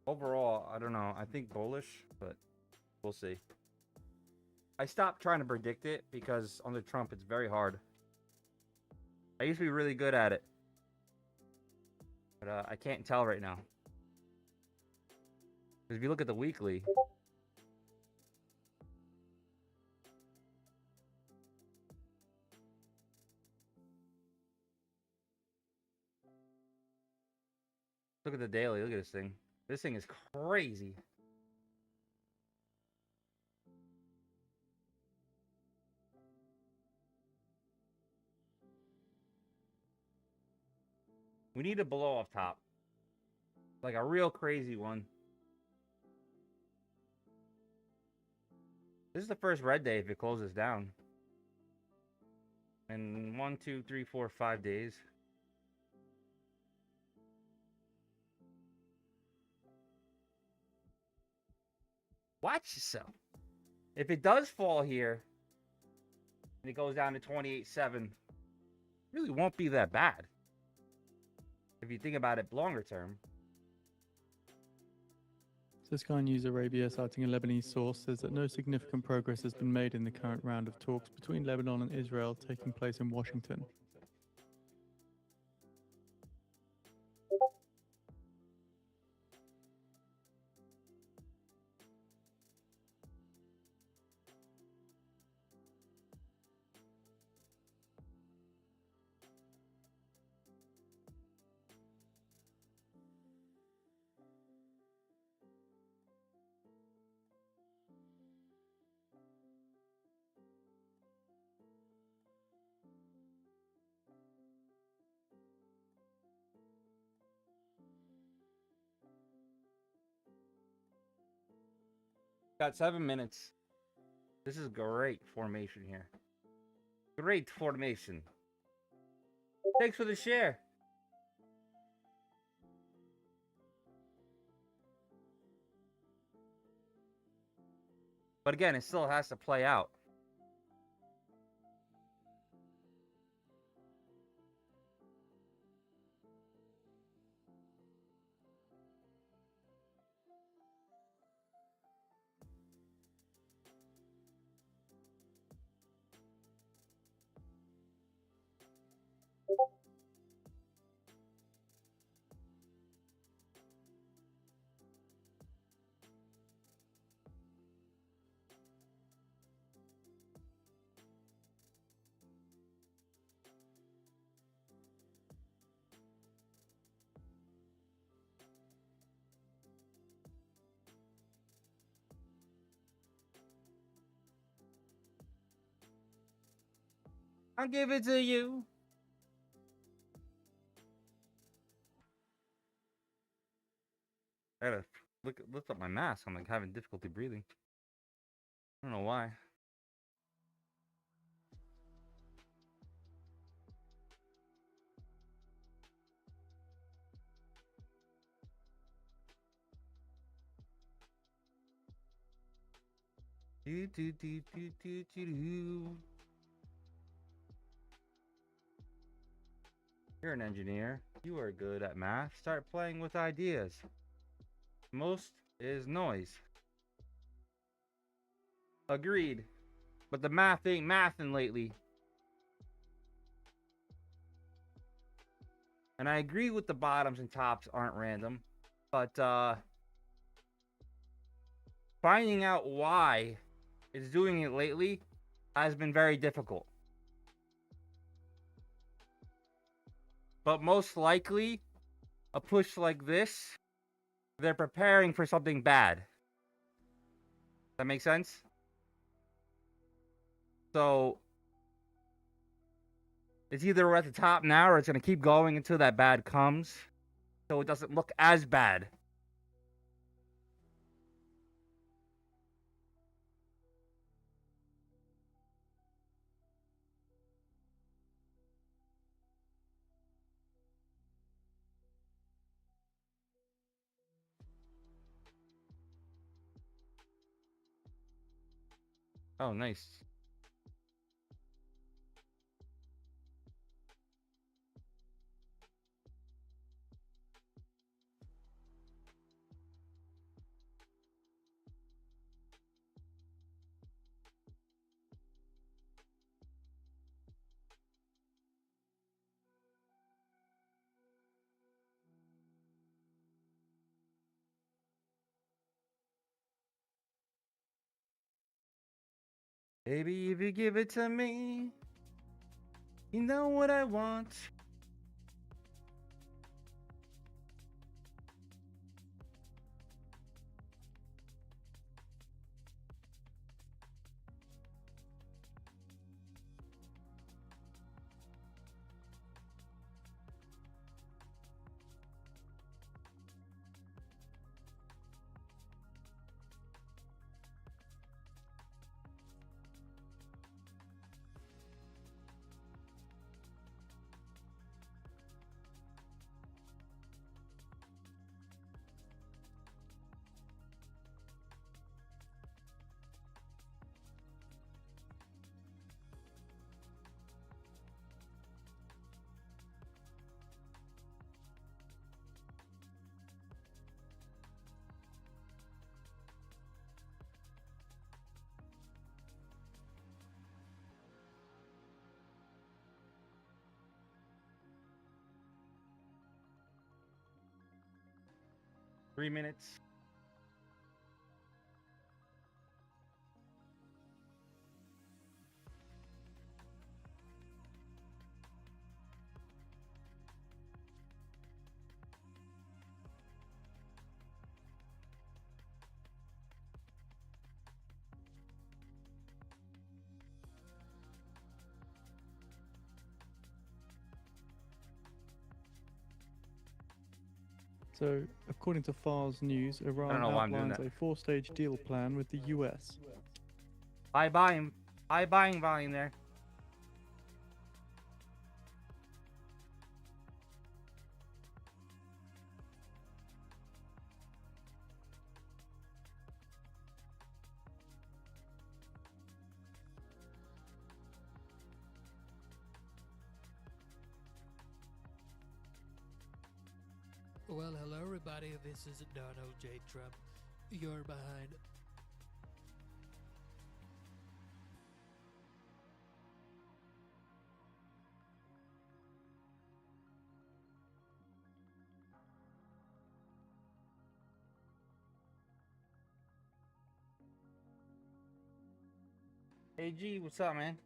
overall, I don't know. I think bullish, but we'll see. I stopped trying to predict it because under Trump it's very hard. I used to be really good at it. But I can't tell right now. Because if you look at the weekly, look at the daily, look at this thing. This thing is crazy. We need a blow off top. Like a real crazy one. This is the first red day if it closes down. In 1, 2, 3, 4, 5 days. Watch yourself. If it does fall here, and it goes down to 28.7, it really won't be that bad. If you think about it longer term. So Sky News Arabia, citing a Lebanese source, says that no significant progress has been made in the current round of talks between Lebanon and Israel taking place in Washington. Got 7 minutes. This is great formation here. Great formation. Thanks for the share. But again, it still has to play out. I'll give it to you. I gotta lift up my mask. I'm like having difficulty breathing. I don't know why. Do, do, do, do, do, do, do. You're an engineer. You are good at math. Start playing with ideas. Most is noise. Agreed. But the math ain't mathin' lately. And I agree with the bottoms and tops aren't random. But finding out why it's doing it lately, has been very difficult. But most likely, a push like this, they're preparing for something bad. That makes sense? So, it's either we're at the top now or it's going to keep going until that bad comes. So it doesn't look as bad. Oh, nice. Baby, if you give it to me, you know what I want. Three minutes. So, according to FARS News, Iran know why I'm doing outlines that. a four-stage deal plan with the US. High buying volume there. Well, hello everybody, this is Donald J. Trump. You're behind. Hey G, what's up, man?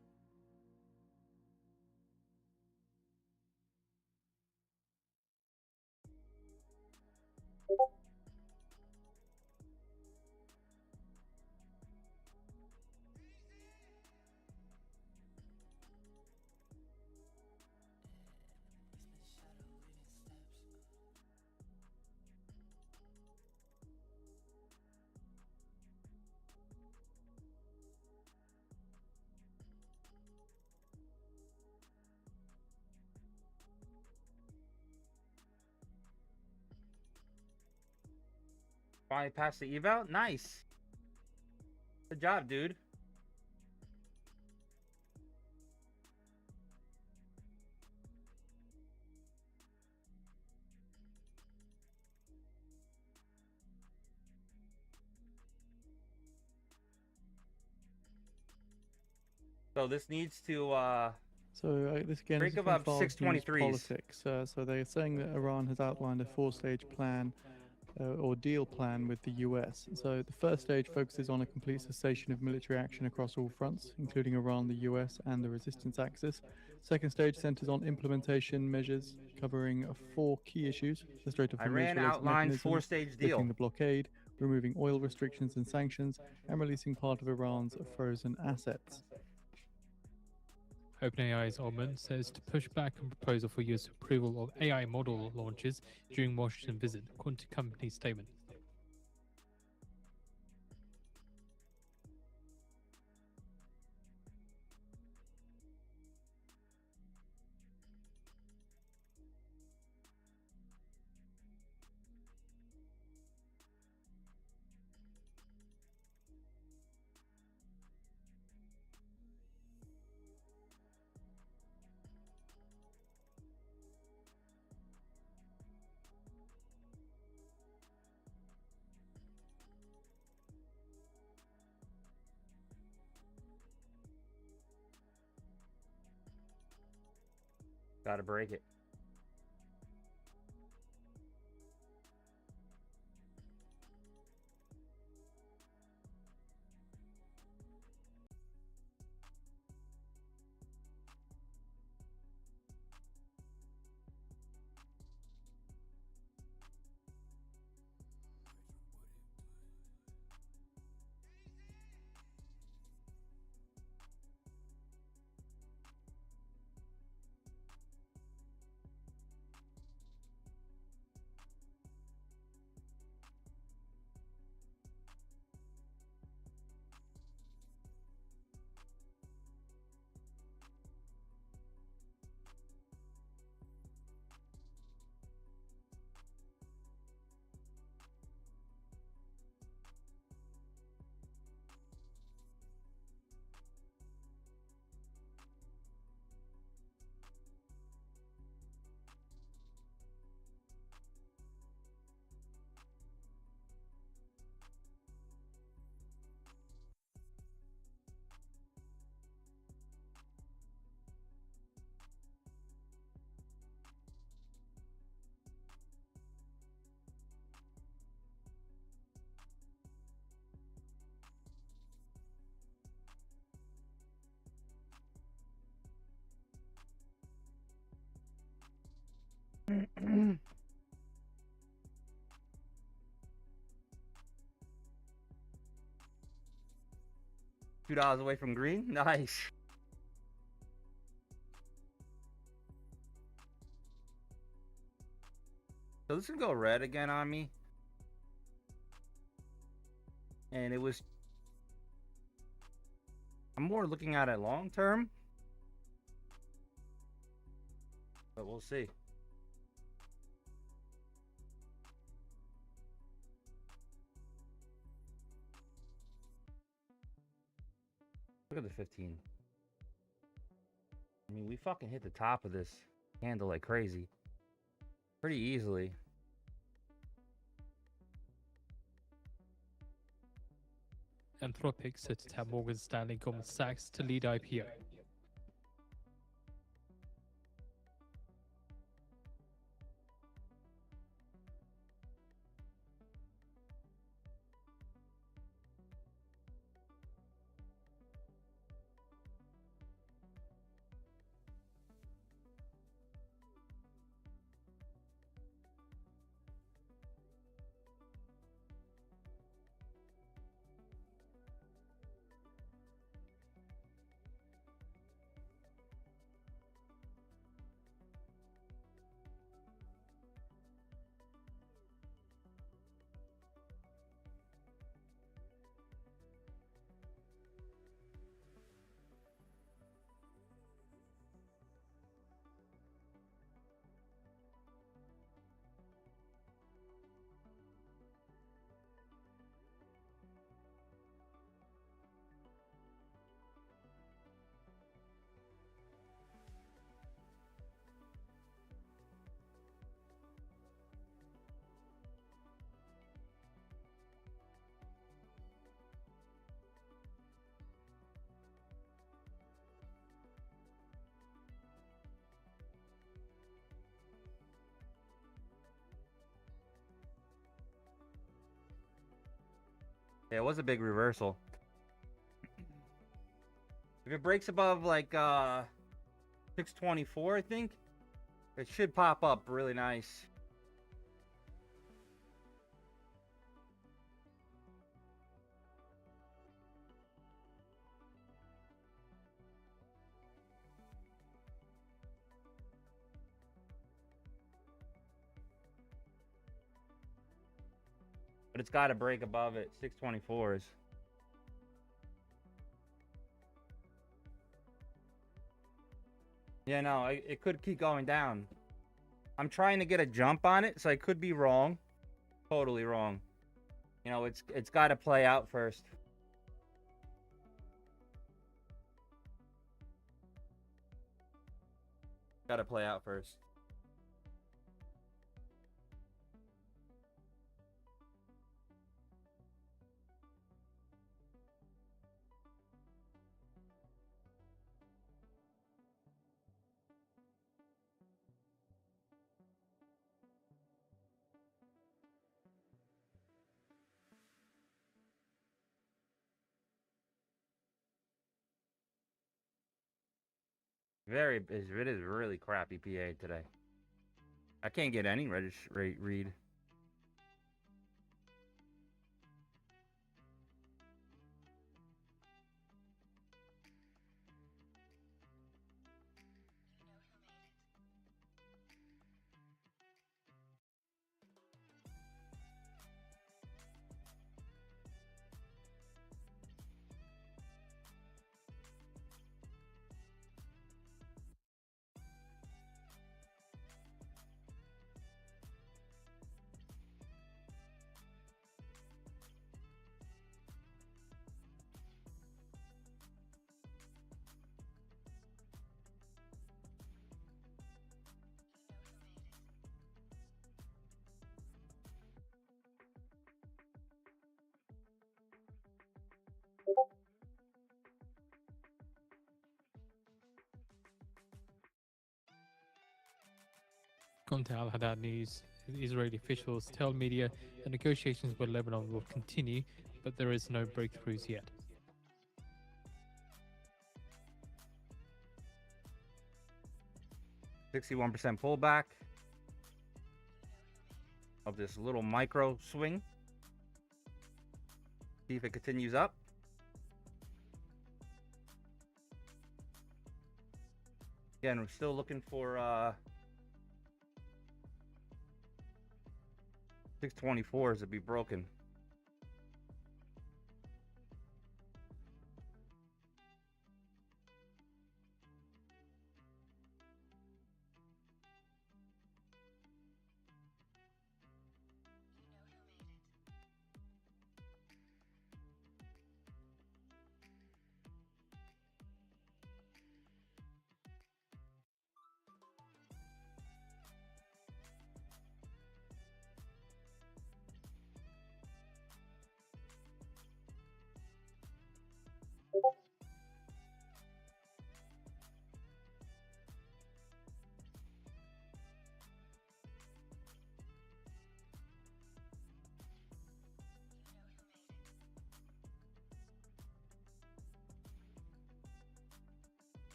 Finally passed the eval? Nice. Good job, dude. So this needs to So this again break is from above FARS News 623s. Politics. So they're saying that Iran has outlined a four-stage plan or deal plan with the US. So the first stage focuses on a complete cessation of military action across all fronts, including Iran, the US, and the resistance axis. Second stage centers on implementation measures covering 4 key issues: the Strait of Hormuz Iran related outlines mechanisms, four-stage lifting deal. the blockade, removing oil restrictions and sanctions, and releasing part of Iran's frozen assets. OpenAI's Oman says to push back on proposal for US approval of AI model launches during Washington visit, according to company statement. Gotta break it. $2 away from green. Nice. So this can go red again on me. And it was... I'm more looking at it long term. But we'll see. Look at the 15. I mean, we fucking hit the top of this candle like crazy. Pretty easily. Anthropic set to tap Morgan Stanley Goldman Sachs to lead IPO. Yeah, it was a big reversal. If it breaks above like 624, I think it should pop up really nice. But it's got to break above it. 624s. Yeah, no, it could keep going down. I'm trying to get a jump on it, so I could be wrong. Totally wrong. You know, it's got to play out first. Got to play out first. It is really crappy PA today. I can't get any read. On to Al Haddad news. Israeli officials tell media that negotiations with Lebanon will continue, but there is no breakthroughs yet. %61 pullback of this little micro swing. See if it continues up. Again, we're still looking for 624s to be broken.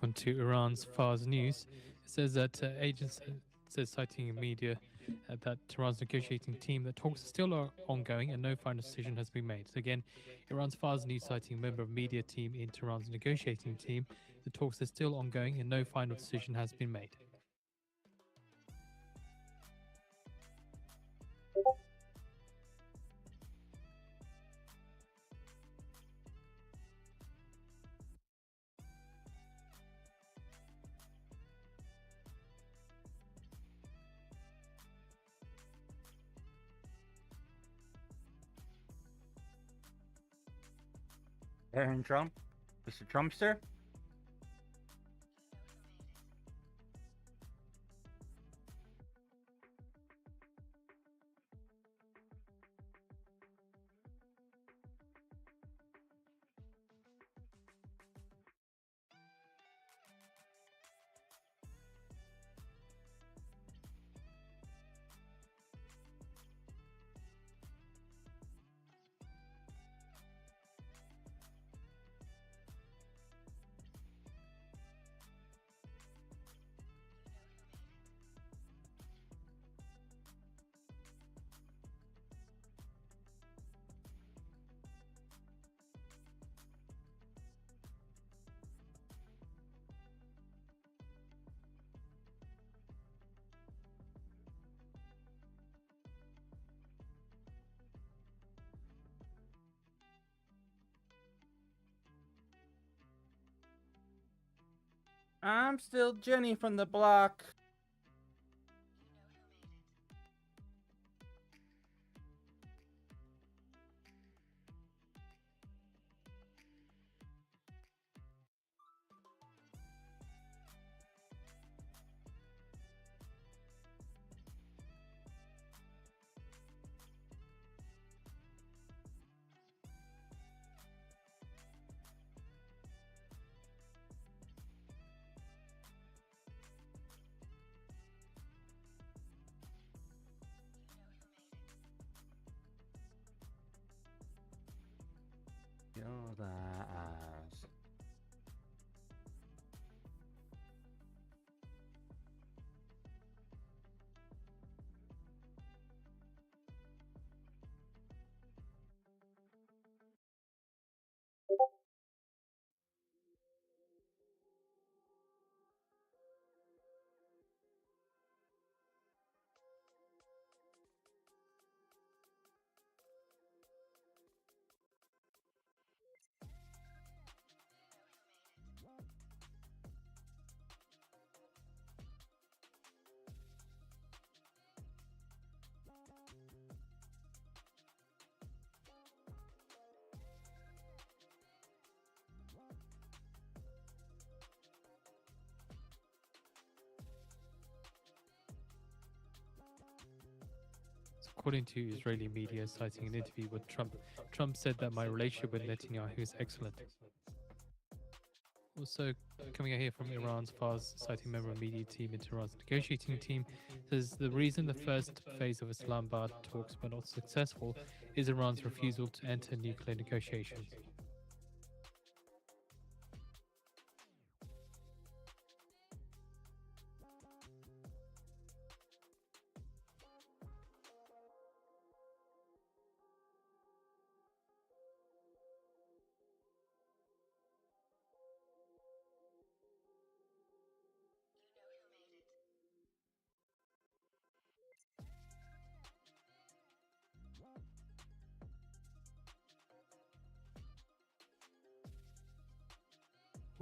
On to Iran's Fars News. It says that says citing in media that Iran's negotiating team that talks still are ongoing and no final decision has been made. So again, Iran's Fars News citing a member of media team in Tehran's negotiating team. The talks are still ongoing and no final decision has been made. Aaron Trump, Mr. Trumpster. I'm still Jenny from the block. Feel the eyes. According to Israeli media citing an interview with Trump, Trump said that my relationship with Netanyahu is excellent. Also, coming out here from Iran's Fars, citing member of media team in Tehran's negotiating team, says the reason the first phase of Islamabad talks were not successful is Iran's refusal to enter nuclear negotiations.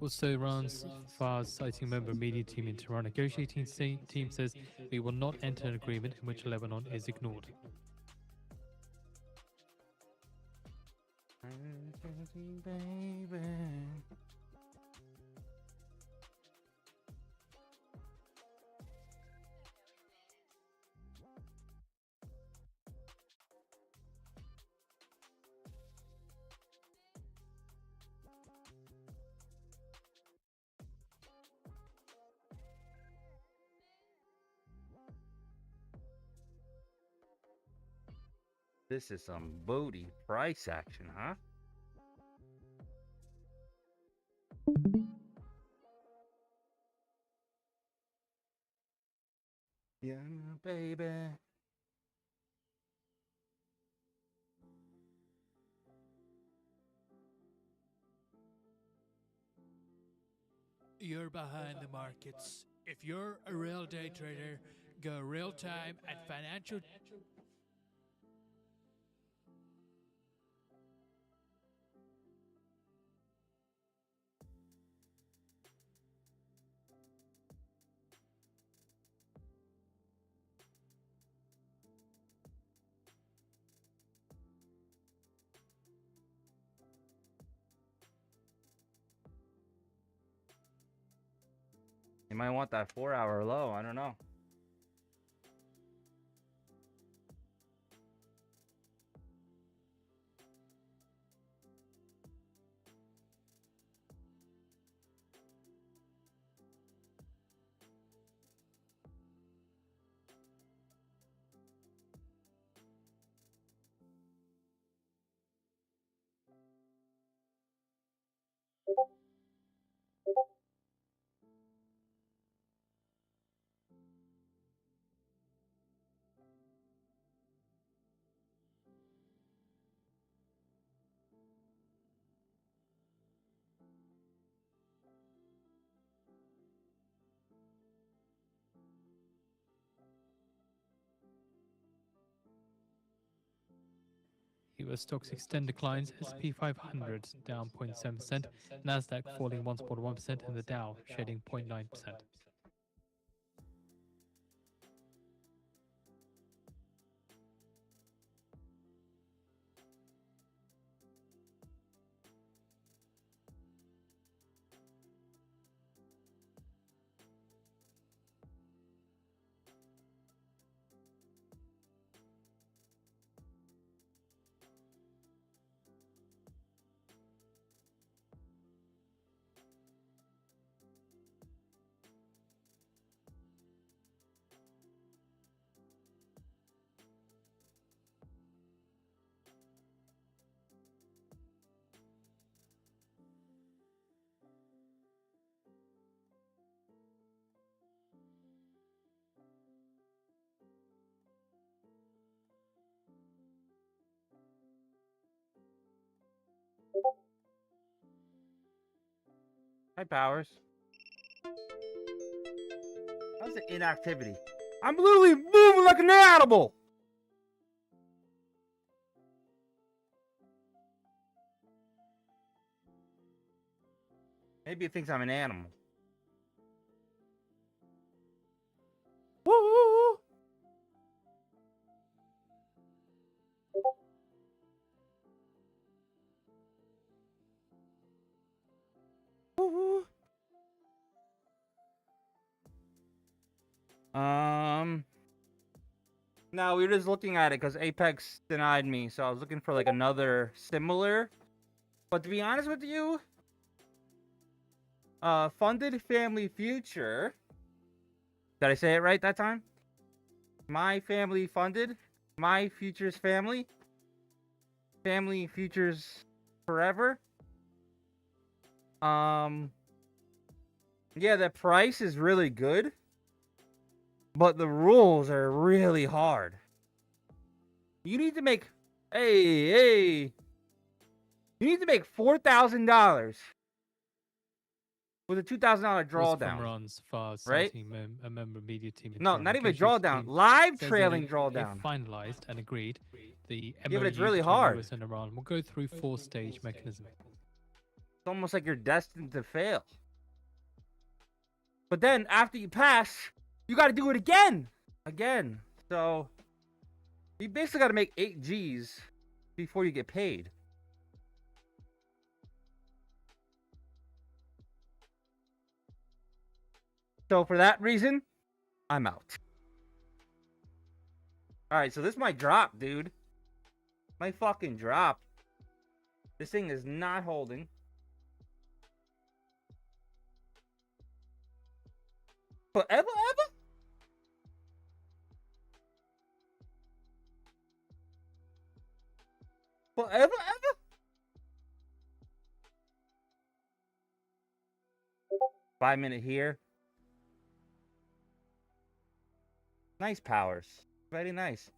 Also, Iran's Fars, citing member media team in Tehran negotiating team, says we will not enter an agreement in which Lebanon is ignored. Baby. This is some booty price action, huh? Yeah, baby. You're behind the markets. If you're a real day trader, go real time at financial. You might want that 4-hour low. I don't know. US stocks extend declines. S&P 500 down 0.7%, Nasdaq falling 1.1%, and the Dow shedding 0.9%. Hi, Powers. How's the inactivity? I'm literally moving like an animal! Maybe it thinks I'm an animal. Woo! Woo! No, we were just looking at it because Apex denied me, so I was looking for like another similar. But to be honest with you, Funded Family Future. Did I say it right that time? My Family Funded, My Futures Family, Family Futures Forever. Yeah, the price is really good. But the rules are really hard. You need to make, hey, you need to make $4,000 with a $2,000 drawdown. From Ron's Fars, right? A member media team. No, not even drawdown. Live trailing drawdown. If finalized and agreed, the MOU Yeah, but it's really between hard. US and Iran will go through 4-stage mechanism. It's almost like you're destined to fail. But then after you pass, you got to do it again. So you basically got to make 8 G's before you get paid. So for that reason, I'm out. Alright, so this might drop, dude. My fucking drop. This thing is not holding. Forever, ever? Forever, ever? Five-minute here. Nice Powers. Very nice.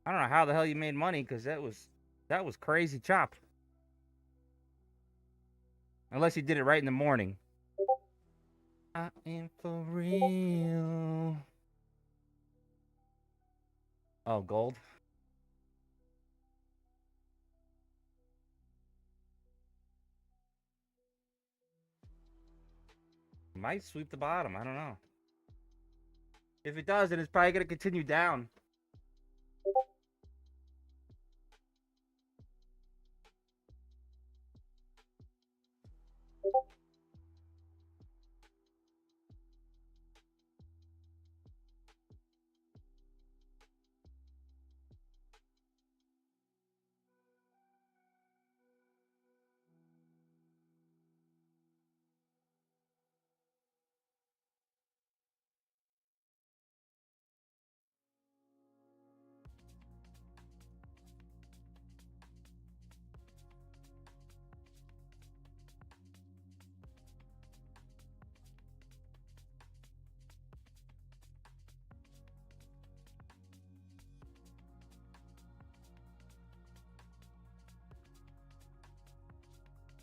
I don't know how the hell you made money, because that was crazy chop. Unless you did it right in the morning. I am for real. Oh, gold. Might sweep the bottom. I don't know. If it does, then it's probably going to continue down.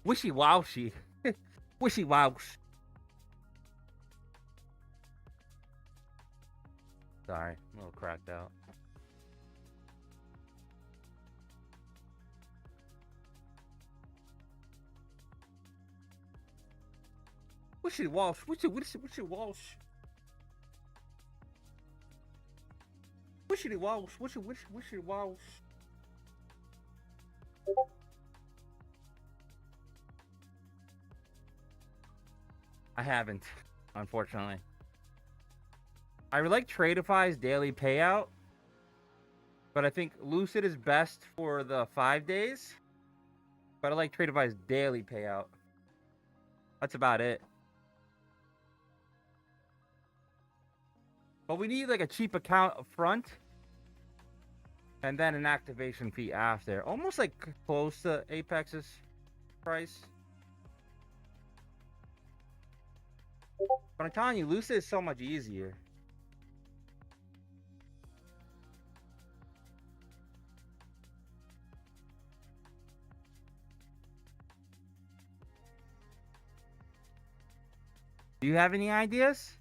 Wishy-washy. Wishy-wash. Sorry, I'm a little cracked out. Wishy Walsh. Wishy Walsh. Wishy Walsh. Wishy Walsh. I haven't, unfortunately. I like Tradeify's daily payout, but I think Lucid is best for the 5 days. But I like Tradeify's daily payout. That's about it. But we need like a cheap account up front, and then an activation fee after. Almost like close to Apex's price. But I'm telling you, Lucid is so much easier. Do you have any ideas?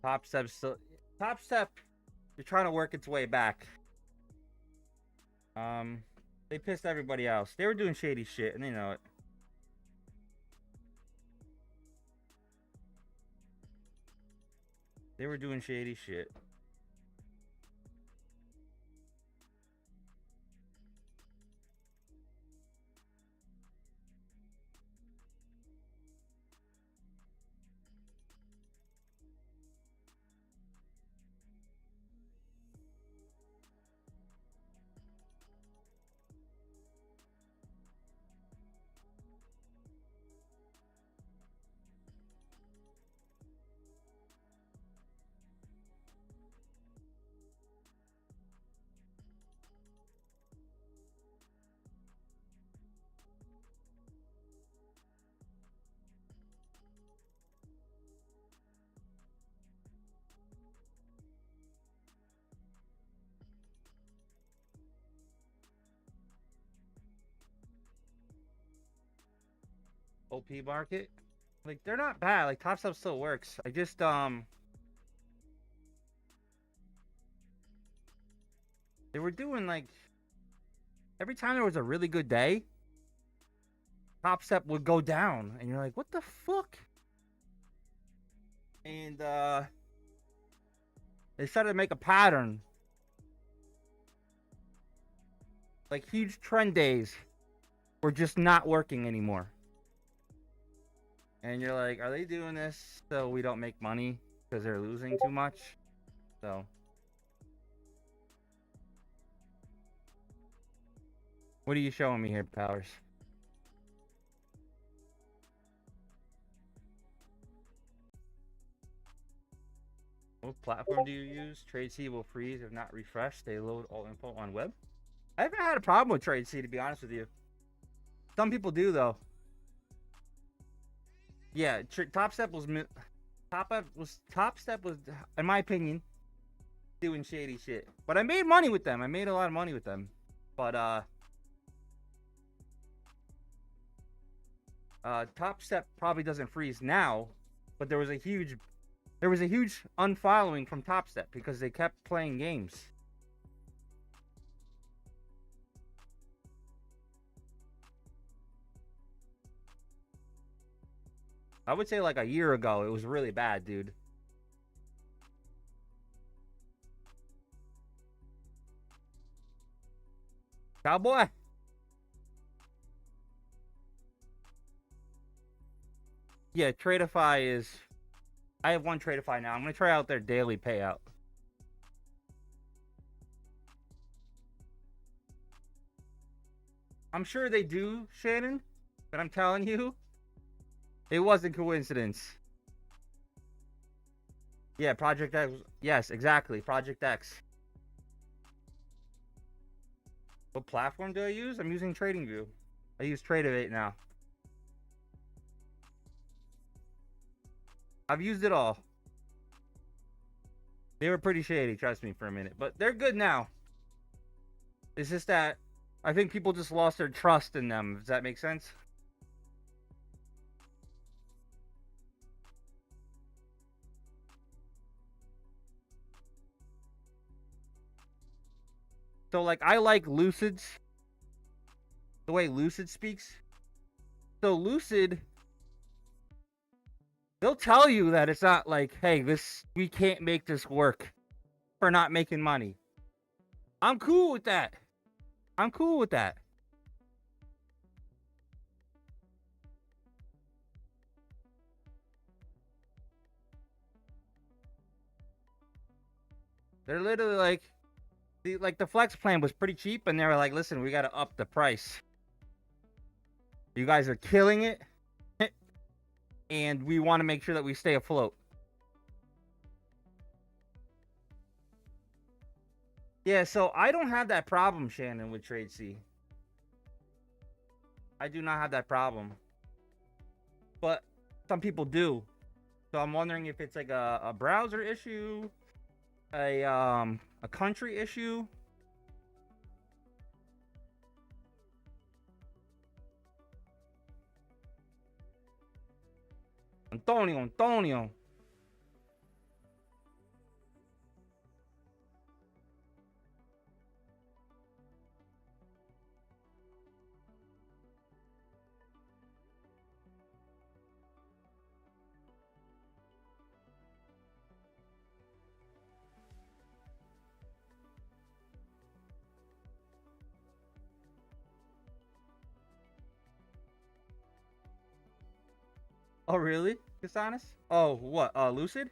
Top Step, you're trying to work its way back. They pissed everybody else. They were doing shady shit, and they know it. They were doing shady shit. OP market, like they're not bad. Like Top Step still works. I just they were doing like every time there was a really good day, Top Step would go down, and you're like, what the fuck? And they started to make a pattern. Like huge trend days were just not working anymore. And you're like, are they doing this so we don't make money because they're losing too much? So what are you showing me here, Powers? What platform do you use? TradeC will freeze if not refreshed. They load all info on web. I haven't had a problem with TradeC, to be honest with you. Some people do, though. Yeah, Top Step was, in my opinion, doing shady shit. But I made money with them. I made a lot of money with them. But Top Step probably doesn't freeze now. But there was a huge unfollowing from Top Step because they kept playing games. I would say like a year ago, it was really bad, dude. Cowboy. Yeah, Tradeify is... I have one Tradeify now. I'm going to try out their daily payout. I'm sure they do, Shannon. But I'm telling you, it wasn't coincidence. Yeah, Project X. Yes, exactly. Project X. What platform do I use? I'm using TradingView. I use Tradeivate now. I've used it all. They were pretty shady, trust me, for a minute. But they're good now. It's just that I think people just lost their trust in them. Does that make sense? So, like, I like Lucid's. The way Lucid speaks. So, Lucid... They'll tell you that it's not like, hey, we can't make this work for not making money. I'm cool with that. I'm cool with that. They're literally like the flex plan was pretty cheap, and they were like, listen, we gotta up the price. You guys are killing it. And we want to make sure that we stay afloat. Yeah, so I don't have that problem, Shannon, with Trade C. I do not have that problem. But some people do. So I'm wondering if it's like a browser issue, a country issue. Antonio. Oh, really? Casanis? Oh, what? Lucid?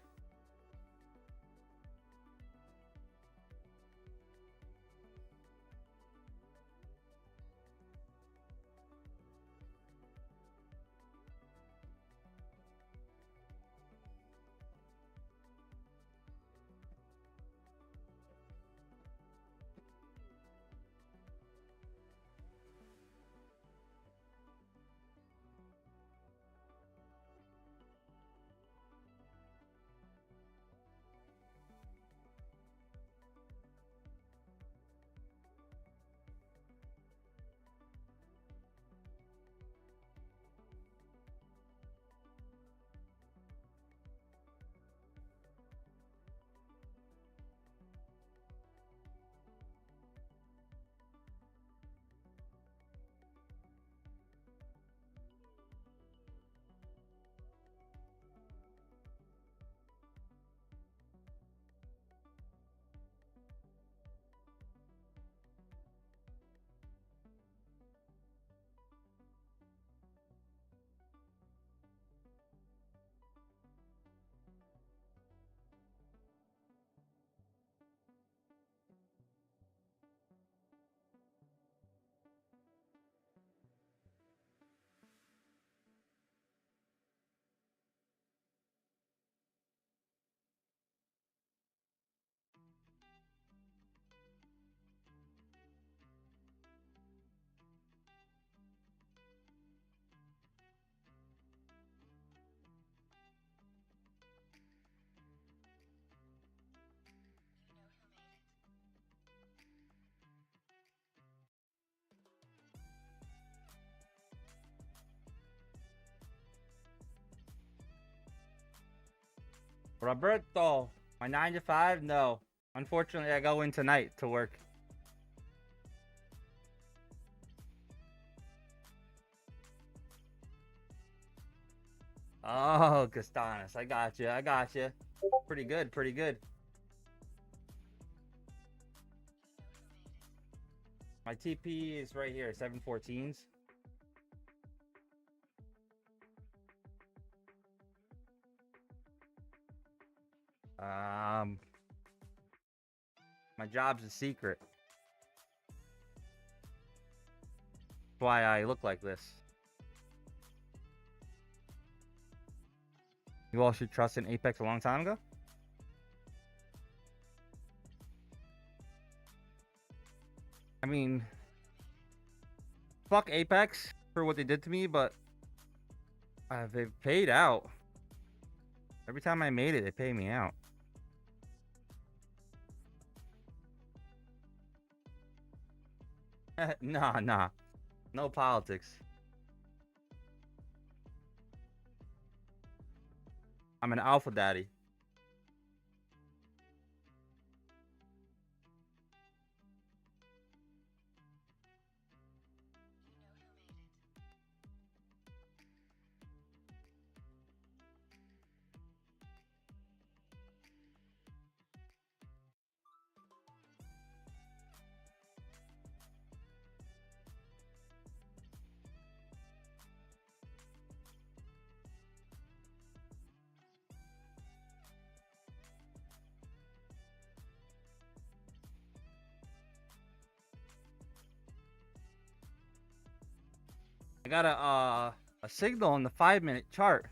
Roberto, my 9 to 5? No. Unfortunately, I go in tonight to work. Oh, Castanis. I got you. I got you. Pretty good. Pretty good. My TP is right here. 714s. My job's a secret. That's why I look like this. You all should trust in Apex a long time ago? I mean, fuck Apex for what they did to me, but they've paid out. Every time I made it, they pay me out. Nah, nah. No politics. I'm an alpha daddy. I got a signal on the 5-minute chart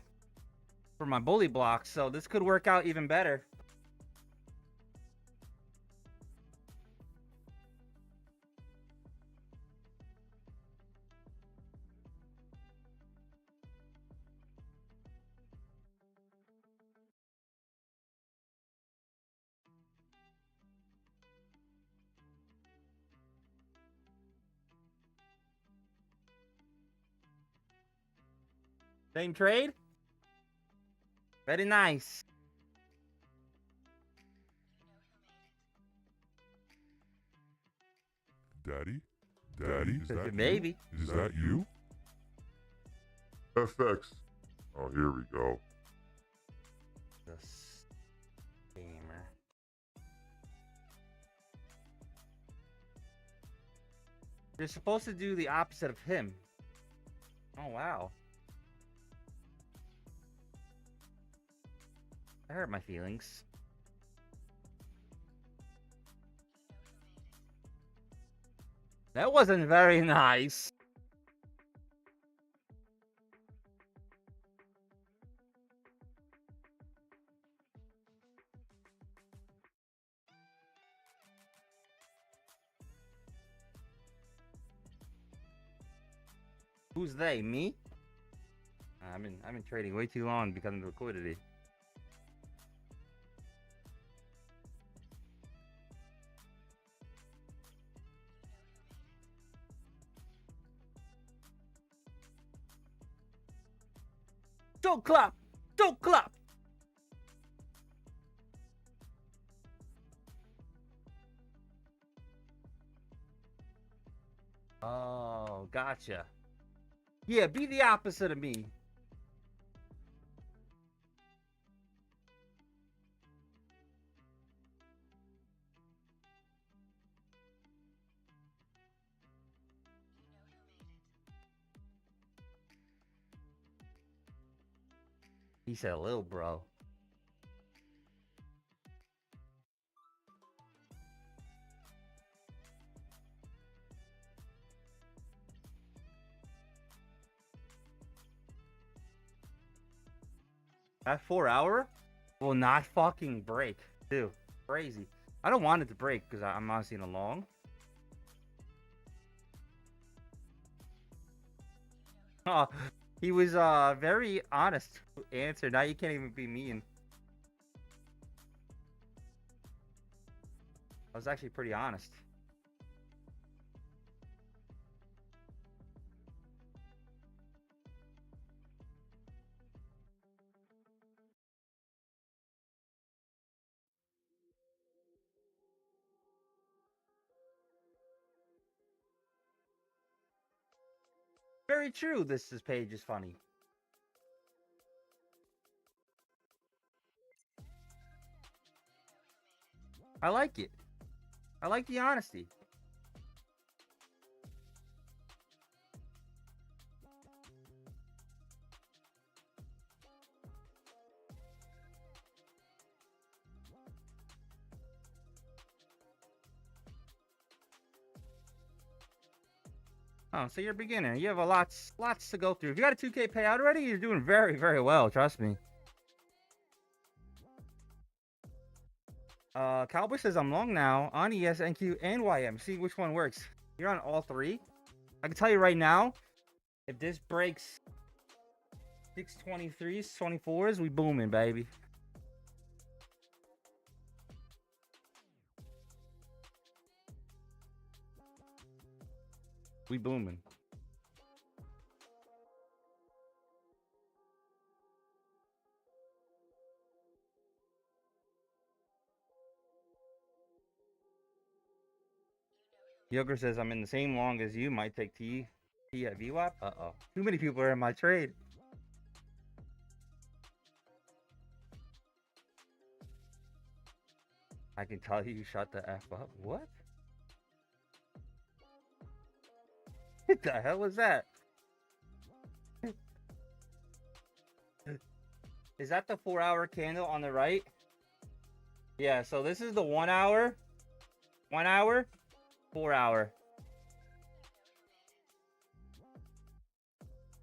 for my bully block, so this could work out even better. Same trade? Very nice. Daddy? Daddy? Is that Maybe. you? Is that you? FX. Oh, here we go. The gamer. You're supposed to do the opposite of him. Oh, wow. That hurt my feelings. That wasn't very nice. Who's they? Me? I've been trading way too long because of liquidity. Don't clap! Don't clap! Oh, gotcha. Yeah, be the opposite of me. He said, little bro. That 4 hour will not fucking break, dude. Crazy. I don't want it to break because I'm honestly in a long. Oh, he was very honest answer. Now you can't even be mean. I was actually pretty honest. Very true. Page is funny. I like it. I like the honesty. Oh, so you're a beginner. You have lots to go through. If you got a 2K payout already, you're doing very, very well. Trust me. Cowboy says I'm long now on ES, NQ, and YM. See which one works. You're on all three. I can tell you right now, if this breaks 623s, 24s, we booming, baby. We booming. Yoker says I'm in the same long as you. Might take T at VWAP. Uh-oh. Too many people are in my trade. I can tell you shut the F up. What? What the hell was that? Is that the 4-hour candle on the right? Yeah, so this is the 1 hour. 1 hour. 4 hour.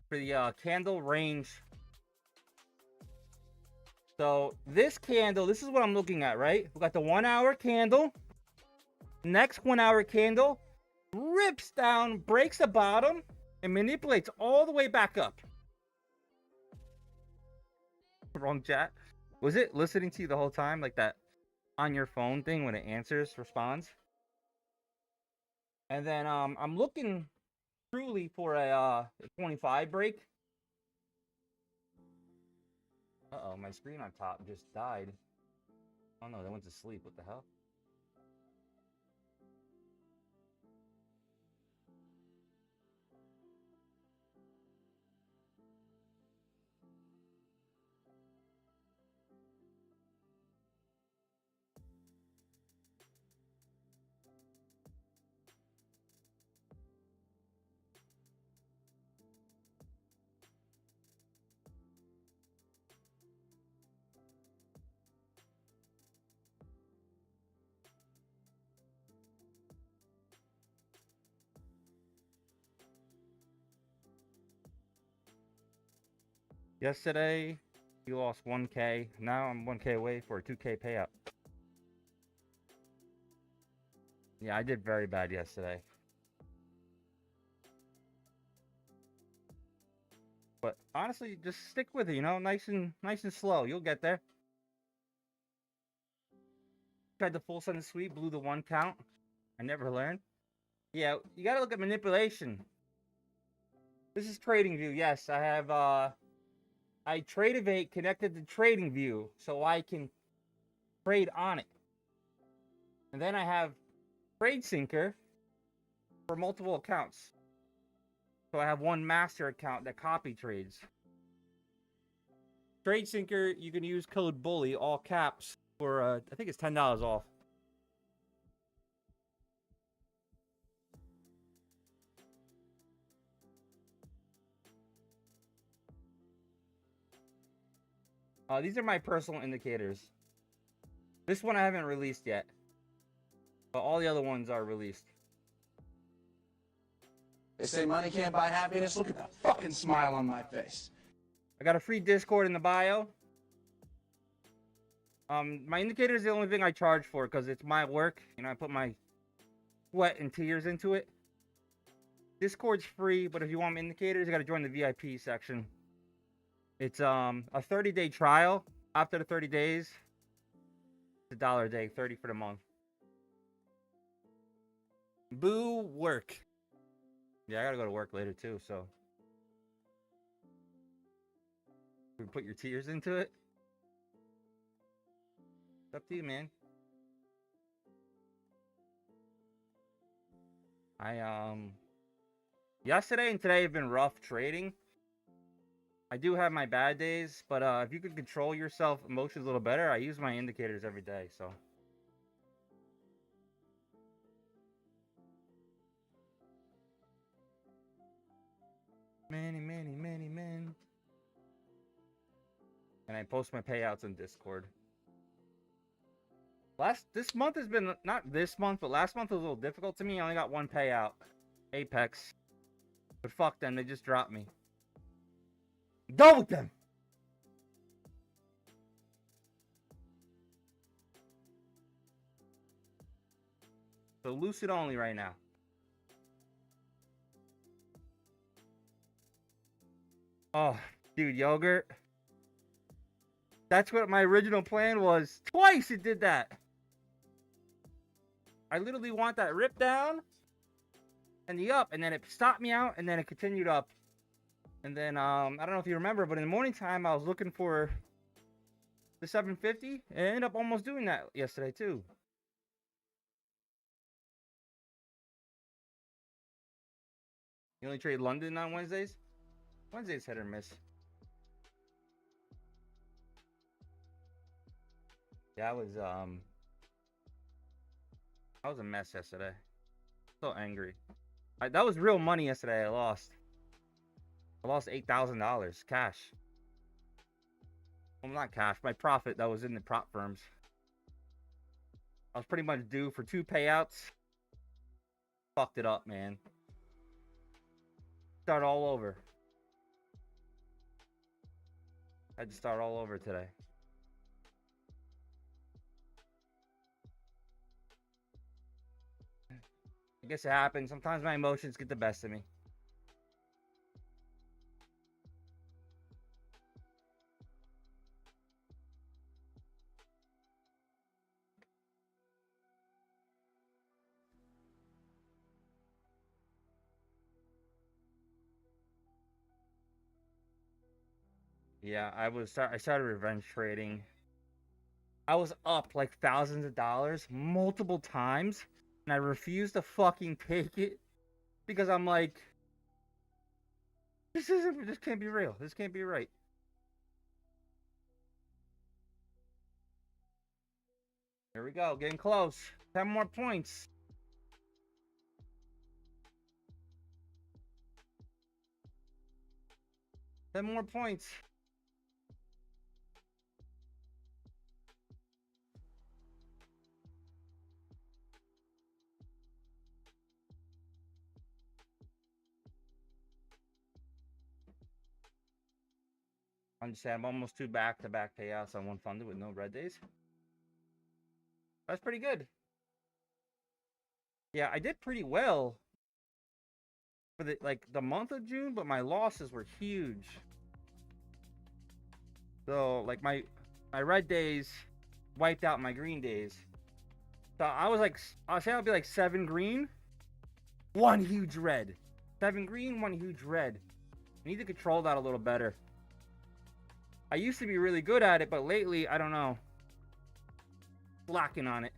For the candle range. So this candle, this is what I'm looking at, right? We got the 1 hour candle. Next 1 hour candle rips down, breaks the bottom, and manipulates all the way back up. Wrong chat. Was it listening to you the whole time, like that on your phone thing when it answers, responds? And then I'm looking truly for a 25 break. Uh-oh, my screen on top just died. Oh no, they went to sleep. What the hell? Yesterday, you lost 1K. Now I'm 1K away for a 2K payout. Yeah, I did very bad yesterday. But honestly, just stick with it, you know, nice and slow. You'll get there. Tried the full sentence sweep, blew the 1 count. I never learned. Yeah, you gotta look at manipulation. This is trading view. Yes, I have I Tradeovate connected to trading view so I can trade on it. And then I have Trade Syncer for multiple accounts. So I have one master account that copy trades. Trade Syncer, you can use code BULLY, all caps, for I think it's $10 off. These are my personal indicators. This one I haven't released yet. But all the other ones are released. They say money can't buy happiness. Look at that fucking smile on my face. I got a free Discord in the bio. My indicator is the only thing I charge for because it's my work. You know, I put my sweat and tears into it. Discord's free, but if you want indicators, you got to join the VIP section. It's a 30-day trial. After the 30 days, it's $1 a day, 30 for the month. Boo work. Yeah, I gotta go to work later too, so. We put your tears into it. It's up to you, man. Yesterday and today have been rough trading. I do have my bad days, but if you could control yourself emotions a little better, I use my indicators every day, so. Many, many, many men. And I post my payouts on Discord. This month has been, not this month, but last month was a little difficult to me. I only got one payout. Apex. But fuck them, they just dropped me. Go with them! So Lucid only right now. Oh, dude, yogurt. That's what my original plan was. Twice it did that. I literally want that rip down and the up, and then it stopped me out, and then it continued up. And then, I don't know if you remember, but in the morning time, I was looking for the 750, and I ended up almost doing that yesterday, too. You only trade London on Wednesdays? Wednesdays hit or miss. Yeah, I was a mess yesterday. So angry. That was real money yesterday I lost. I lost $8,000 cash. Well, not cash. My profit that was in the prop firms. I was pretty much due for 2 payouts. Fucked it up, man. Start all over. I had to start all over today. I guess it happens. Sometimes my emotions get the best of me. Yeah, I started revenge trading. I was up like thousands of dollars multiple times, and I refused to fucking take it because I'm like, this can't be real. This can't be right. Here we go, getting close. 10 more points. Ten more points. Understand, I'm almost 2 back-to-back payouts on one funded with no red days. That's pretty good. Yeah, I did pretty well for the month of June, but my losses were huge. So like my red days wiped out my green days. So I'll say I'll be like 7 green, 1 huge red. 7 green, 1 huge red. I need to control that a little better. I used to be really good at it, but lately, I don't know. Slacking on it.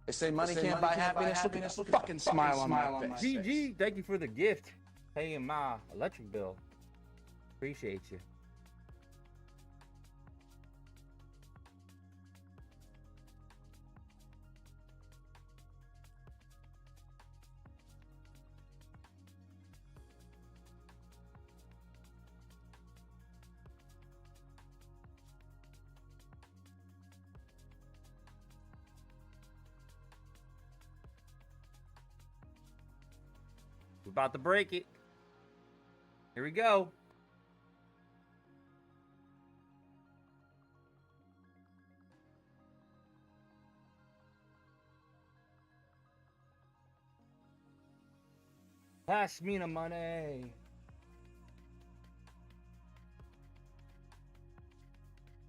They say money can't buy happiness. Look at this fucking smile on my face. GG, thank you for the gift. Paying my electric bill. Appreciate you. We're about to break it. Here we go. Pass me the money.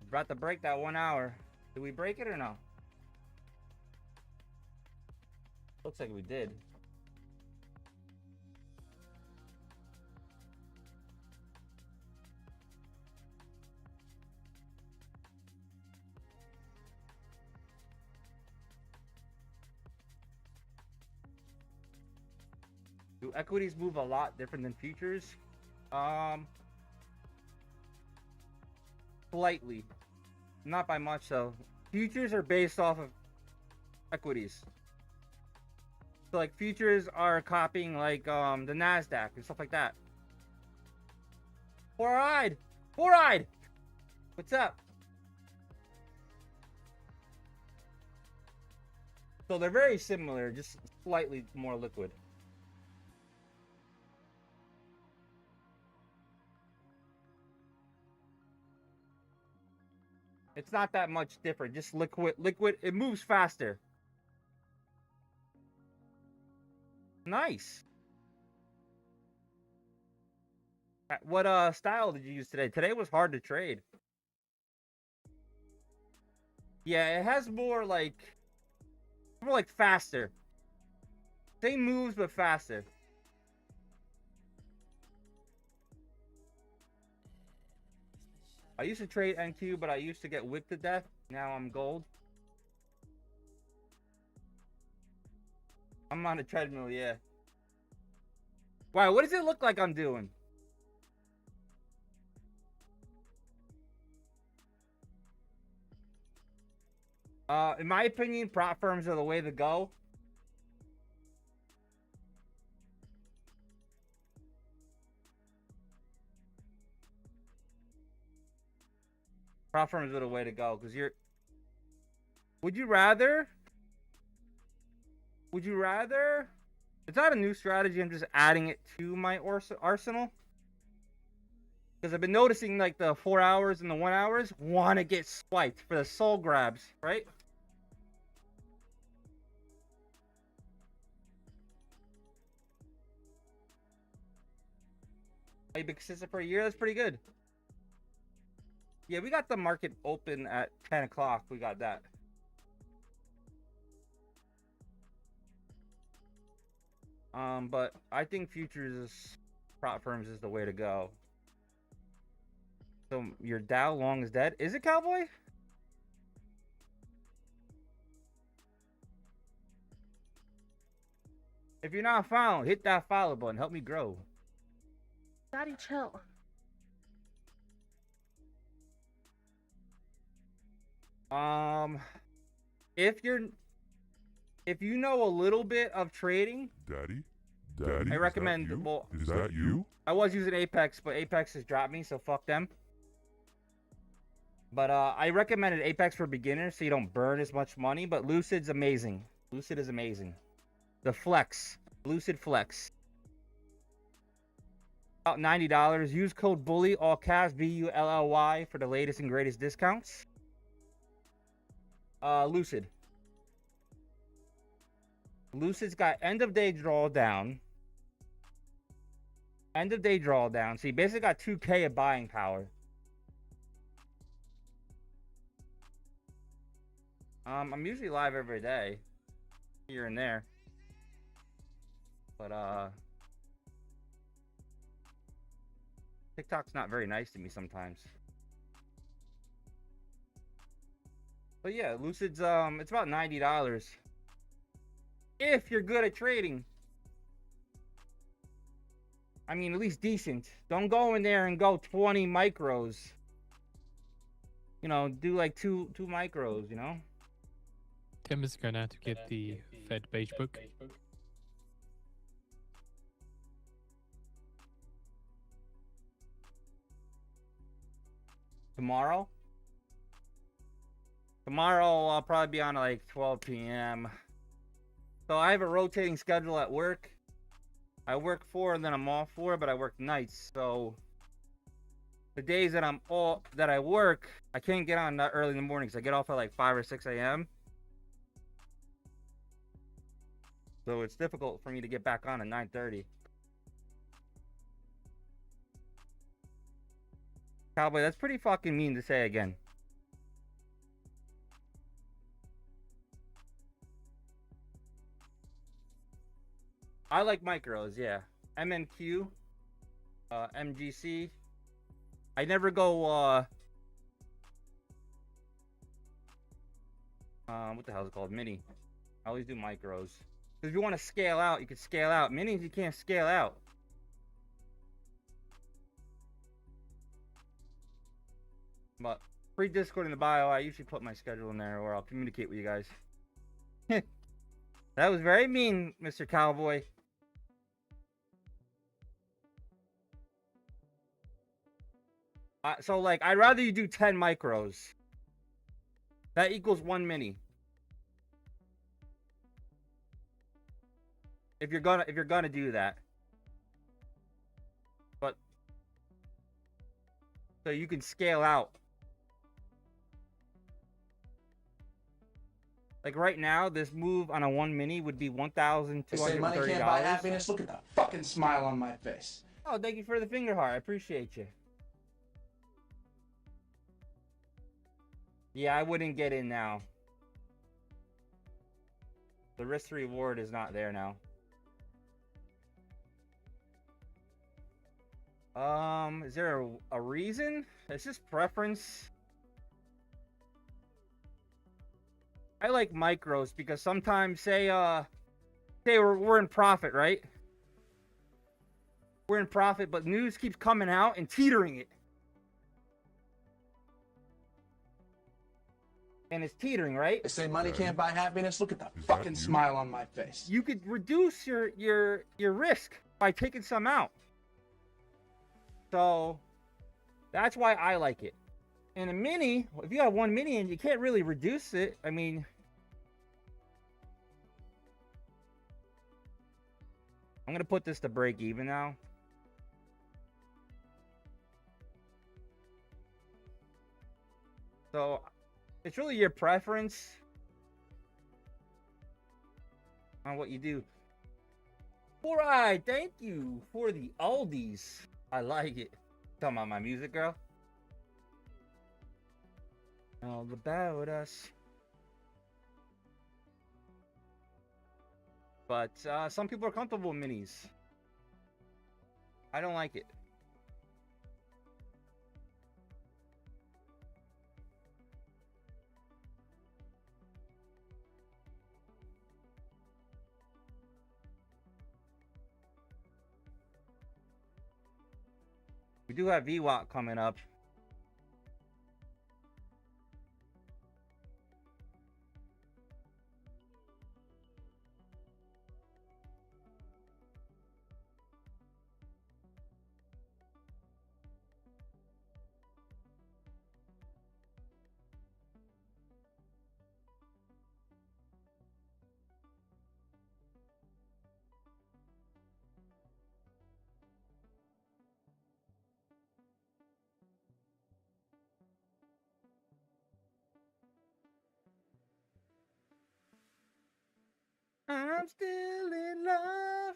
We're about to break that 1 hour. Did we break it or no? Looks like we did. Do equities move a lot different than futures? Slightly. Not by much though. Futures are based off of equities. So like futures are copying like the Nasdaq and stuff like that. Four-eyed! Four-eyed! What's up? So they're very similar, just slightly more liquid. It's not that much different, just liquid. Liquid, it moves faster. Nice. What style did you use today? Today was hard to trade. Yeah, it has more like faster. Same moves but faster. I used to trade NQ, but I used to get whipped to death. Now I'm gold. I'm on a treadmill, yeah. Wow, what does it look like I'm doing? In my opinion, prop firms are the way to go. Prop firms are the way to go because you're. Would you rather? It's not a new strategy. I'm just adding it to my arsenal. Because I've been noticing like the 4 hours and the 1 hours want to get swiped for the soul grabs, right? You've been consistent for a year. That's pretty good. Yeah, we got the market open at 10 o'clock. We got that. But I think futures prop firms is the way to go. So your Dow long is dead. Is it, Cowboy? If you're not following, hit that follow button. Help me grow. Daddy, chill. If you know a little bit of trading, Daddy? I recommend. Well, Is that you? I was using Apex, but Apex has dropped me, so fuck them. But I recommended Apex for beginners, so you don't burn as much money. But Lucid's amazing. Lucid is amazing. The Flex, Lucid Flex, about $90. Use code BULLY, all cash, BULLY, for the latest and greatest discounts. Lucid. Lucid's got end of day drawdown. End of day drawdown. So you basically got 2K of buying power. I'm usually live every day, here and there. But TikTok's not very nice to me sometimes. But yeah, Lucid's it's about $90. If you're good at trading. I mean, at least decent. Don't go in there and go 20 micros. You know, do like two micros, you know? Tim is going now to get the Fed beige book. Tomorrow? Tomorrow I'll probably be on at like 12 p.m. So I have a rotating schedule at work. I work 4 and then I'm off 4, but I work nights. So the days that I work, I can't get on that early in the morning because I get off at like 5 or 6 a.m. So it's difficult for me to get back on at 9:30. Cowboy, that's pretty fucking mean to say again. I like micros, yeah. MNQ, MGC. I never go, what the hell is it called? Mini. I always do micros. Because if you want to scale out, you can scale out. Minis, you can't scale out. But free Discord in the bio, I usually put my schedule in there or I'll communicate with you guys. That was very mean, Mr. Cowboy. So like, I'd rather you do 10 micros. That equals 1 mini. If you're gonna do that. But so you can scale out. Like right now, this move on a 1 mini would be $1,230. They say money can't buy happiness. Look at the fucking smile on my face. Oh, thank you for the finger heart. I appreciate you. Yeah, I wouldn't get in now. The risk to reward is not there now. Is there a reason? It's just preference. I like micros because sometimes, say we're in profit, right? We're in profit, but news keeps coming out and teetering it. And it's teetering, right? They say money can't buy happiness. Look at the fucking smile on my face. You could reduce your risk by taking some out. So that's why I like it. And a mini, if you have 1 mini and you can't really reduce it, I mean, I'm gonna put this to break even now. So it's really your preference on what you do. Alright, thank you for the oldies. I like it. Talking about my music, girl. All about us. But some people are comfortable with minis. I don't like it. We do have VWAP coming up. I'm still in love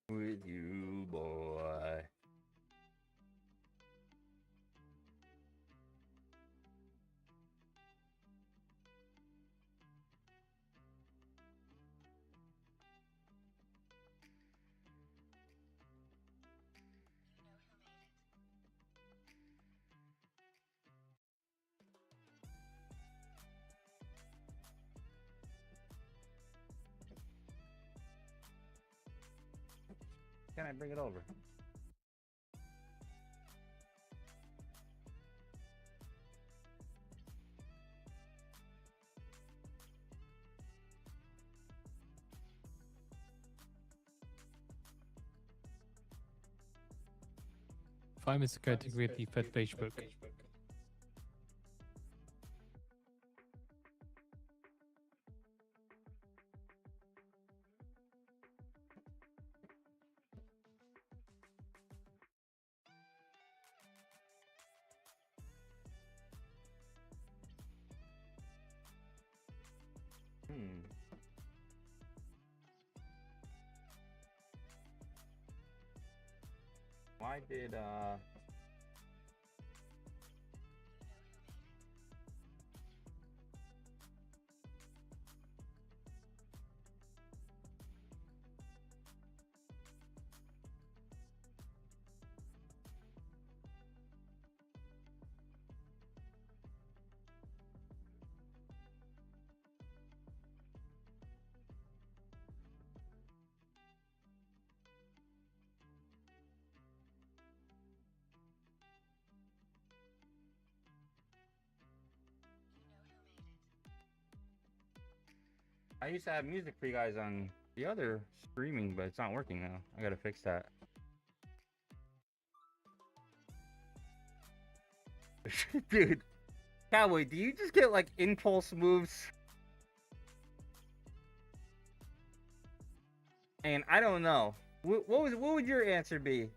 with you, boy. Can I bring it over? Five minutes ago to read the Fed Facebook. Why did I used to have music for you guys on the other streaming, but it's not working now. I gotta fix that. Dude, Cowboy, do you just get like impulse moves? And I don't know. What would your answer be?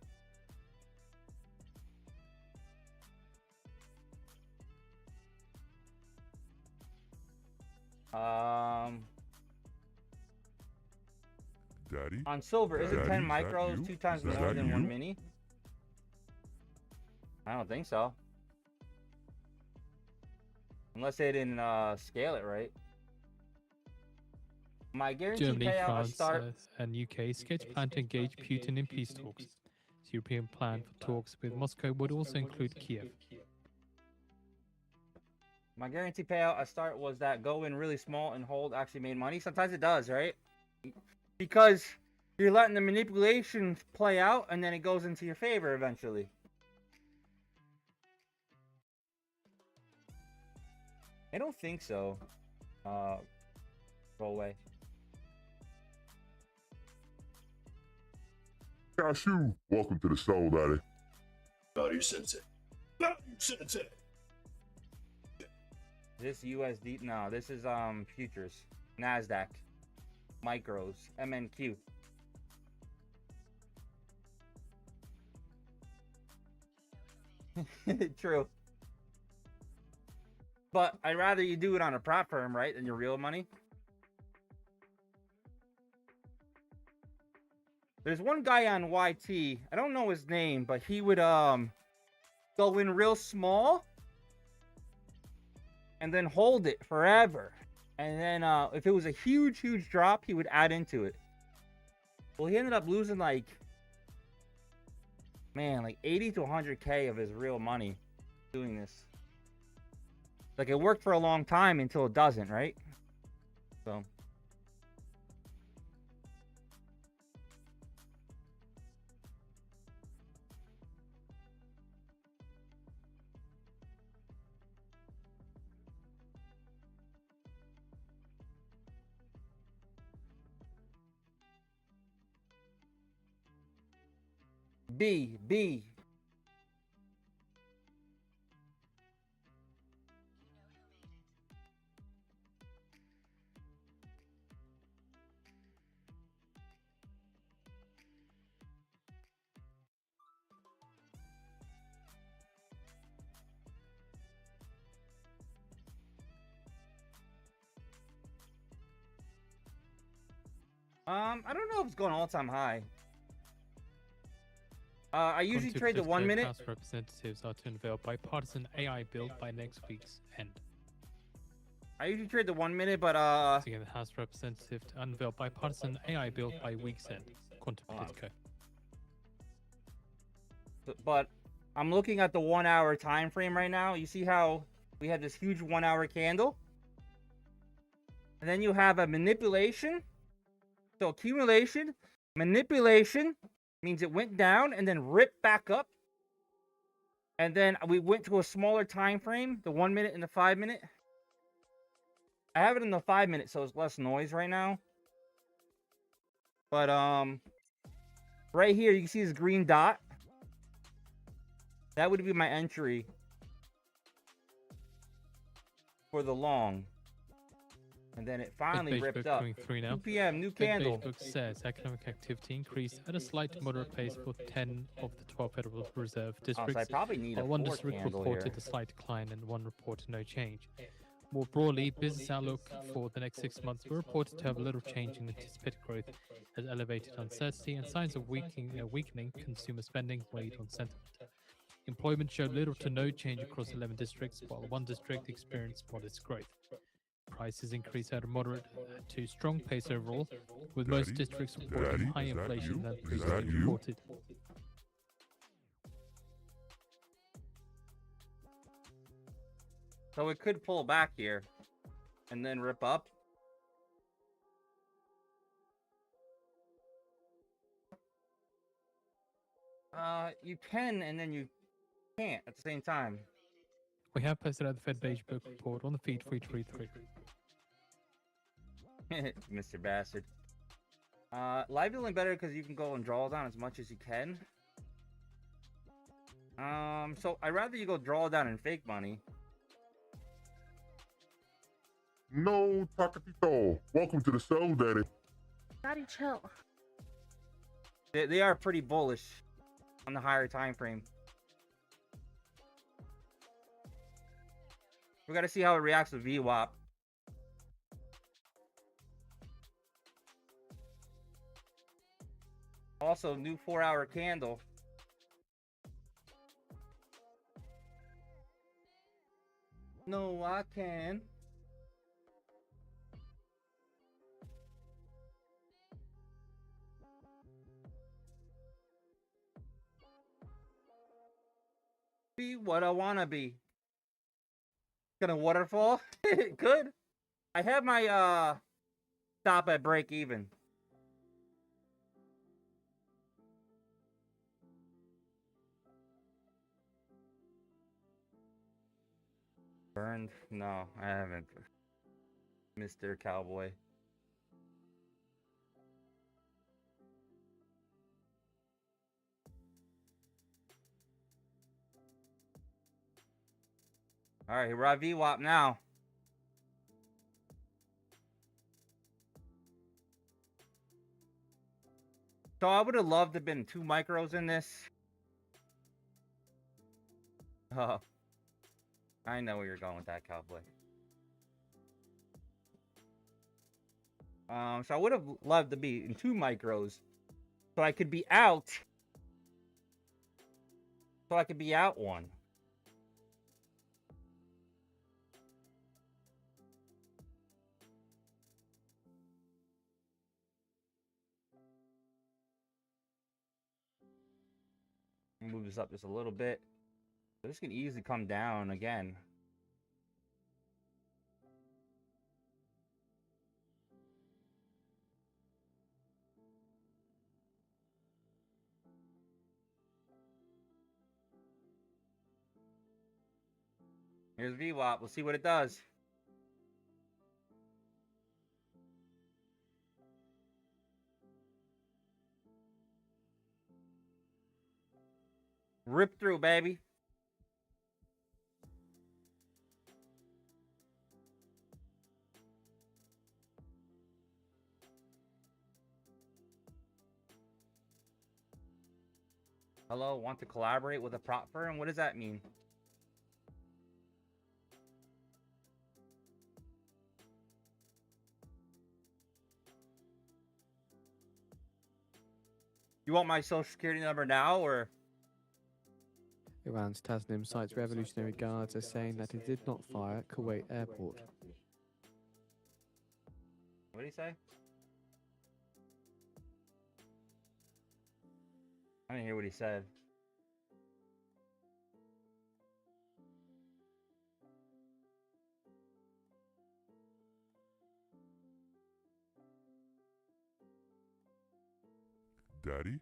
Daddy? On silver, is it Daddy, 10 is that micros, you? 2 times Is more that than you? 1 mini? I don't think so. Unless they didn't scale it right. My guaranteed Germany, payout I France, start. and UK sketch plan to engage Putin in peace talks. The European plan for talks with Moscow would also include Kiev. My guaranteed payout I start was that go in really small and hold actually made money. Sometimes it does, right? Because you're letting the manipulations play out and then it goes into your favor eventually. I don't think so. Go away. Cashew, welcome to the Soul Daddy. Naughty sensei. Naughty sensei. This USD, no, this is futures, Nasdaq, micros, MNQ. True. But I'd rather you do it on a prop firm, right, than your real money. There's one guy on YT, I don't know his name, but he would go in real small and then hold it forever. And then if it was a huge drop, he would add into it. Well, he ended up losing like 80 to 100K of his real money doing this. Like, it worked for a long time until it doesn't, right? So B. I don't know if it's going all-time high. I usually trade the 1 minute. House representatives are to unveil bipartisan AI bill by next week's end. I usually trade the 1 minute, but Again, the House representative to unveil bipartisan AI bill by week's end. Quantum Politico. But I'm looking at the 1 hour time frame right now. You see how we had this huge 1 hour candle? And then you have a manipulation. So accumulation, manipulation means it went down and then ripped back up. And then we went to a smaller time frame, the 1 minute and the 5 minute. I have it in the 5 minute, so it's less noise right now. But right here you can see this green dot. That would be my entry for the long. And then it finally ripped up. 2 p.m. new candle. Facebook says economic activity increased at a slight moderate pace for 10 of the 12 Federal Reserve districts. So I probably need a one 4 district candle reported here. a slight decline and one reported no change. More broadly, business outlook for the next 6 months were reported to have little change in anticipated growth as elevated uncertainty and signs of weakening consumer spending weighed on sentiment. Employment showed little to no change across 11 districts, while one district experienced modest growth. Prices increased at a moderate to strong pace overall, with most districts reporting high inflation than previously reported. So it could pull back here and then rip up. You can and then you can't at the same time. We have posted out the Fed Beige Book report on the feed for you to read through. Mr. Bastard. Live dealing better because you can go and draw down as much as you can. So I'd rather you go draw down in fake money. No, Takatito. Welcome to the show, Daddy. Daddy, chill. They are pretty bullish on the higher time frame. We got to see how it reacts with VWAP. Also, new 4-hour candle. No, I can. Be what I wanna be. Gonna waterfall? Good. I have my stop at break even. Burned? No, I haven't. Mr. Cowboy. Alright, we're at VWAP now. So I would have loved to have been 2 micros in this. Oh. I know where you're going with that, Cowboy. So I would have loved to be in 2 micros. So I could be out. So I could be out 1. Move this up just a little bit. This can easily come down again. Here's VWAP. We'll see what it does. Rip through, baby. Hello, want to collaborate with a prop firm? What does that mean? You want my social security number now, or? Iran's Tasnim cites Revolutionary Guards as saying that it did not fire at Kuwait airport. What did he say? I didn't hear what he said. Daddy?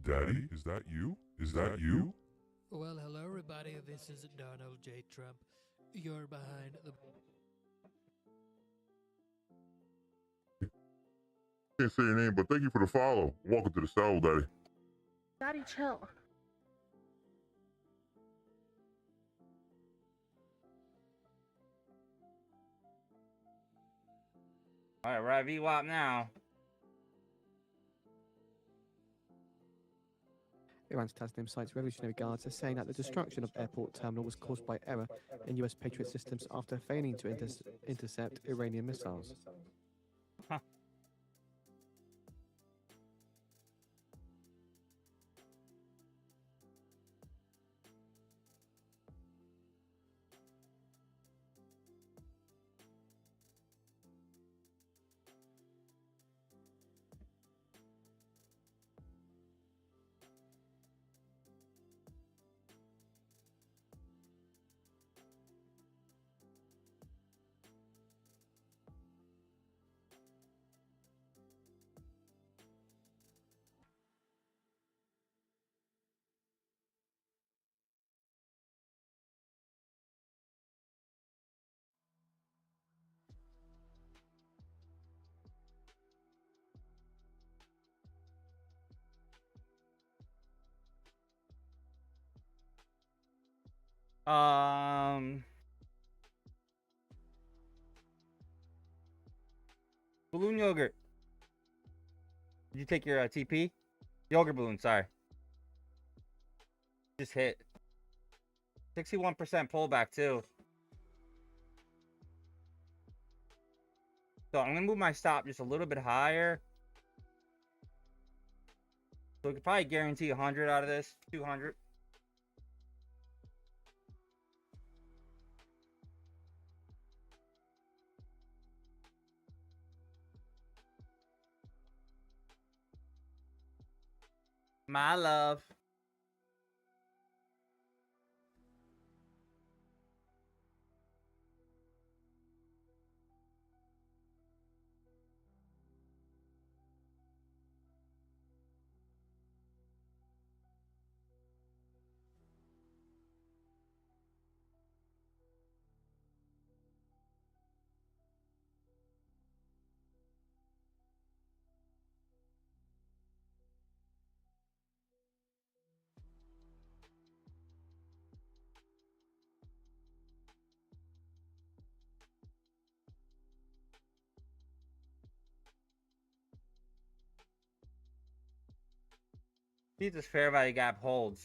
Daddy? Is that you? Is that you? Well, hello everybody, this is Donald J. Trump. You're behind the... Can't say your name, but thank you for the follow. Welcome to the show, Daddy. Daddy, chill. Alright, we're at VWAP now. Iran's Tasnim cites Revolutionary Guards as saying that the destruction of airport terminal was caused by error in US Patriot systems after failing to intercept Iranian missiles. Huh. Balloon yogurt. Did you take your TP? Yogurt balloon, sorry. Just hit. 61% pullback, too. So I'm going to move my stop just a little bit higher. So we could probably guarantee 100 out of this. 200. My love. See if this fair value gap holds.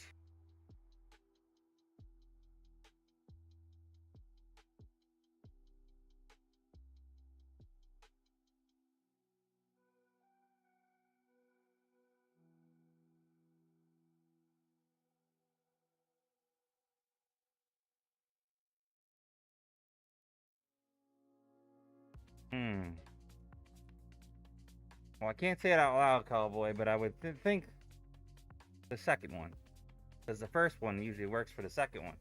Well, I can't say it out loud, Cowboy, but I would think the second one. Because the first one usually works for the second one.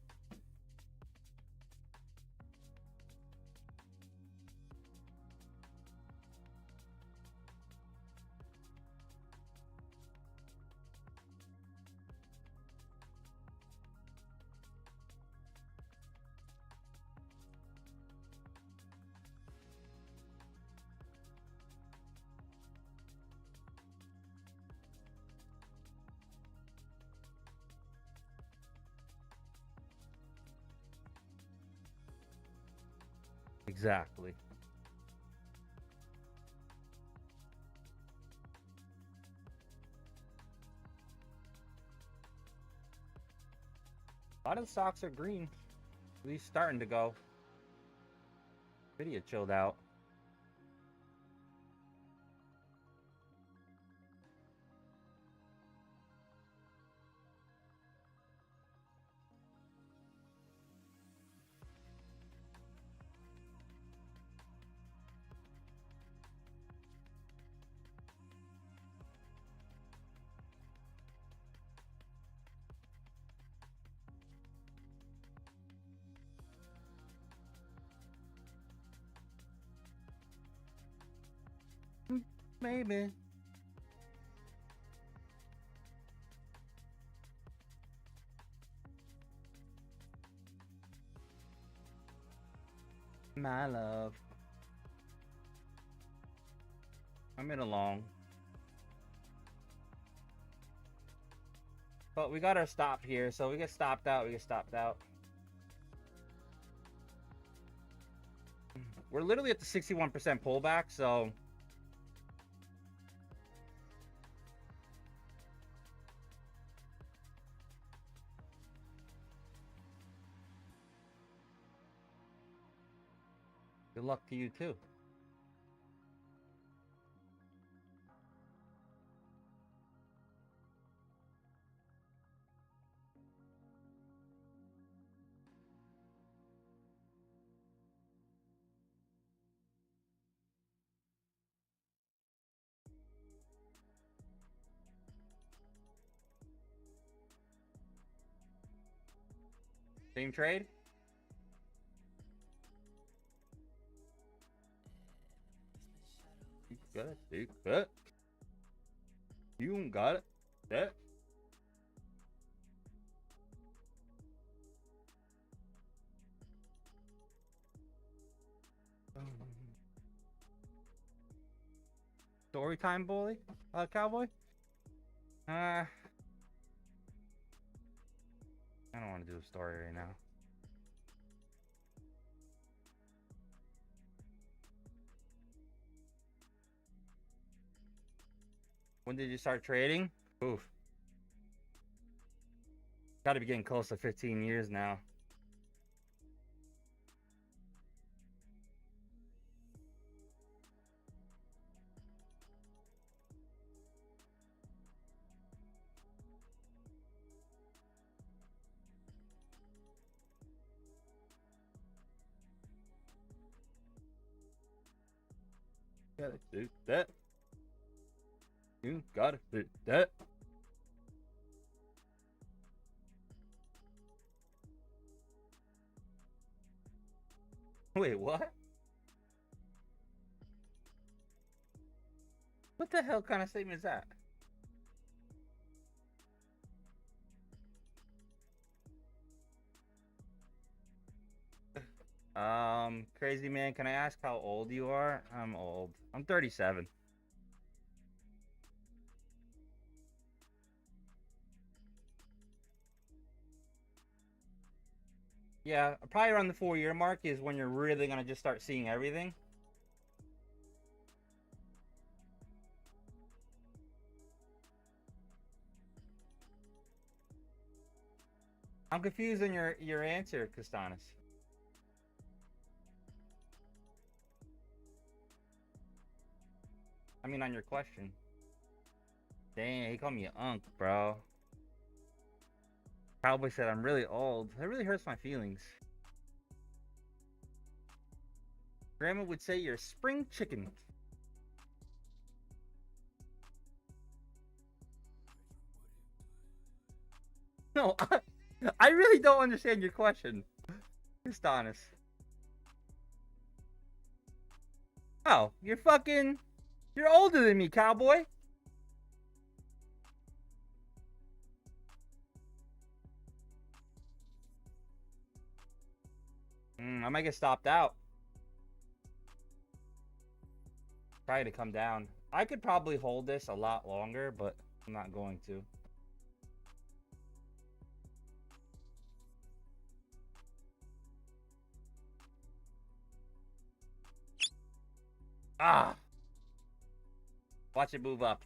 Exactly. A lot of the stocks are green. At least starting to go. Video chilled out. Maybe. My love. I'm in a long. But we got our stop here, so we get stopped out, we get stopped out. We're literally at the 61% pullback, so good luck to you too. Same trade? You got it. You got it. You got it. That. Story time, bully? Cowboy? I don't want to do a story right now. When did you start trading? Oof. Got to be getting close to 15 years now. Gotta do that. You gotta do that. Wait, what? What the hell kind of statement is that? Crazy man, can I ask how old you are? I'm old. I'm 37. Yeah, probably around the 4-year mark is when you're really gonna just start seeing everything. I'm confused in your answer, Costanis. I mean, on your question. Dang, he called me an unk, bro. Cowboy said I'm really old. That really hurts my feelings. Grandma would say you're a spring chicken. No, I really don't understand your question. Just honest. Oh, you're older than me, cowboy. I might get stopped out. Try to come down. I could probably hold this a lot longer, but I'm not going to. Ah! Watch it move up.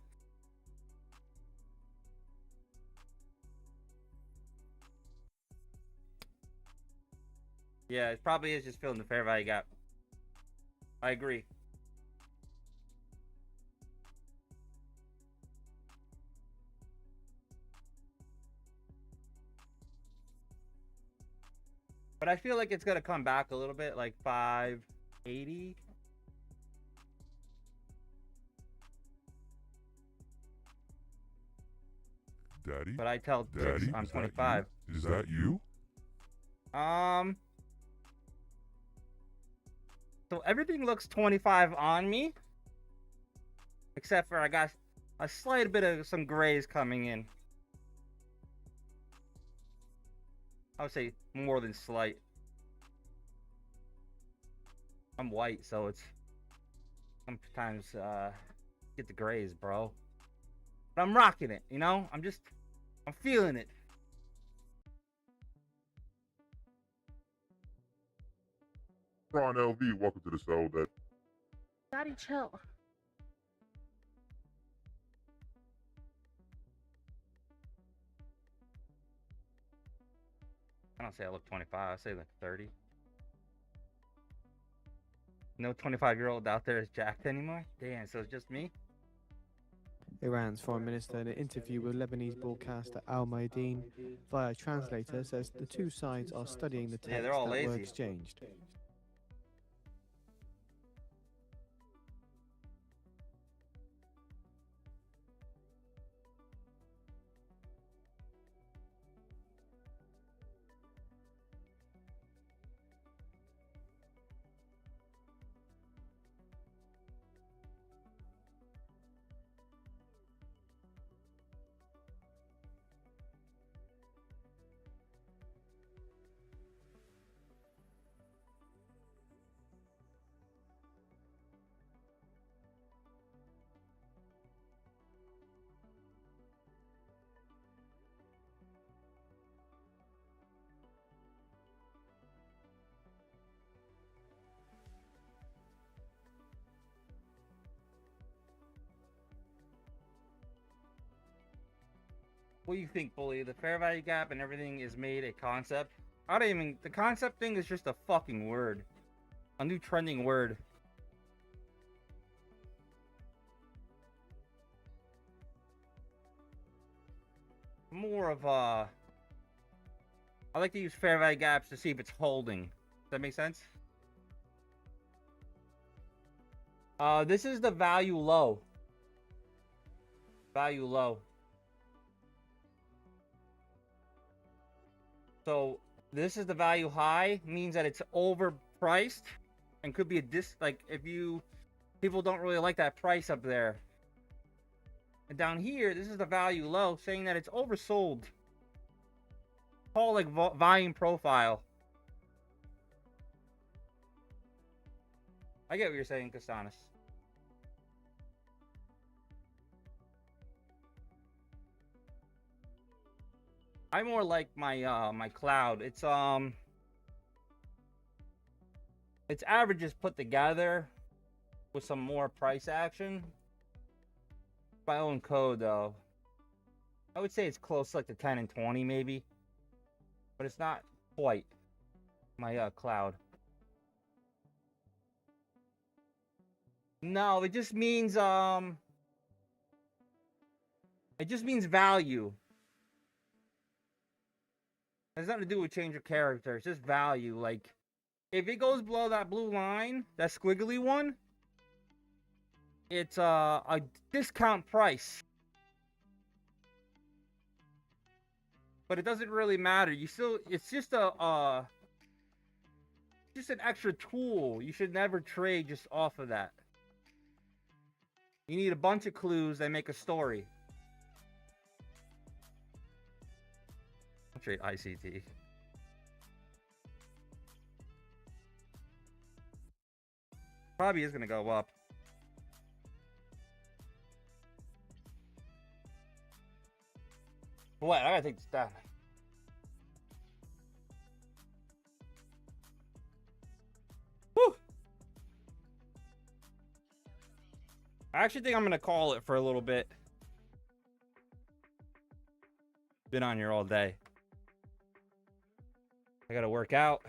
Yeah, it probably is just filling the fair value gap. I agree. But I feel like it's gonna come back a little bit, like 580. Daddy? But I tell Daddy, I'm 25. Is that you? So everything looks 25 on me. Except for I got a slight bit of some grays coming in. I would say more than slight. I'm white, so it's sometimes get the grays, bro. But I'm rocking it, you know? I'm feeling it. Ron LV, welcome to the cell that. Daddy, chill. I don't say I look 25, I say like 30. No 25-year-old out there is jacked anymore? Damn, so it's just me? Iran's foreign minister, in an interview with Lebanese broadcaster Al Mayadeen via a translator, says the two sides are studying the Yeah, they're texts all that were lazy. exchanged. What do you think, Bully? The fair value gap and everything is made a concept? I don't even... The concept thing is just a fucking word. A new trending word. More of a... I like to use fair value gaps to see if it's holding. Does that make sense? This is the value low. Value low. So this is the value high, means that it's overpriced and could be a like if you people don't really like that price up there. And down here, this is the value low, saying that it's oversold. Call like volume profile. I get what you're saying, Castanis. I more like my my cloud. It's averages put together with some more price action. My own code though. I would say it's close to like the 10 and 20 maybe. But it's not quite my cloud. No, it just means value. It has nothing to do with change of character. It's just value. Like, if it goes below that blue line, that squiggly one, it's a discount price. But it doesn't really matter. You still, it's just an extra tool. You should never trade just off of that. You need a bunch of clues that make a story. I'll trade ICT. Probably is gonna go up. What? I gotta take this down. Whew. I actually think I'm gonna call it for a little bit. Been on here all day. I gotta work out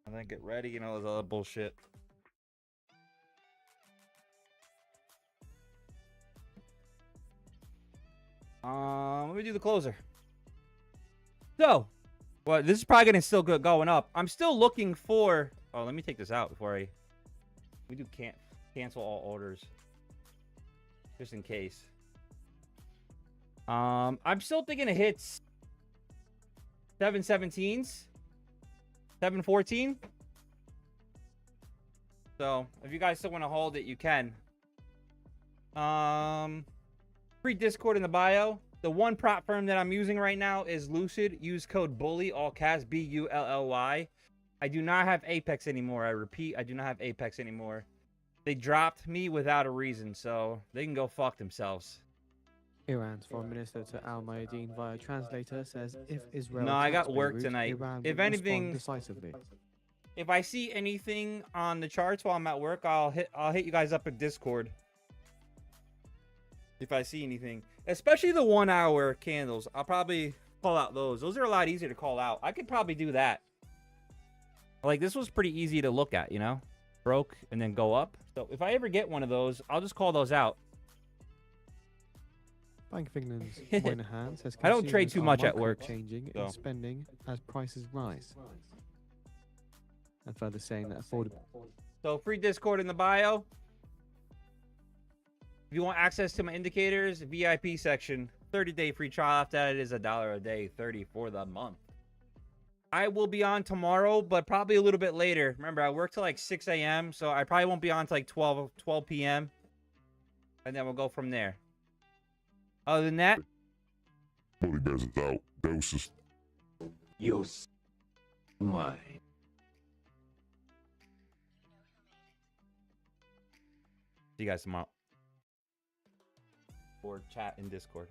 and then get ready and all this other bullshit. Let me do the closer. So, well, this is probably gonna still good going up. I'm still looking for. Oh, let me take this out before we do cancel all orders, just in case. I'm still thinking it hits 717s, 714. So if you guys still want to hold it, you can. Free Discord in the bio. The one prop firm that I'm using right now is Lucid. Use code BULLY, all caps, BULLY. I do not have Apex anymore. I repeat, I do not have Apex anymore. They dropped me without a reason, so they can go fuck themselves. Iran's foreign minister to Al Mayadeen via translator says if Israel. No, I got attacks work Beirut, tonight. Iran If will anything, respond decisively. if I see anything on the charts while I'm at work, I'll hit you guys up at Discord. If I see anything, especially the 1 hour candles, I'll probably call out those. Those are a lot easier to call out. I could probably do that. Like, this was pretty easy to look at, you know? Broke and then go up. So if I ever get one of those, I'll just call those out. Bank of England's Moynihan says I don't trade consumers too are much at work, changing so. in spending as prices rise. And further saying that affordable. So free Discord in the bio. If you want access to my indicators, VIP section, 30-day free trial. After that, it is $1 a day, 30 for the month. I will be on tomorrow, but probably a little bit later. Remember, I work till like 6 a.m., so I probably won't be on till like 12 p.m. And then we'll go from there. Other than that, Bully Bears is out. Doses. Yos. Mine. see you guys tomorrow. Or chat in Discord.